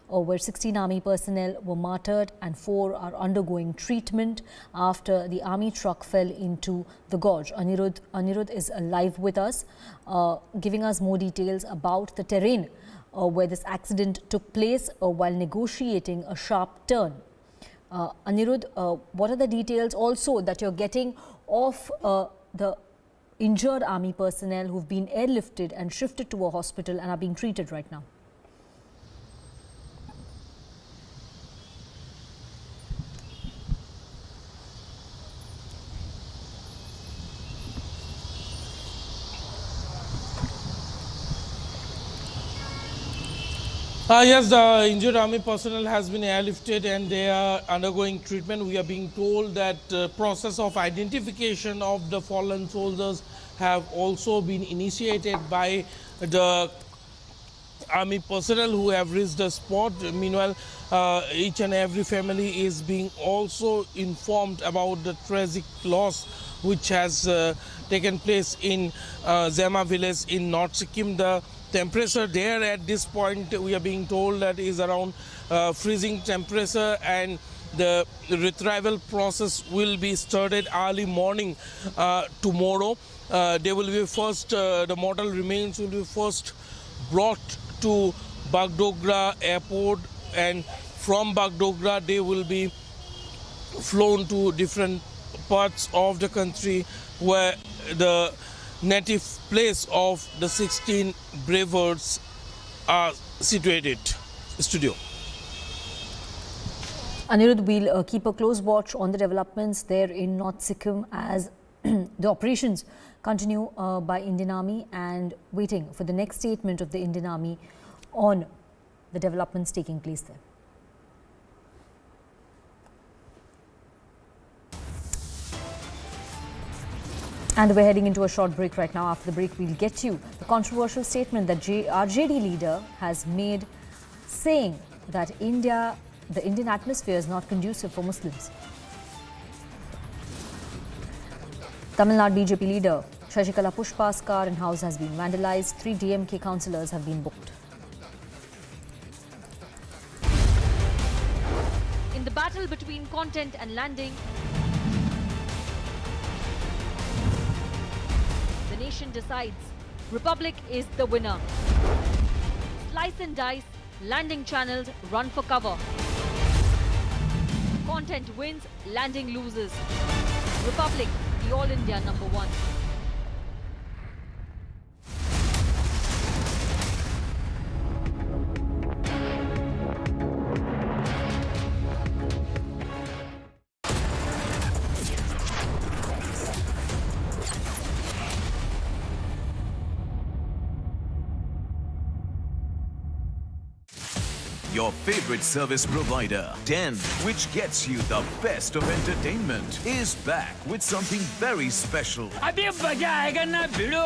where 16 army personnel were martyred and 4 are undergoing treatment after the army truck fell into the gorge. Anirudh is live with us, giving us more details about the terrain where this accident took place while negotiating a sharp turn. Anirudh, what are the details also that you're getting of the injured army personnel who've been airlifted and shifted to a hospital and are being treated right now?
Yes, the injured army personnel has been airlifted and they are undergoing treatment. We are being told that process of identification of the fallen soldiers have also been initiated by the army personnel who have reached the spot. Meanwhile, each and every family is being also informed about the tragic loss which has taken place in Zema village in North Sikkim. The temperature there at this point, we are being told that is around freezing temperature, and the retrieval process will be started early morning tomorrow. They will be first, the mortal remains will be first brought to Bagdogra airport, and from Bagdogra they will be flown to different parts of the country where the native place of the 16 bravers are situated. Studio.
Anirudh, we'll keep a close watch on the developments there in North Sikkim as the operations continue by Indian Army, and waiting for the next statement of the Indian Army on the developments taking place there. And we're heading into a short break right now. After the break, we'll get you the controversial statement that RJD leader has made, saying that the Indian atmosphere is not conducive for Muslims. Tamil Nadu BJP leader Shashikala Pushpa's car and house has been vandalized. 3 DMK councillors have been booked.
In the battle between content and landing, the nation decides. Republic is the winner. Slice and dice, landing channels run for cover. Content wins, landing loses. Republic, the All India #1.
Your favorite service provider, TEN, which gets you the best of entertainment, is back with something very special.
अभी मजा आएगा ना भिड़ो।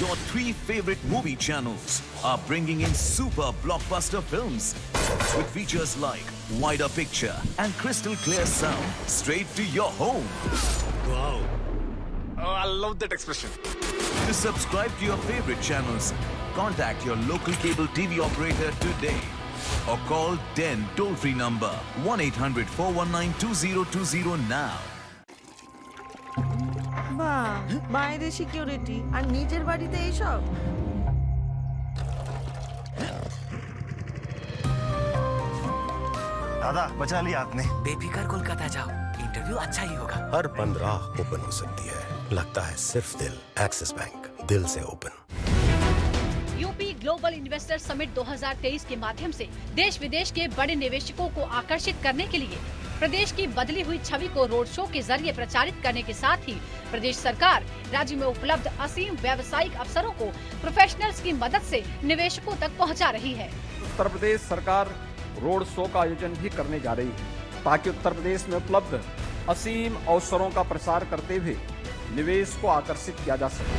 Your 3 favorite movie channels are bringing in super blockbuster films with features like wider picture and crystal clear sound straight to your home.
Wow. Oh, I love that expression.
To subscribe to your favorite channels, contact your local cable TV operator today or call TEN toll-free number 1-800-419-2020 now.
বাহ, বাইরে security আর নিজের বাড়িতে এইসব।
दादा बचा लिया आपने।
बेफिक्र कोलकाता जाओ, इंटरव्यू अच्छा ही होगा।
हर बंद राह ओपन हो सकती है, लगता है सिर्फ दिल। एक्सिस बैंक, दिल से open.
UP global investor summit 2023 के माध्यम से देश विदेश के बड़े निवेशकों को आकर्षित करने के लिए प्रदेश की बदली हुई छवि को रोड शो के जरिए प्रचारित करने के साथ ही प्रदेश सरकार राज्य में उपलब्ध असीम व्यावसायिक अवसरों को प्रोफेशनल्स की मदद से निवेशकों तक पहुंचा रही है।
उत्तर प्रदेश सरकार रोड शो का आयोजन भी करने जा रही है ताकि उत्तर प्रदेश में उपलब्ध असीम अवसरों का प्रसार करते हुए निवेश को आकर्षित किया जा सके।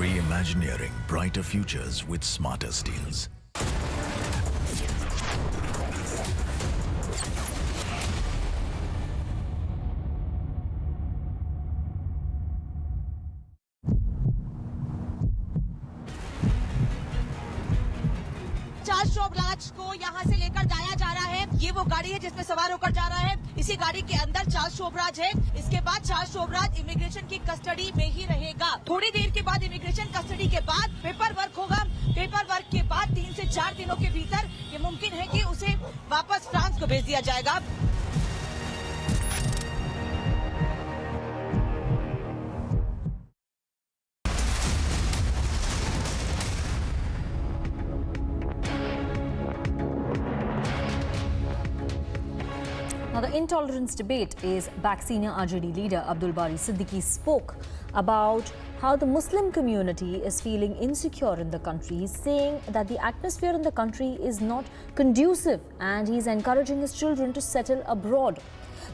Reimagineering brighter futures with smarter steels.
Charles Sobhraj को यहाँ से लेकर जाया जा रहा है। ये वो गाड़ी है जिसमें सवार होकर जा रहा है। इसी गाड़ी के अंदर चार्ल्स शोभराज है। इसके बाद चार्ल्स शोभराज इमिग्रेशन की कस्टडी में ही रहेगा। थोड़ी देर के बाद इमिग्रेशन कस्टडी के बाद पेपर वर्क होगा। पेपर वर्क के बाद 3 से 4 दिनों के भीतर ये मुमकिन है कि उसे वापस फ्रांस को भेज दिया जाएगा।
Now, the intolerance debate is back. Senior RJD leader Abdul Bari Siddiqui spoke about how the Muslim community is feeling insecure in the country, saying that the atmosphere in the country is not conducive and he's encouraging his children to settle abroad.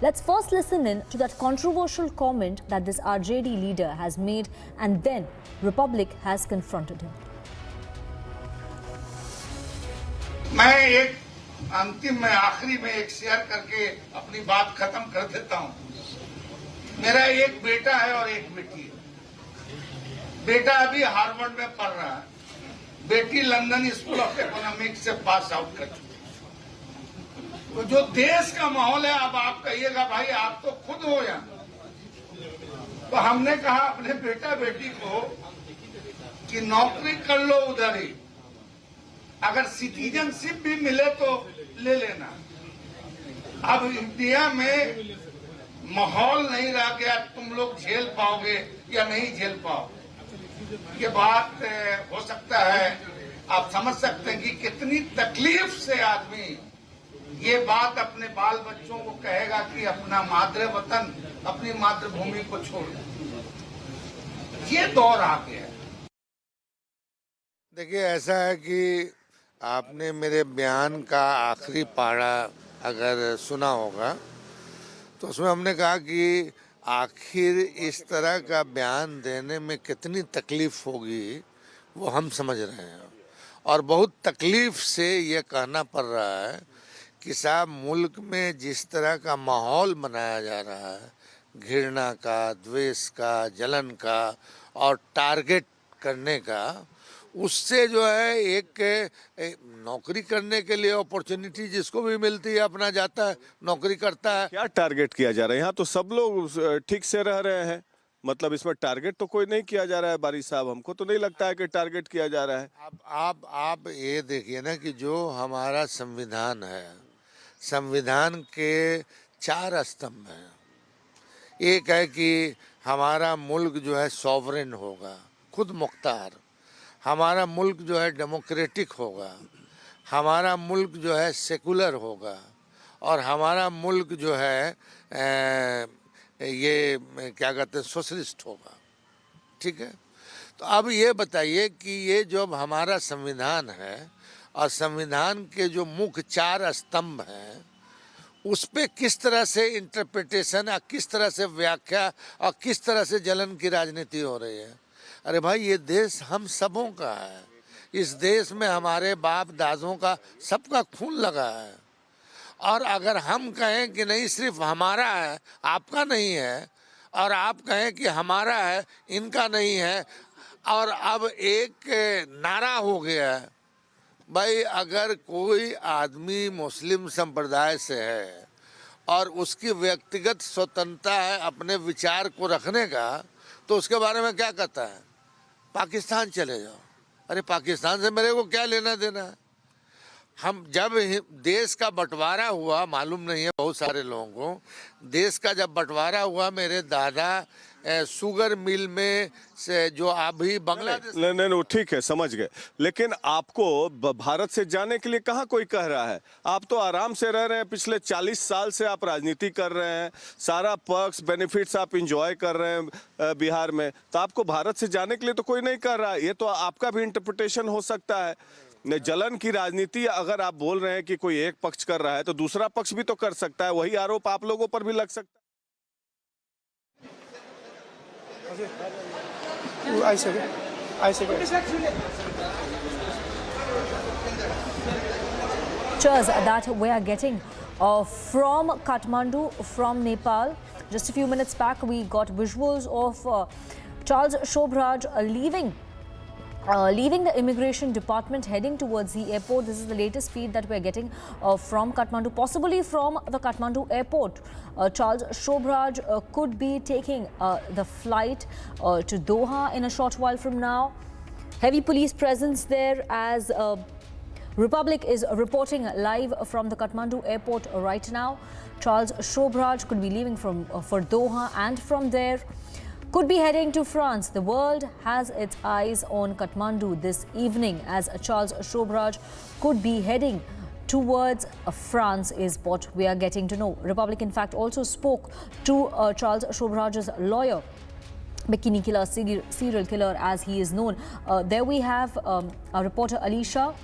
Let's first listen in to that controversial comment that this RJD leader has made, and then Republic has confronted him.
अंतिम में आखिरी में एक share करके अपनी बात खत्म कर देता हूं। मेरा एक बेटा है और एक बेटी है। बेटा अभी हार्वर्ड में पढ़ रहा है, बेटी लंदन स्कूल ऑफ इकोनॉमिक्स से पास आउट कर चुकी है। तो जो देश का माहौल है, अब आप कहिएगा भाई आप तो खुद हो यहाँ। तो हमने कहा अपने बेटा बेटी को कि नौकरी कर लो उधर ही, अगर सिटीजनशिप भी मिले तो ले लेना। अब इंडिया में माहौल नहीं रह गया, तुम लोग झेल पाओगे या नहीं झेल पाओगे। ये बात हो सकता है, आप समझ सकते हैं कि कितनी तकलीफ से आदमी ये बात अपने बाल बच्चों को कहेगा कि अपना मातृ वतन, अपनी मातृभूमि को छोड़ दो। ये दौर आ गया है।
देखिए, ऐसा है कि आपने मेरे बयान का आखिरी पारा अगर सुना होगा तो उसमें हमने कहा कि आखिर इस तरह का बयान देने में कितनी तकलीफ होगी वो हम समझ रहे हैं, और बहुत तकलीफ से ये कहना पड़ रहा है कि साहब मुल्क में जिस तरह का माहौल बनाया जा रहा है, घृणा का, द्वेष का, जलन का और टारगेट करने का, उससे जो है एक नौकरी करने के लिए अपॉर्चुनिटी जिसको भी मिलती है अपना जाता है, नौकरी करता है।
क्या टारगेट किया जा रहा है? यहाँ तो सब लोग ठीक से रह रहे हैं, मतलब इसमें टारगेट तो कोई नहीं किया जा रहा है बारी साहब, हमको तो नहीं लगता है कि टारगेट किया जा रहा है।
आप ये देखिए ना कि जो हमारा संविधान है, संविधान के 4 स्तंभ हैं। एक है कि हमारा मुल्क जो है सॉवरेन होगा, खुद मुख्तार, हमारा मुल्क जो है डेमोक्रेटिक होगा, हमारा मुल्क जो है सेकुलर होगा, और हमारा मुल्क जो है ये क्या कहते हैं सोशलिस्ट होगा। ठीक है, तो अब ये बताइए कि ये जो हमारा संविधान है और संविधान के जो मुख्य 4 स्तंभ हैं उस पे किस तरह से इंटरप्रिटेशन और किस तरह से व्याख्या और किस तरह से जलन की राजनीति हो रही है। अरे भाई, ये देश हम सबों का है, इस देश में हमारे बाप दादों का सबका खून लगा है, और अगर हम कहें कि नहीं सिर्फ हमारा है आपका नहीं है, और आप कहें कि हमारा है इनका नहीं है, और अब एक नारा हो गया है भाई, अगर कोई आदमी मुस्लिम संप्रदाय से है और उसकी व्यक्तिगत स्वतंत्रता है अपने विचार को रखने का, तो उसके बारे में क्या कहता है? पाकिस्तान चले जाओ। अरे पाकिस्तान से मेरे को क्या लेना देना है? हम जब देश का बंटवारा हुआ, मालूम नहीं है बहुत सारे लोगों को, देश का जब बंटवारा हुआ, मेरे दादा शुगर मिल में से जो अभी बांग्लादेश।
नहीं, ठीक है, समझ गए, लेकिन आपको भारत से जाने के लिए कहाँ कोई कह रहा है? आप तो आराम से रह रहे हैं, पिछले 40 साल से आप राजनीति कर रहे हैं, सारा पर्क्स बेनिफिट्स आप इंजॉय कर रहे हैं बिहार में, तो आपको भारत से जाने के लिए तो कोई नहीं कर रहा है। ये तो आपका भी इंटरप्रिटेशन हो सकता है। जलन की राजनीति अगर आप बोल रहे हैं कि कोई एक पक्ष कर रहा है तो दूसरा पक्ष भी तो कर सकता है, वही आरोप आप लोगों पर भी लग सकता है।
Pictures that we are getting from Kathmandu, from Nepal. Just a few minutes back, we got visuals of Charles Shobraj leaving the immigration department, heading towards the airport. This is the latest feed that we're getting from Kathmandu, possibly from the Kathmandu airport. Charles Shobraj could be taking the flight to Doha in a short while from now. Heavy police presence there as Republic is reporting live from the Kathmandu airport right now. Charles Shobraj could be leaving for Doha, and from there could be heading to France. The world has its eyes on Kathmandu this evening as Charles Shobraj could be heading towards France is what we are getting to know. Republic in fact also spoke to Charles Shobraj's lawyer, bikini killer, serial killer as he is known. There we have our reporter Alicia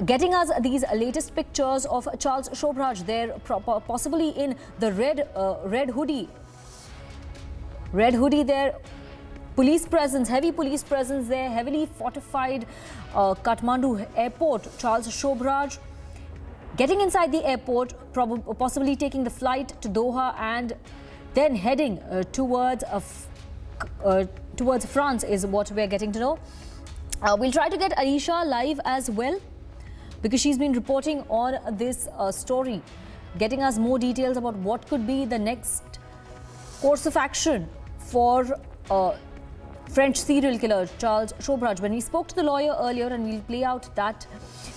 getting us these latest pictures of Charles Shobraj there, possibly in the red hoodie. Red hoodie there, police presence, heavy police presence there, heavily fortified Kathmandu airport. Charles Shobraj getting inside the airport, possibly taking the flight to Doha and then heading towards France is what we're getting to know. We'll try to get Aisha live as well, because she's been reporting on this story, getting us more details about what could be the next course of action for French serial killer Charles Shobraj. When we spoke to the lawyer earlier, and we'll play out that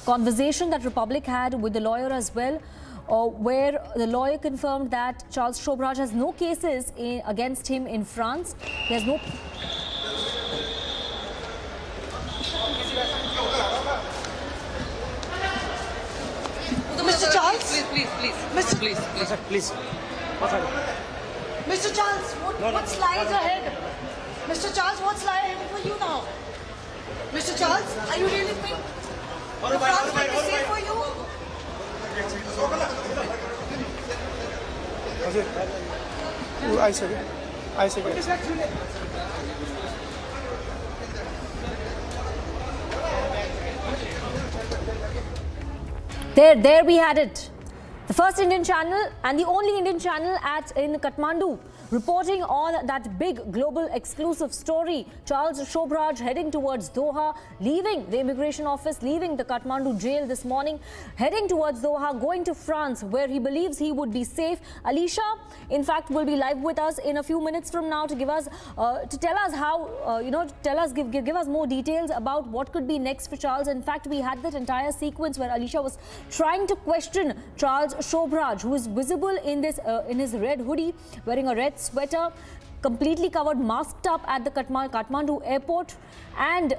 conversation that Republic had with the lawyer as well, where the lawyer confirmed that Charles Shobraj has no cases against him in France. He has no...
Mr. Charles? Mr.
Please.
Mr. Charles, what's lies ahead? Mr. Charles, what's lie ahead for you now? Mr. Charles, are you really think the France will be safe for you?
I second.
There we had it. The first Indian channel and the only Indian channel in Kathmandu reporting on that big global exclusive story. Charles Shobraj heading towards Doha, leaving the immigration office, leaving the Kathmandu jail this morning, heading towards Doha, going to France where he believes he would be safe. Alicia, in fact, will be live with us in a few minutes from now to give us, to tell us how, give us more details about what could be next for Charles. In fact, we had that entire sequence where Alicia was trying to question Charles Shobraj, who is visible in this in his red hoodie, wearing a red sweater, completely covered, masked up at the Kathmandu airport, and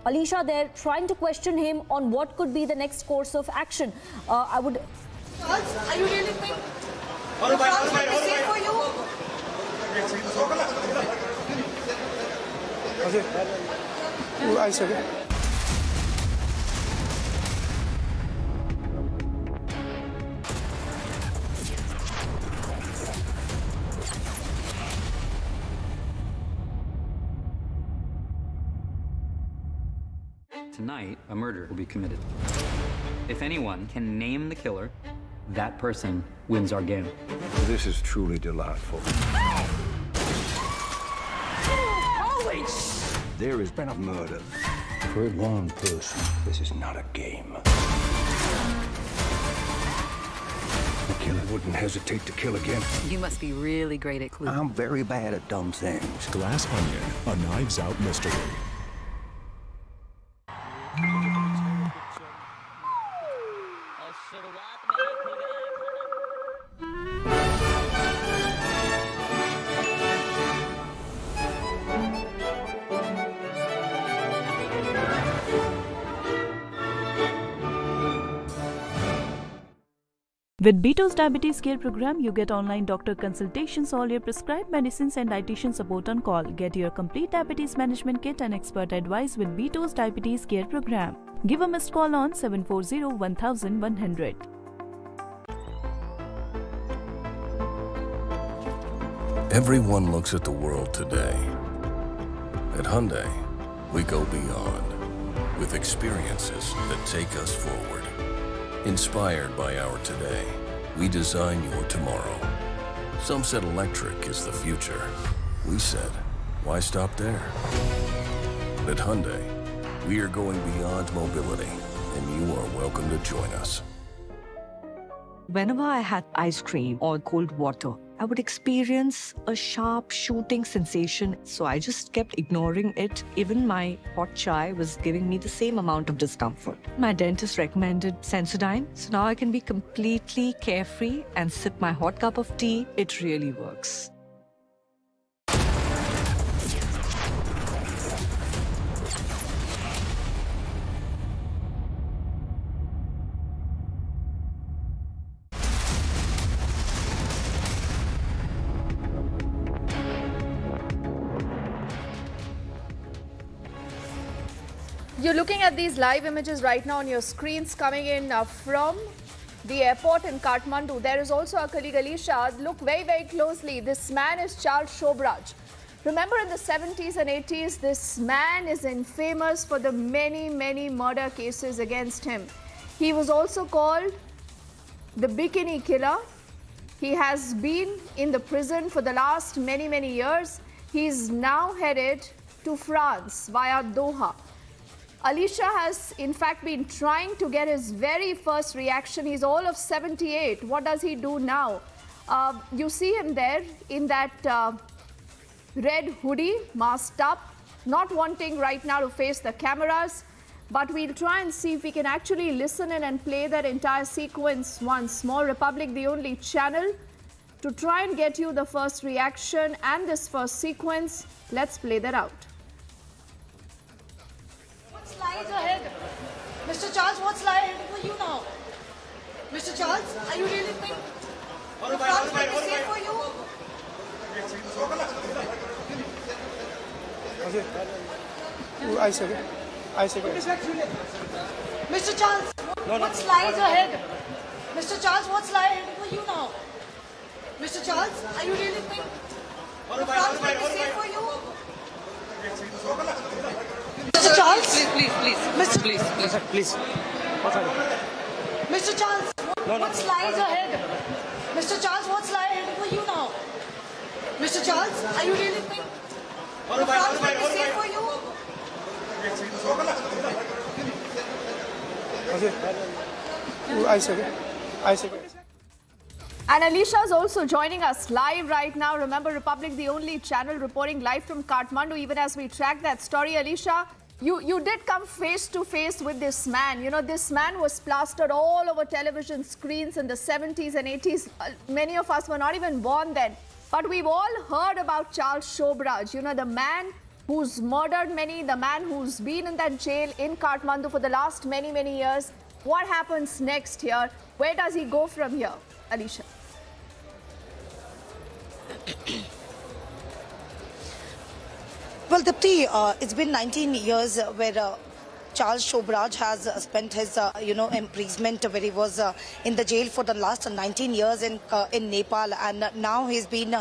Alicia there trying to question him on what could be the next course of action. I would.
Charles, are you really think the France will be safe for you?
I second.
Tonight, a murder will be committed. If anyone can name the killer, that person wins our game.
This is truly delightful.
Holy
There has been a murder. For one person, this is not a game. The killer wouldn't hesitate to kill again.
You must be really great at clues.
I'm very bad at dumb things.
Glass Onion, a Knives Out mystery.
With Beto's Diabetes Care Program, you get online doctor consultations, all your prescribed medicines and dietitian support on call. Get your complete diabetes management kit and expert advice with Beto's Diabetes Care Program. Give a missed call on 740-1100.
Everyone looks at the world today. At Hyundai, we go beyond with experiences that take us forward. Inspired by our today, we design your tomorrow. Some said electric is the future. We said, why stop there? At Hyundai, we are going beyond mobility, and you are welcome to join us.
Whenever I had ice cream or cold water, I would experience a sharp shooting sensation, so I just kept ignoring it. Even my hot chai was giving me the same amount of discomfort. My dentist recommended Sensodyne, so now I can be completely carefree and sip my hot cup of tea. It really works.
You're looking at these live images right now on your screens coming in from the airport in Kathmandu. There is also our colleague Alicia. Look very, very closely. This man is Charles Shobraj. Remember in the 70s and 80s, this man is infamous for the many, many murder cases against him. He was also called the Bikini Killer. He has been in the prison for the last many, many years. He's now headed to France via Doha. Alicia has in fact been trying to get his very first reaction. He's all of 78. What does he do now? You see him there in that red hoodie, masked up, not wanting right now to face the cameras. But we'll try and see if we can actually listen in and play that entire sequence once more. Republic, the only channel to try and get you the first reaction and this first sequence. Let's play that out.
What's lies ahead? Mr. Charles, what's lies ahead for you now?
Mr. Charles, are you really think France will be safe for you?
I second.
Mr. Charles, what's lies ahead? Mr. Charles, what's lie ahead for you now? Mr. Charles, are you really think France will be safe for you? Mr. Charles, please. Mr.
Please.
Mr. Charles, what's lies ahead? Mr. Charles, what's lie ahead for you now? Mr. Charles, are you really think France will be safe for you?
I second.
And Alicia is also joining us live right now. Remember, Republic, the only channel reporting live from Kathmandu, even as we track that story. Alicia, you did come face to face with this man. You know, this man was plastered all over television screens in the 70s and 80s. Many of us were not even born then. But we've all heard about Charles Shobraj, you know, the man who's murdered many, the man who's been in that jail in Kathmandu for the last many, many years. What happens next here? Where does he go from here, Alicia?
Well, Dipti, it's been 19 years where Charles Shobraj has spent his, imprisonment where he was in the jail for the last 19 years in Nepal, and now he's been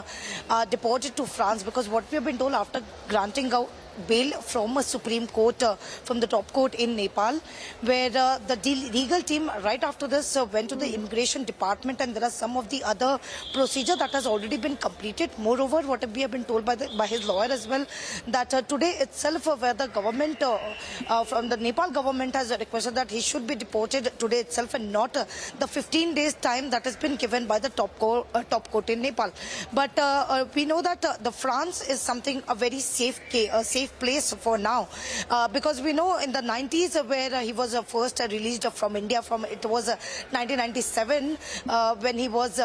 deported to France, because what we have been told after granting a bail from a Supreme Court, from the top court in Nepal, where the legal team right after this went to the immigration department, and there are some of the other procedure that has already been completed. Moreover, what we have been told by his lawyer as well, that today itself where the government from the Nepal government has requested that he should be deported today itself, and not the 15 days time that has been given by the top court in Nepal. But we know that the France is something a very safe place for now, because we know in the 90s where he was first released from India, it was 1997 when he was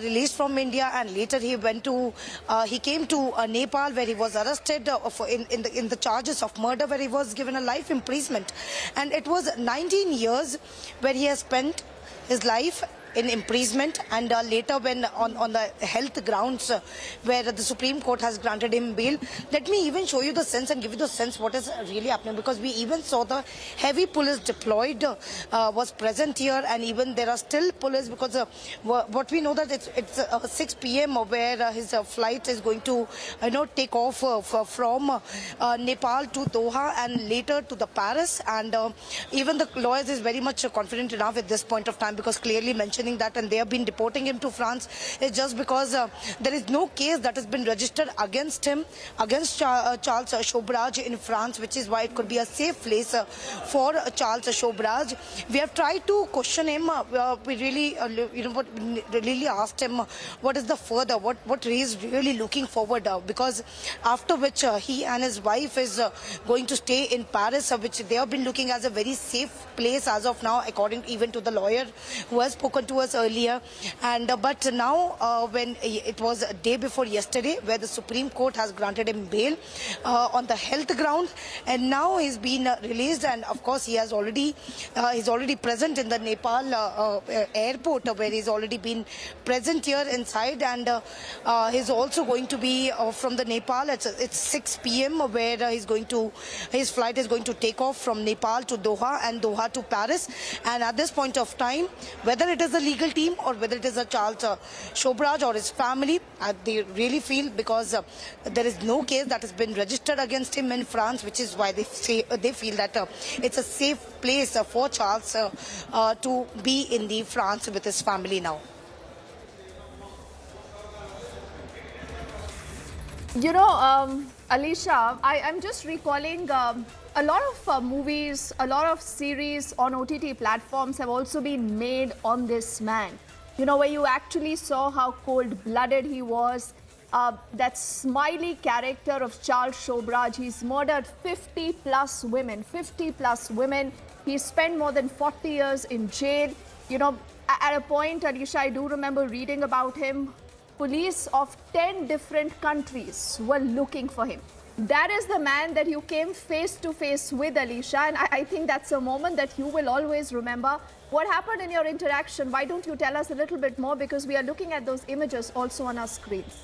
released from India, and later he came to Nepal, where he was arrested in the charges of murder, where he was given a life imprisonment, and it was 19 years where he has spent his life in imprisonment, and later when on the health grounds where the Supreme Court has granted him bail. Let me even show you the sense and give you the sense what is really happening, because we even saw the heavy police deployed was present here, and even there are still police, because what we know that it's 6 p.m. where his flight is going to take off from Nepal to Doha and later to the Paris, and even the lawyers is very much confident enough at this point of time, because clearly mentioning that, and they have been deporting him to France is just because there is no case that has been registered against him, against Charles Shobraj in France, which is why it could be a safe place for Charles Shobraj. We have tried to question him. We really, really asked him what is the further, what he is really looking forward, because after which he and his wife is going to stay in Paris, which they have been looking as a very safe place as of now, according even to the lawyer who has spoken to us earlier. And but now when it was a day before yesterday where the Supreme Court has granted him bail on the health ground, and now he's been released, and of course he has already he's already present in the Nepal airport, where he's already been present here inside, and he's also going to be from the Nepal. It's 6 p.m. where his flight is going to take off from Nepal to Doha and Doha to Paris. And at this point of time, whether it is a legal team or whether it is a Charles Shobraj or his family, they really feel, because there is no case that has been registered against him in France, which is why they feel that it's a safe place for Charles to be in the France with his family now.
You know, Alicia, I'm just recalling a lot of movies, a lot of series on OTT platforms have also been made on this man. You know, where you actually saw how cold-blooded he was. That smiley character of Charles Shobraj, he's murdered 50 plus women. He spent more than 40 years in jail. You know, at a point, Alicia, I do remember reading about him. Police of 10 different countries were looking for him. That is the man that you came face to face with, Alicia, and I think that's a moment that you will always remember. What happened in your interaction? Why don't you tell us a little bit more, because we are looking at those images also on our screens.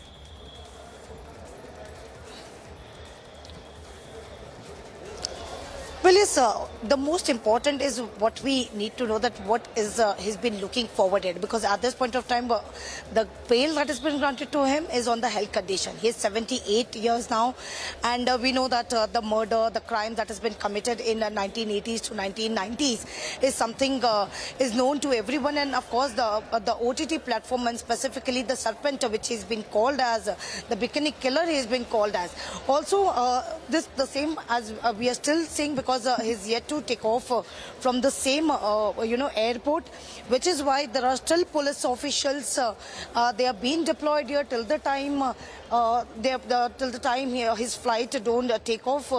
Well, yes, the most important is what we need to know, that what is he's been looking forward at, because at this point of time, the bail that has been granted to him is on the health condition. He's 78 years now, and we know that the murder, the crime that has been committed in 1980s to 1990s is something is known to everyone, and of course the OTT platform, and specifically the serpent, which has been called as the bikini killer, he has been called as. Also, this the same as we are still seeing, because he's yet to take off from the same airport, which is why there are still police officials. They are being deployed here till the time his flight don't take off.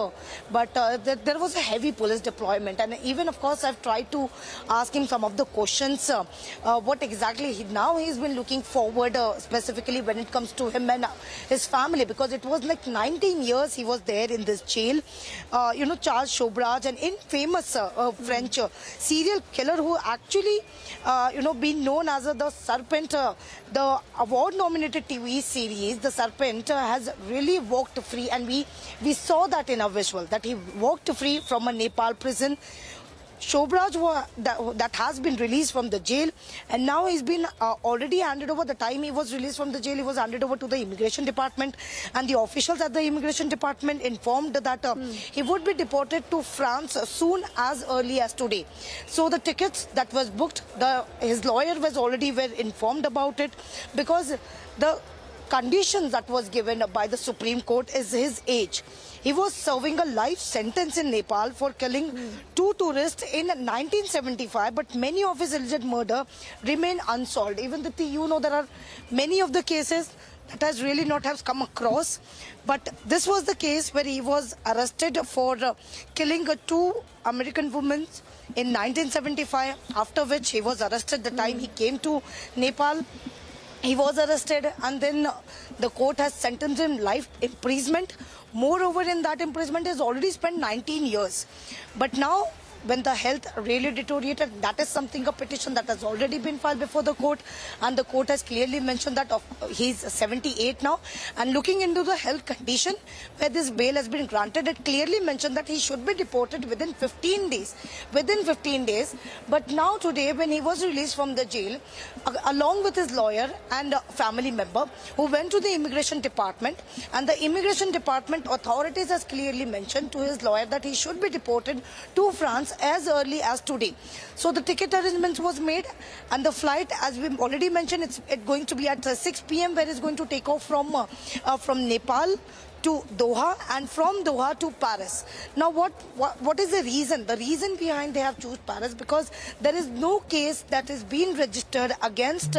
But there was a heavy police deployment, and even of course I've tried to ask him some of the questions. What exactly he's been looking forward, specifically when it comes to him and his family, because it was like 19 years he was there in this jail. Charles Shobraj, an infamous French serial killer who actually been known as the Serpent. The award-nominated TV series, The Serpent, has really walked free, and we saw that in a visual, that he walked free from a Nepal prison. Shobraj that has been released from the jail, and now he's been already handed over. The time he was released from the jail, he was handed over to the immigration department, and the officials at the immigration department informed that he would be deported to France soon, as early as today. So the tickets that was booked, his lawyer was already informed about it, because the conditions that was given by the Supreme Court is his age. He was serving a life sentence in Nepal for killing two tourists in 1975, but many of his alleged murder remain unsolved. Even there are many of the cases that has really not have come across, but this was the case where he was arrested for killing two American women in 1975, after which he was arrested the time he came to Nepal. He was arrested, and then the court has sentenced him life imprisonment. Moreover, in that imprisonment, he has already spent 19 years. But now, when the health really deteriorated, that is something, a petition that has already been filed before the court, and the court has clearly mentioned that he's 78 now, and looking into the health condition where this bail has been granted, it clearly mentioned that he should be deported within 15 days. But now today, when he was released from the jail, along with his lawyer and a family member, who went to the immigration department, and the immigration department authorities has clearly mentioned to his lawyer that he should be deported to France as early as today. So the ticket arrangements was made, and the flight, as we already mentioned, it's going to be at 6 p.m. where it's going to take off from Nepal to Doha, and from Doha to Paris. Now, what is the reason? The reason behind they have chosen Paris, because there is no case that is being registered against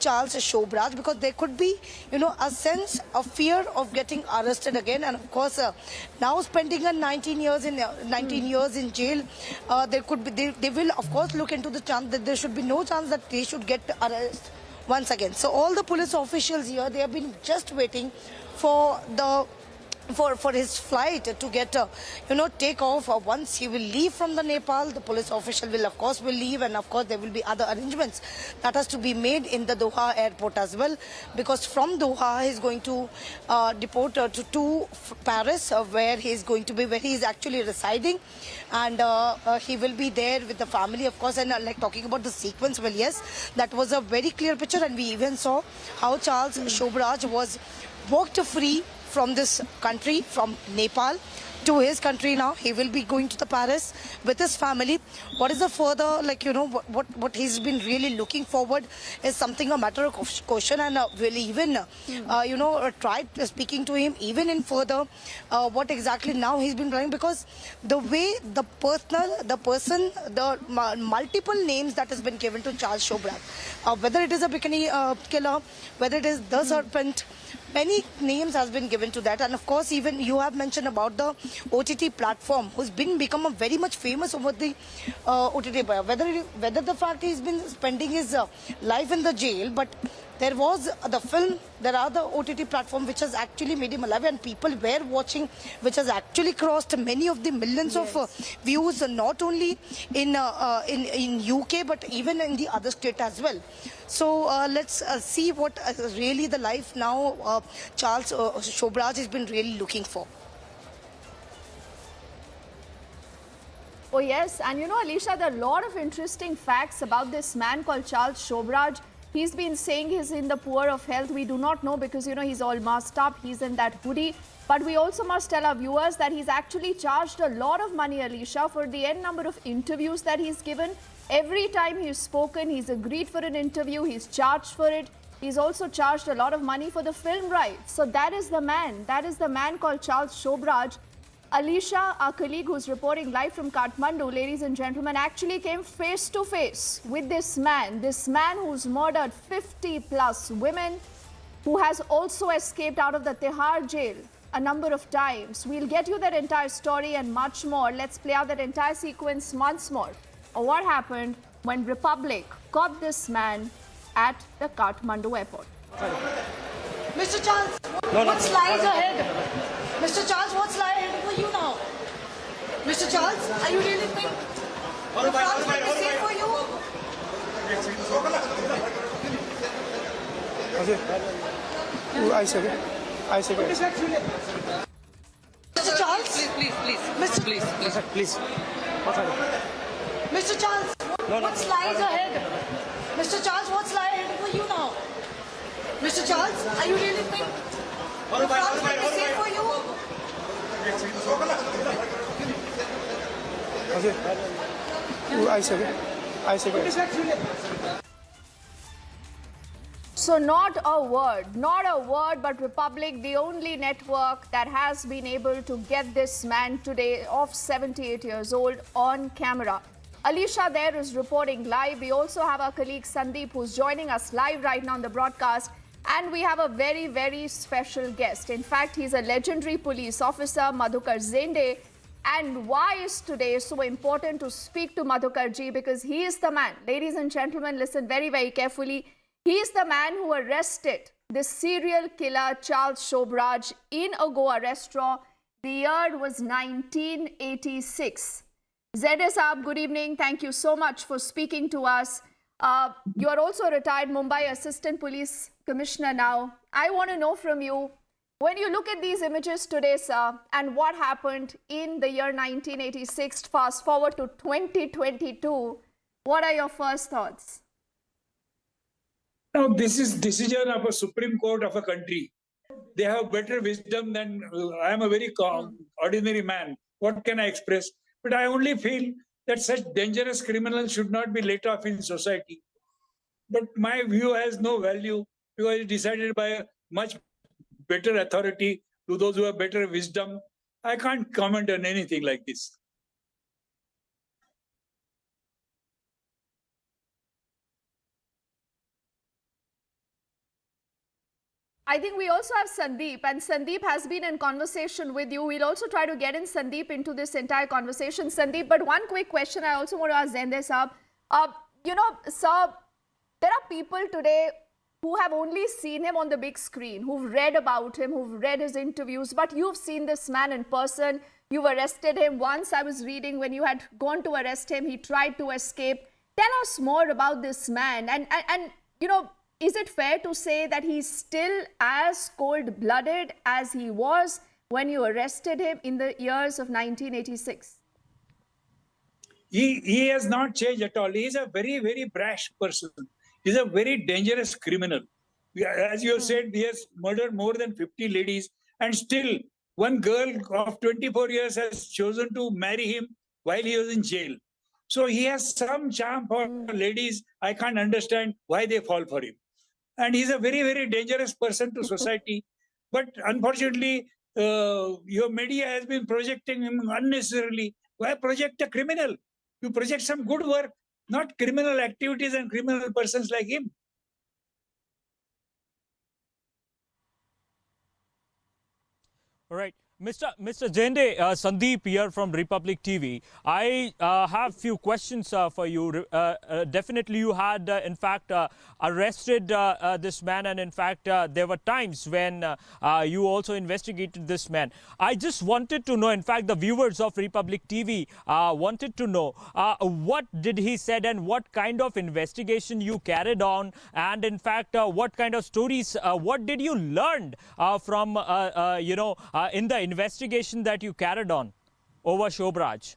Charles Shobraj, because there could be, a sense of fear of getting arrested again. And of course, now spending 19 years in jail, there could be they will of course look into the chance that there should be no chance that they should get arrested once again. So all the police officials here, they have been just waiting for his flight to get take off. Once he will leave from the Nepal, the police official will of course leave, and of course there will be other arrangements that has to be made in the Doha airport as well, because from Doha he is going to deport to Paris, where he is actually residing, and he will be there with the family, of course. And like talking about the sequence, well, yes, that was a very clear picture, and we even saw how Charles Shobraj was walked free from this country, from Nepal to his country. Now he will be going to the Paris with his family. What is the further, what he's been really looking forward is something, a matter of question, and will even try speaking to him even in further what exactly now he's been running, because the way the multiple names that has been given to Charles Shobraj, whether it is a bikini killer, whether it is the serpent, many names has been given to that. And of course, even you have mentioned about the OTT platform, who's become a very much famous over the OTT, whether the fact he's been spending his life in the jail, but there was the film, there are the OTT platform which has actually made him alive, and people were watching, which has actually crossed many of the millions of views, not only in UK but even in the other state as well. So let's see what really the life now Charles Shobraj has been really looking for.
Oh yes, and you know, Alicia, there are a lot of interesting facts about this man called Charles Shobraj. He's been saying he's in the poor of health. We do not know because, you know, he's all masked up. He's in that hoodie. But we also must tell our viewers that he's actually charged a lot of money, Alicia, for the n number of interviews that he's given. Every time he's spoken, he's agreed for an interview. He's charged for it. He's also charged a lot of money for the film rights. So that is the man. That is the man called Charles Shobraj. Alicia, our colleague who's reporting live from Kathmandu, ladies and gentlemen, actually came face to face with this man who's murdered 50 plus women, who has also escaped out of the Tihar jail a number of times. We'll get you that entire story and much more. Let's play out that entire sequence once more. What happened when Republic caught this man at the Kathmandu airport?
Mr. Charles, what's lies ahead? Mr. Charles, what's lying ahead for you now? Mr. Charles, are you really think the France will be safe for you?
I second.
Mr. Charles?
Please.
Mr.
Please.
Mr. Charles, what's lies ahead? Mr. Charles, what's lying ahead for you now? Mr. Charles, are you really think the France will be safe for you?
I second.
So not a word, but Republic, the only network that has been able to get this man today of 78 years old on camera. Alicia there is reporting live. We also have our colleague Sandeep who's joining us live right now on the broadcast. And we have a very, very special guest. In fact, he's a legendary police officer, Madhukar Zende. And why is today so important to speak to Madhukarji? Because he is the man. Ladies and gentlemen, listen very, very carefully. He is the man who arrested the serial killer Charles Shobraj in a Goa restaurant. The year was 1986. Zende Saab, good evening. Thank you so much for speaking to us. You are also a retired Mumbai Assistant Police Commissioner now. I want to know from you, when you look at these images today, sir, and what happened in the year 1986, fast forward to 2022, what are your first thoughts?
Now, this is decision of a Supreme Court of a country. They have better wisdom than I am a very ordinary man. What can I express? But I only feel that such dangerous criminals should not be let off in society. But my view has no value because it's decided by a much better authority to those who have better wisdom. I can't comment on anything like this.
I think we also have Sandeep, and Sandeep has been in conversation with you. We'll also try to get in Sandeep into this entire conversation, Sandeep. But one quick question I also want to ask Zende Saab. You know, sir, there are people today who have only seen him on the big screen, who've read about him, who've read his interviews, but you've seen this man in person. You've arrested him. Once I was reading when you had gone to arrest him, he tried to escape. Tell us more about this man. And you know, is it fair to say that he's still as cold-blooded as he was when you arrested him in the years of 1986?
He has not changed at all. He is a very, very brash person. He's a very dangerous criminal. As you have said, he has murdered more than 50 ladies, and still one girl of 24 years has chosen to marry him while he was in jail. So he has some charm for ladies. I can't understand why they fall for him. And he's a very, very dangerous person to society. But unfortunately, your media has been projecting him unnecessarily. Why project a criminal? You project some good work, not criminal activities and criminal persons like him.
All right. Mr. Jende, Sandeep here from Republic TV. I have few questions for you. Definitely you had, in fact, arrested this man, and in fact, there were times when you also investigated this man. I just wanted to know, in fact, the viewers of Republic TV wanted to know what did he said and what kind of investigation you carried on, and in fact, what kind of stories, what did you learn from, in the investigation that you carried on over Shobraj?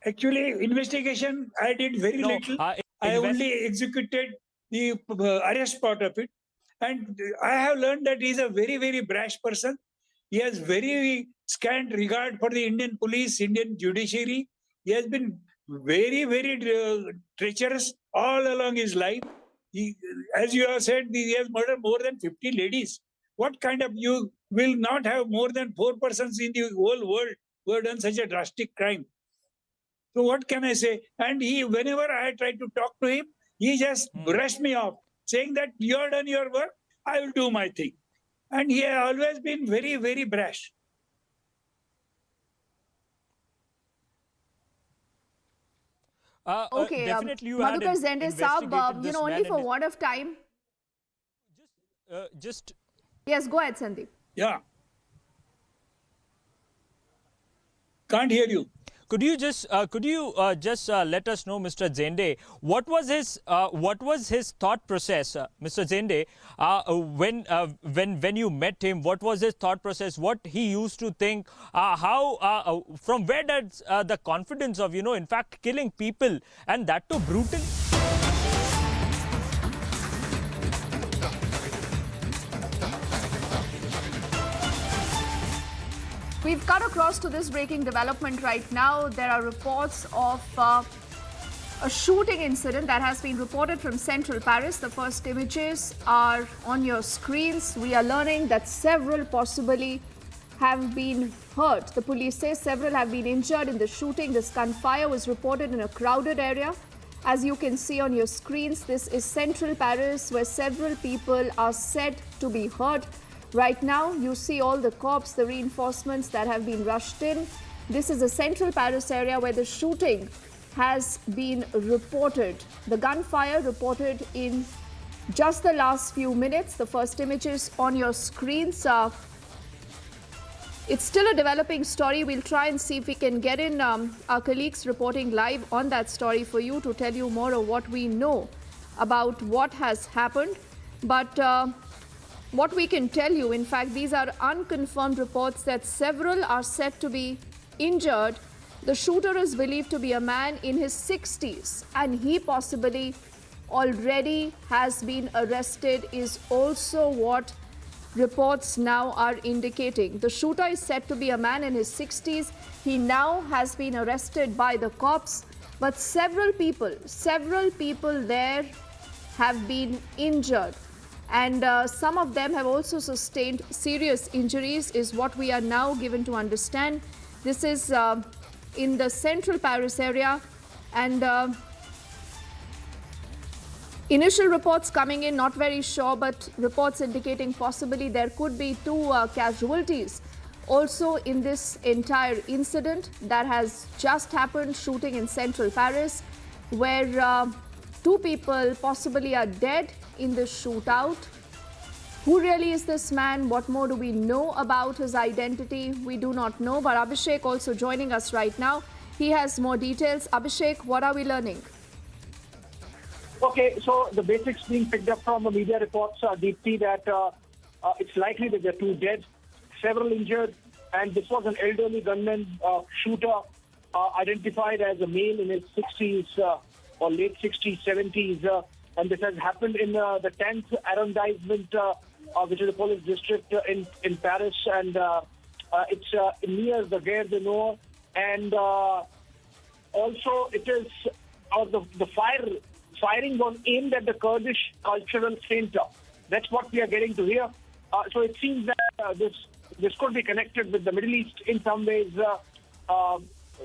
Actually, investigation I did very little. I only executed the arrest part of it. And I have learned that he is a very, very brash person. He has very scant regard for the Indian police, Indian judiciary. He has been very, very treacherous all along his life. He, as you have said, he has murdered more than 50 ladies. What kind of, you will not have more than 4 persons in the whole world who have done such a drastic crime. So what can I say? And he, whenever I try to talk to him, he just brushed me off, saying that you have done your work, I will do my thing. And he has always been very, very brash.
Okay,
definitely you
Madhukar
had
Zende Saab,
this
only
man
for want of time. Yes, go ahead, Sandeep.
Yeah. Can't hear you.
Could you just let us know, Mr. Zende, what was his thought process, Mr. Zende, when you met him? What was his thought process? What he used to think? How from where does the confidence of in fact killing people, and that too brutally?
We've cut across to this breaking development right now. There are reports of a shooting incident that has been reported from central Paris. The first images are on your screens. We are learning that several possibly have been hurt. The police say several have been injured in the shooting. This gunfire was reported in a crowded area. As you can see on your screens, this is central Paris, where several people are said to be hurt. Right now, you see all the cops, the reinforcements that have been rushed in. This is a central Paris area where the shooting has been reported. The gunfire reported in just the last few minutes. The first images on your screens. It's still a developing story. We'll try and see if we can get in our colleagues reporting live on that story for you to tell you more of what we know about what has happened. But what we can tell you, in fact, these are unconfirmed reports that several are said to be injured. The shooter is believed to be a man in his 60s, and he possibly already has been arrested, is also what reports now are indicating. The shooter is said to be a man in his 60s. He now has been arrested by the cops, but several people there have been injured. And some of them have also sustained serious injuries, is what we are now given to understand. This is in the central Paris area, and initial reports coming in, not very sure, but reports indicating possibly there could be 2 casualties also in this entire incident that has just happened, shooting in central Paris, where 2 people possibly are dead in this shootout. Who really is this man? What more do we know about his identity? We do not know, but Abhishek also joining us right now. He has more details. Abhishek, what are we learning?
Okay, so the basics being picked up from the media reports, Deepti, that it's likely that there are 2 dead, several injured, and this was an elderly gunman shooter identified as a male in his 60s or late 60s, 70s. And this has happened in the 10th arrondissement, which is the police district in Paris, and it's near the Gare du Nord. And also, it is the firing was aimed at the Kurdish Cultural Center. That's what we are getting to hear. So it seems that this could be connected with the Middle East in some ways.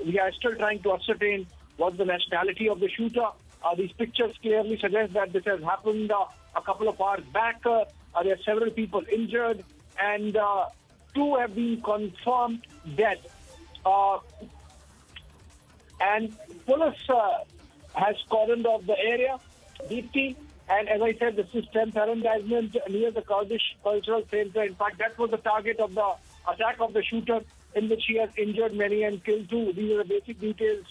We are still trying to ascertain what's the nationality of the shooter. These pictures clearly suggest that this has happened a couple of hours back. There are several people injured, and 2 have been confirmed dead. And police has cordoned off the area, DT. And as I said, this is 10th arrondissement near the Kurdish Cultural Center. In fact, that was the target of the attack of the shooter, in which he has injured many and killed 2. These are the basic details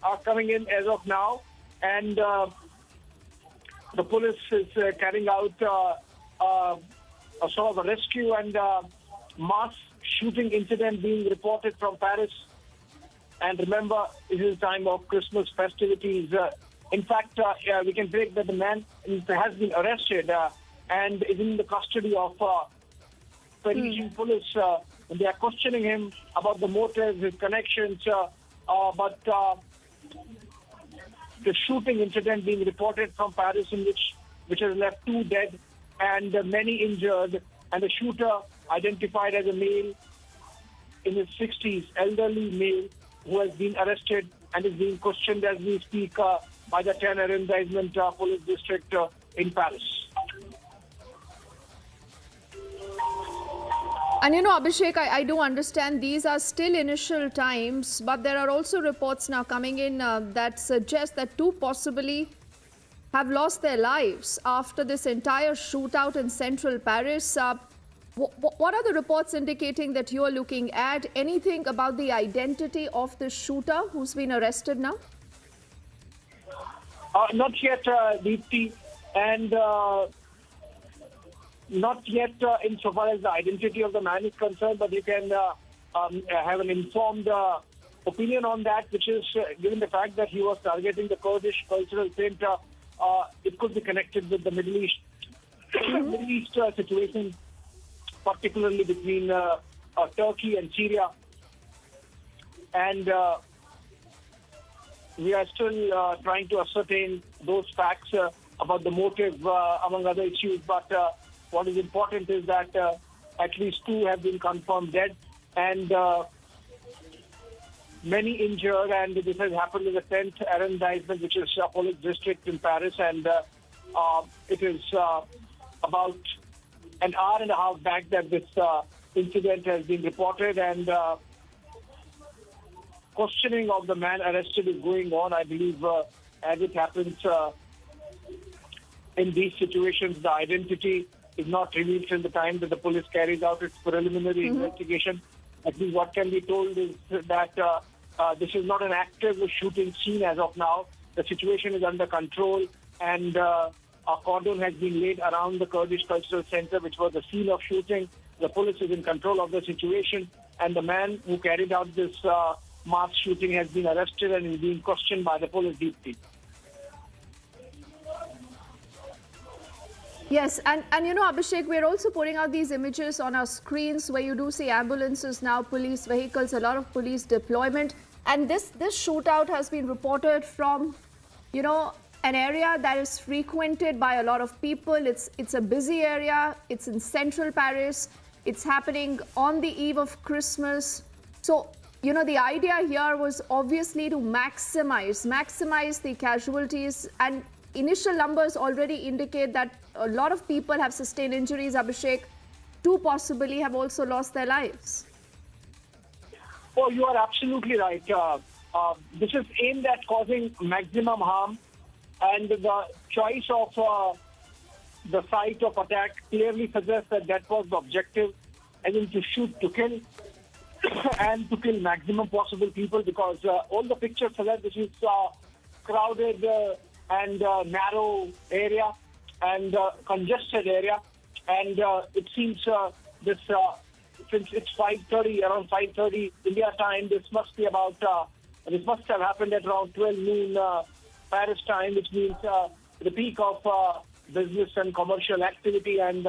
are coming in as of now. And the police is carrying out a sort of a rescue and mass shooting incident being reported from Paris. And remember, this is time of Christmas festivities. In fact, we can predict that the man has been arrested and is in the custody of Parisian police. They are questioning him about the motives, his connections, but the shooting incident being reported from Paris, in which has left 2 dead and many injured, and the shooter identified as a male in his 60s, elderly male, who has been arrested and is being questioned as we speak by the 10 arrondissement police district in Paris.
And you know, Abhishek, I do understand these are still initial times, but there are also reports now coming in that suggest that 2 possibly have lost their lives after this entire shootout in central Paris. What are the reports indicating that you are looking at? Anything about the identity of the shooter who's been arrested now?
Not yet, Deepti, and not yet insofar as the identity of the man is concerned, but you can have an informed opinion on that, which is given the fact that he was targeting the Kurdish Cultural Center, it could be connected with the Middle East, Middle East situation, particularly between Turkey and Syria. And we are still trying to ascertain those facts about the motive, among other issues. But what is important is that at least 2 have been confirmed dead and many injured. And this has happened in the 10th arrondissement, which is a police district in Paris. And it is about an hour and a half back that this incident has been reported, and questioning of the man arrested is going on. I believe as it happens in these situations, the identity is not revealed till the time that the police carries out its preliminary investigation. At least what can be told is that this is not an active shooting scene as of now. The situation is under control, and a cordon has been laid around the Kurdish Cultural Center, which was the scene of shooting. The police is in control of the situation, and the man who carried out this mass shooting has been arrested and is being questioned by the police deeply.
Yes, and you know, Abhishek, we're also putting out these images on our screens where you do see ambulances now, police vehicles, a lot of police deployment. And this shootout has been reported from, you know, an area that is frequented by a lot of people. It's a busy area. It's in central Paris. It's happening on the eve of Christmas. So, you know, the idea here was obviously to maximize the casualties, and initial numbers already indicate that a lot of people have sustained injuries, Abhishek. 2 possibly have also lost their lives.
Oh, you are absolutely right. This is aimed at causing maximum harm, and the choice of the site of attack clearly suggests that that was the objective, as in to shoot to kill and to kill maximum possible people, because all the pictures suggest this is crowded and narrow area and congested area, and it seems this since it's 5:30, around 5:30 India time, this must have happened at around 12 noon Paris time, which means the peak of business and commercial activity, and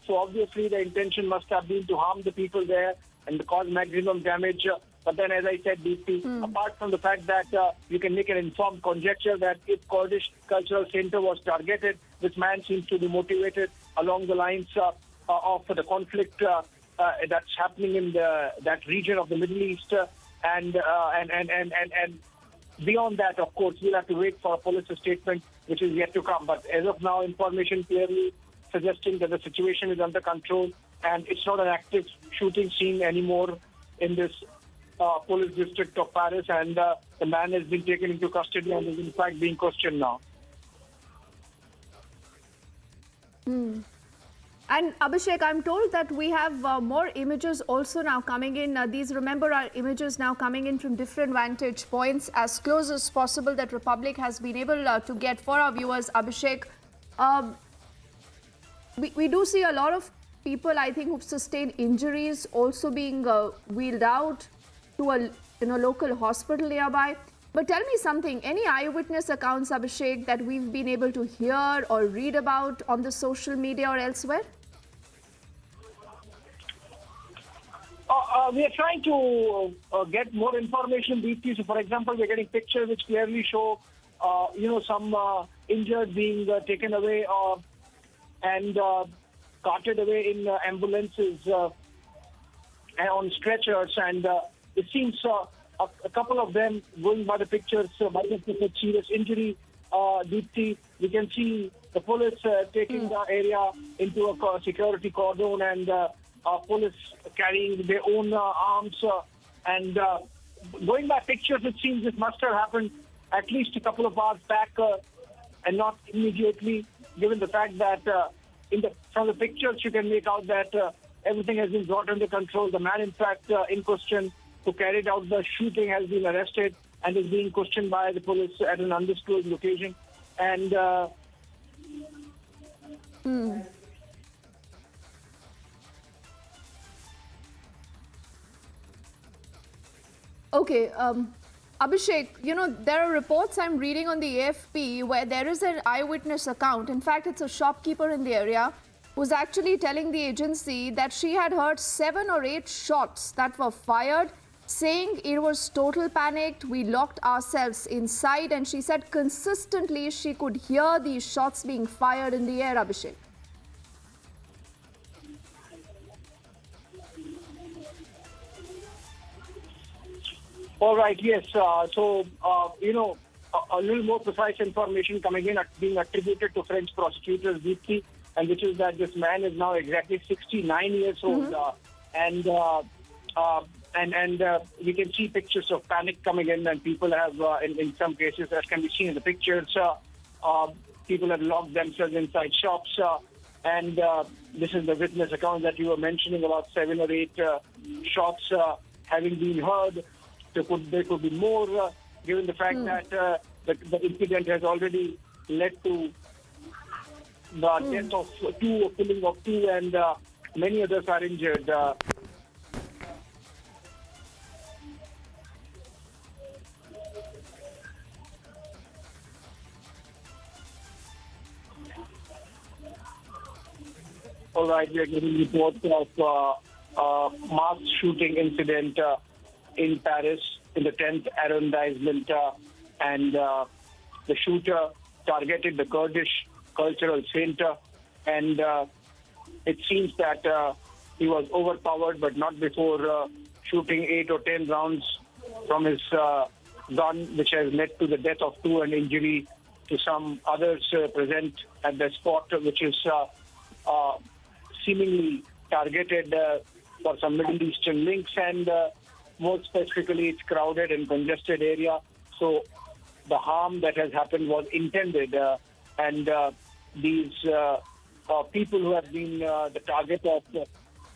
so obviously the intention must have been to harm the people there and cause maximum damage. But then, as I said, DP, apart from the fact that you can make an informed conjecture that if Kurdish Cultural Center was targeted, this man seems to be motivated along the lines of the conflict that's happening in that region of the Middle East, and beyond that, of course, we'll have to wait for a police statement, which is yet to come. But as of now, information clearly suggesting that the situation is under control, and it's not an active shooting scene anymore in this police district of Paris, and the man has been taken into custody and is in fact being questioned now.
And Abhishek, I'm told that we have more images also now coming in. These, remember, are images now coming in from different vantage points, as close as possible that Republic has been able to get for our viewers. Abhishek, we do see a lot of people, I think, who've sustained injuries also being wheeled out to a local hospital nearby. But tell me something, any eyewitness accounts, Abhishek, that we've been able to hear or read about on the social media or elsewhere?
We are trying to get more information these days. So, for example, we're getting pictures which clearly show, some injured being taken away and carted away in ambulances on stretchers, and it seems a couple of them, going by the pictures, might have suffered serious injury. Deepti, we can see the police taking the area into a security cordon, and police carrying their own arms. And going by pictures, it seems it must have happened at least a couple of hours back and not immediately, given the fact that from the pictures you can make out that everything has been brought under control. The man, in fact, in question, who carried out the shooting, has been arrested and is being questioned by the police at an undisclosed location. And
Okay, Abhishek, there are reports I'm reading on the AFP where there is an eyewitness account. In fact, it's a shopkeeper in the area who's actually telling the agency that she had heard 7 or 8 shots that were fired, saying it was total panic. We locked ourselves inside, and she said consistently she could hear these shots being fired in the air, Abhishek.
All right, yes. A little more precise information coming in, being attributed to French prosecutors, Deepti, and which is that this man is now exactly 69 years old, and we can see pictures of panic coming in, and people have, in some cases, as can be seen in the pictures, people have locked themselves inside shops, and this is the witness account that you were mentioning about 7 or 8 shots having been heard. There could be more, given the fact that the incident has already led to the death of 2, killing of 2, and many others are injured. All right, we are getting reports of mass shooting incident in Paris in the 10th arrondissement, and the shooter targeted the Kurdish cultural center, and it seems that he was overpowered, but not before shooting 8 or 10 rounds from his gun, which has led to the death of 2 and injury to some others present at the spot, which is seemingly targeted for some Middle Eastern links, and more specifically, it's crowded and congested area. So the harm that has happened was intended, and these people who have been the target of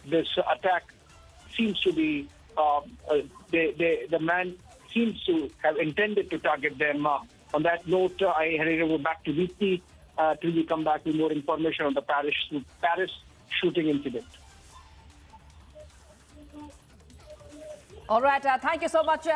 this attack seems to be, the man seems to have intended to target them. On that note, I hand it over back to Deepti till we come back with more information on the Paris shooting incident.
All right, thank you so much,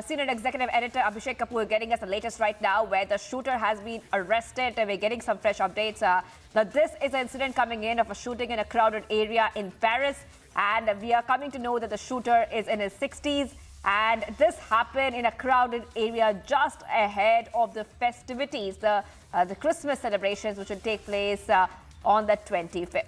Senior Executive Editor Abhishek Kapoor, getting us the latest right now, where the shooter has been arrested. We're getting some fresh updates. Now, this is an incident coming in of a shooting in a crowded area in Paris, and we are coming to know that the shooter is in his 60s, and this happened in a crowded area just ahead of the festivities, the Christmas celebrations, which will take place on the 25th.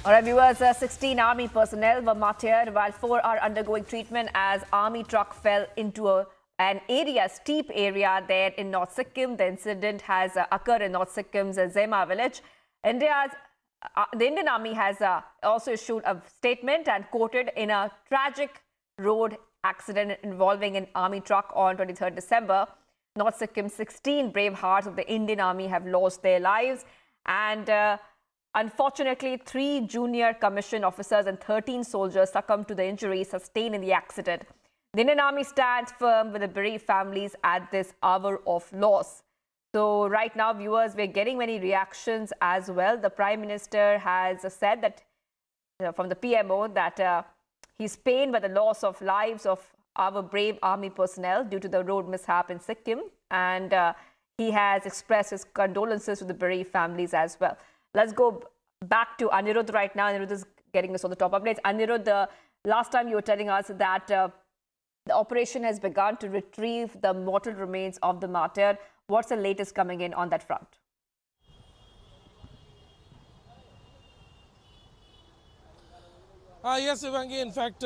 All right, viewers, 16 army personnel were martyred while 4 are undergoing treatment as army truck fell into a an area, steep area there in North Sikkim. The incident has occurred in North Sikkim's Zema village. The Indian Army has also issued a statement and quoted in a tragic road accident involving an army truck on 23rd December. North Sikkim, 16 brave hearts of the Indian Army have lost their lives, and unfortunately 3 junior commissioned officers and 13 soldiers succumbed to the injuries sustained in the accident. The Indian Army stands firm with the bereaved families at this hour of loss. So right now, viewers, we're getting many reactions as well. The Prime Minister has said that from the PMO that he's pained by the loss of lives of our brave army personnel due to the road mishap in Sikkim, and he has expressed his condolences to the bereaved families as well. Let's go back to Anirudh right now. Anirudh is getting us on the top updates. Anirudh, the last time you were telling us that the operation has begun to retrieve the mortal remains of the martyr. What's the latest coming in on that front?
Yes, Ivangi, in fact,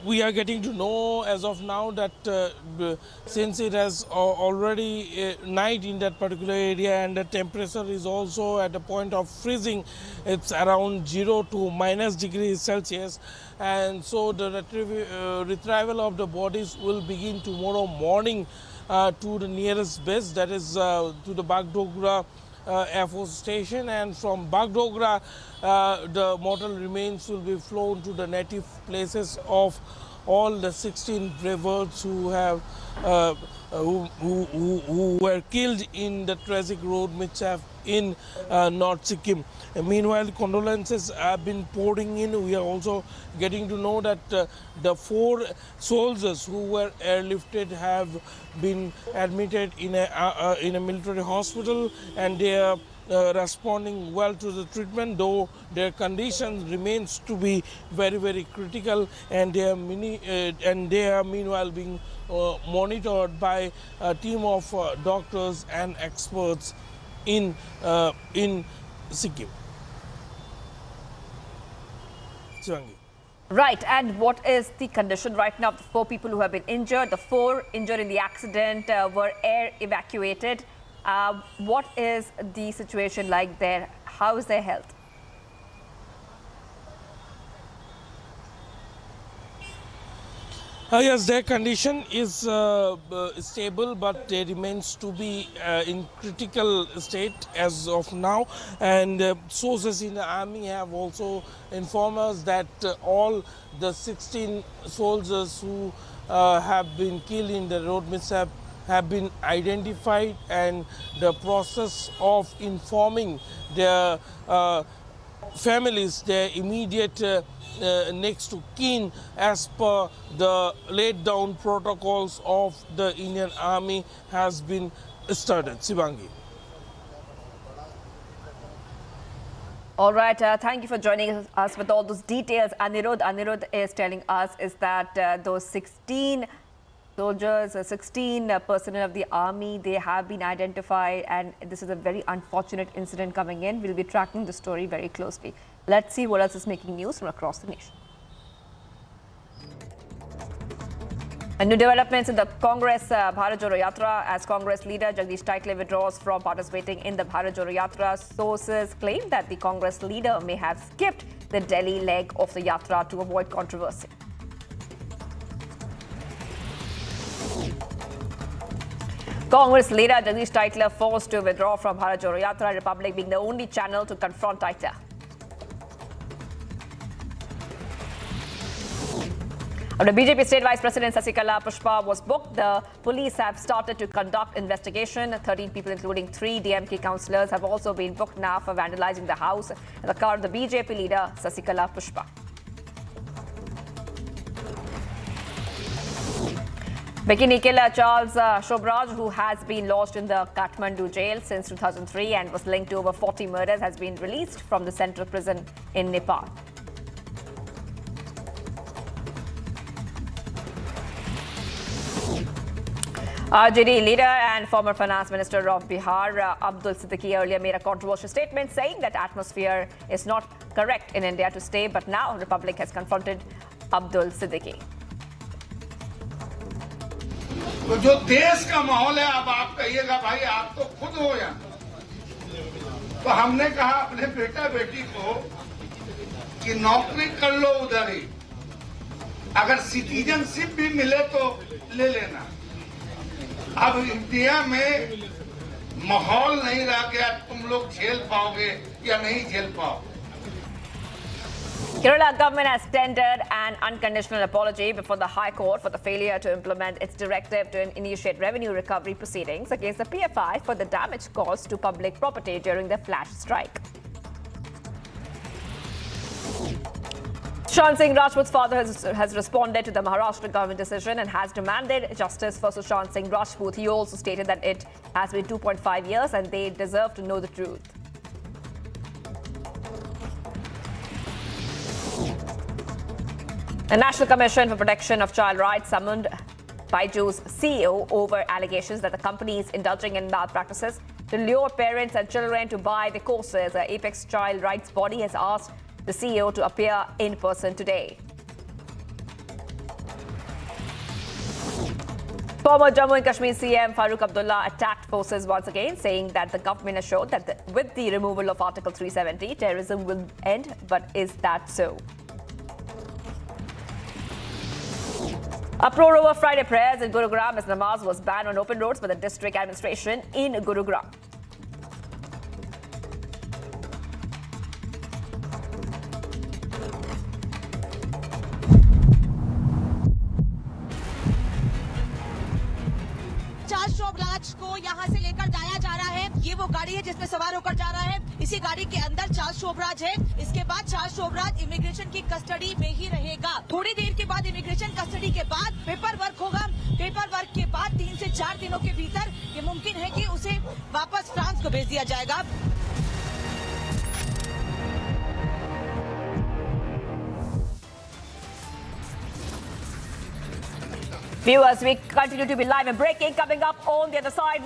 we are getting to know as of now that since it has already night in that particular area and the temperature is also at the point of freezing, it's around 0 to -°C, and so the retrieval of the bodies will begin tomorrow morning to the nearest base, that is to the Bagdogra Air Force Station, and from Bagdogra the mortal remains will be flown to the native places of all the 16 brave who have who were killed in the tragic road mishap in North Sikkim. Meanwhile, condolences have been pouring in. We are also getting to know that the 4 soldiers who were airlifted have been admitted in a military hospital, and they are responding well to the treatment, though their condition remains to be very, very critical, and they are meanwhile being monitored by a team of doctors and experts in Sikkim. Chirangi.
Right, and what is the condition right now of the 4 people who have been injured? The 4 injured in the accident were air evacuated. What is the situation like there? How is their health?
Yes, their condition is stable, but they remains to be in critical state as of now. And sources in the army have also informed us that all the 16 soldiers who have been killed in the road mishap have been identified, and the process of informing their families, their immediate next to kin, as per the laid down protocols of the Indian Army, has been started. Sivangi.
All right, thank you for joining us with all those details. Anirudh is telling us is that those 16 soldiers, 16 personnel of the army, they have been identified, and this is a very unfortunate incident coming in. We'll be tracking the story very closely. Let's see what else is making news from across the nation. And new developments in the Congress Bharat Jodo Yatra, as Congress leader Jagdish Taitle withdraws from participating in the Bharat Jodo Yatra. Sources claim that the Congress leader may have skipped the Delhi leg of the Yatra to avoid controversy. Congress leader Jagdish Taitle forced to withdraw from Bharat Jodo Yatra, Republic being the only channel to confront Taitle. After BJP State Vice President Sasikala Pushpa was booked, the police have started to conduct investigation. 13 people, including 3 DMK councillors, have also been booked now for vandalizing the house and the car of the BJP leader Sasikala Pushpa. Bikini killer Charles Shobraj, who has been lodged in the Kathmandu jail since 2003 and was linked to over 40 murders, has been released from the central prison in Nepal. RJD leader and former finance minister of Bihar, Abdul Siddiqui, earlier made a controversial statement saying that atmosphere is not correct in India to stay, but now Republic has confronted Abdul Siddiqui.
तो जो देश का माहौल है, अब आप कहिएगा भाई आप तो खुद हो यहाँ, तो हमने कहा अपने बेटा बेटी को कि नौकरी कर लो उधर ही, अगर सिटीजनशिप भी मिले तो ले लेना। अब इंडिया में माहौल नहीं रह गया, तुम लोग झेल पाओगे या नहीं झेल पाओगे।
Kerala government has tendered an unconditional apology before the High Court for the failure to implement its directive to initiate revenue recovery proceedings against the PFI for the damage caused to public property during the flash strike. Sushant Singh Rajput's father has responded to the Maharashtra government decision and has demanded justice for Sushant Singh Rajput. He also stated that it has been 2.5 years and they deserve to know the truth. The National Commission for Protection of Child Rights summoned Byju's CEO over allegations that the company is indulging in malpractices to lure parents and children to buy the courses. The Apex Child Rights body has asked the CEO to appear in person today. Former Jammu and Kashmir CM Farooq Abdullah attacked forces once again, saying that the government assured that with the removal of Article 370, terrorism will end. But is that so? Uproar over Friday prayers in Gurugram as namaz was banned on open roads by the district administration in Gurugram.
Charles Sobhraj को यहाँ से लेकर जाया जा रहा है। ये वो गाड़ी है जिसमें सवार होकर जा रहा है। इसी गाड़ी के अंदर चार्ल्स शोभराज है। इसके बाद चार्ल्स शोभराज इमिग्रेशन की कस्टडी में ही रहेगा। थोड़ी देर के बाद इमिग्रेशन कस्टडी के बाद पेपर वर्क होगा। पेपर वर्क के बाद 3 से 4 दिनों के भीतर ये मुमकिन है कि उसे वापस फ्रांस को भेज दिया जाएगा।
Viewers, we continue to be live and breaking. Coming up on the other side.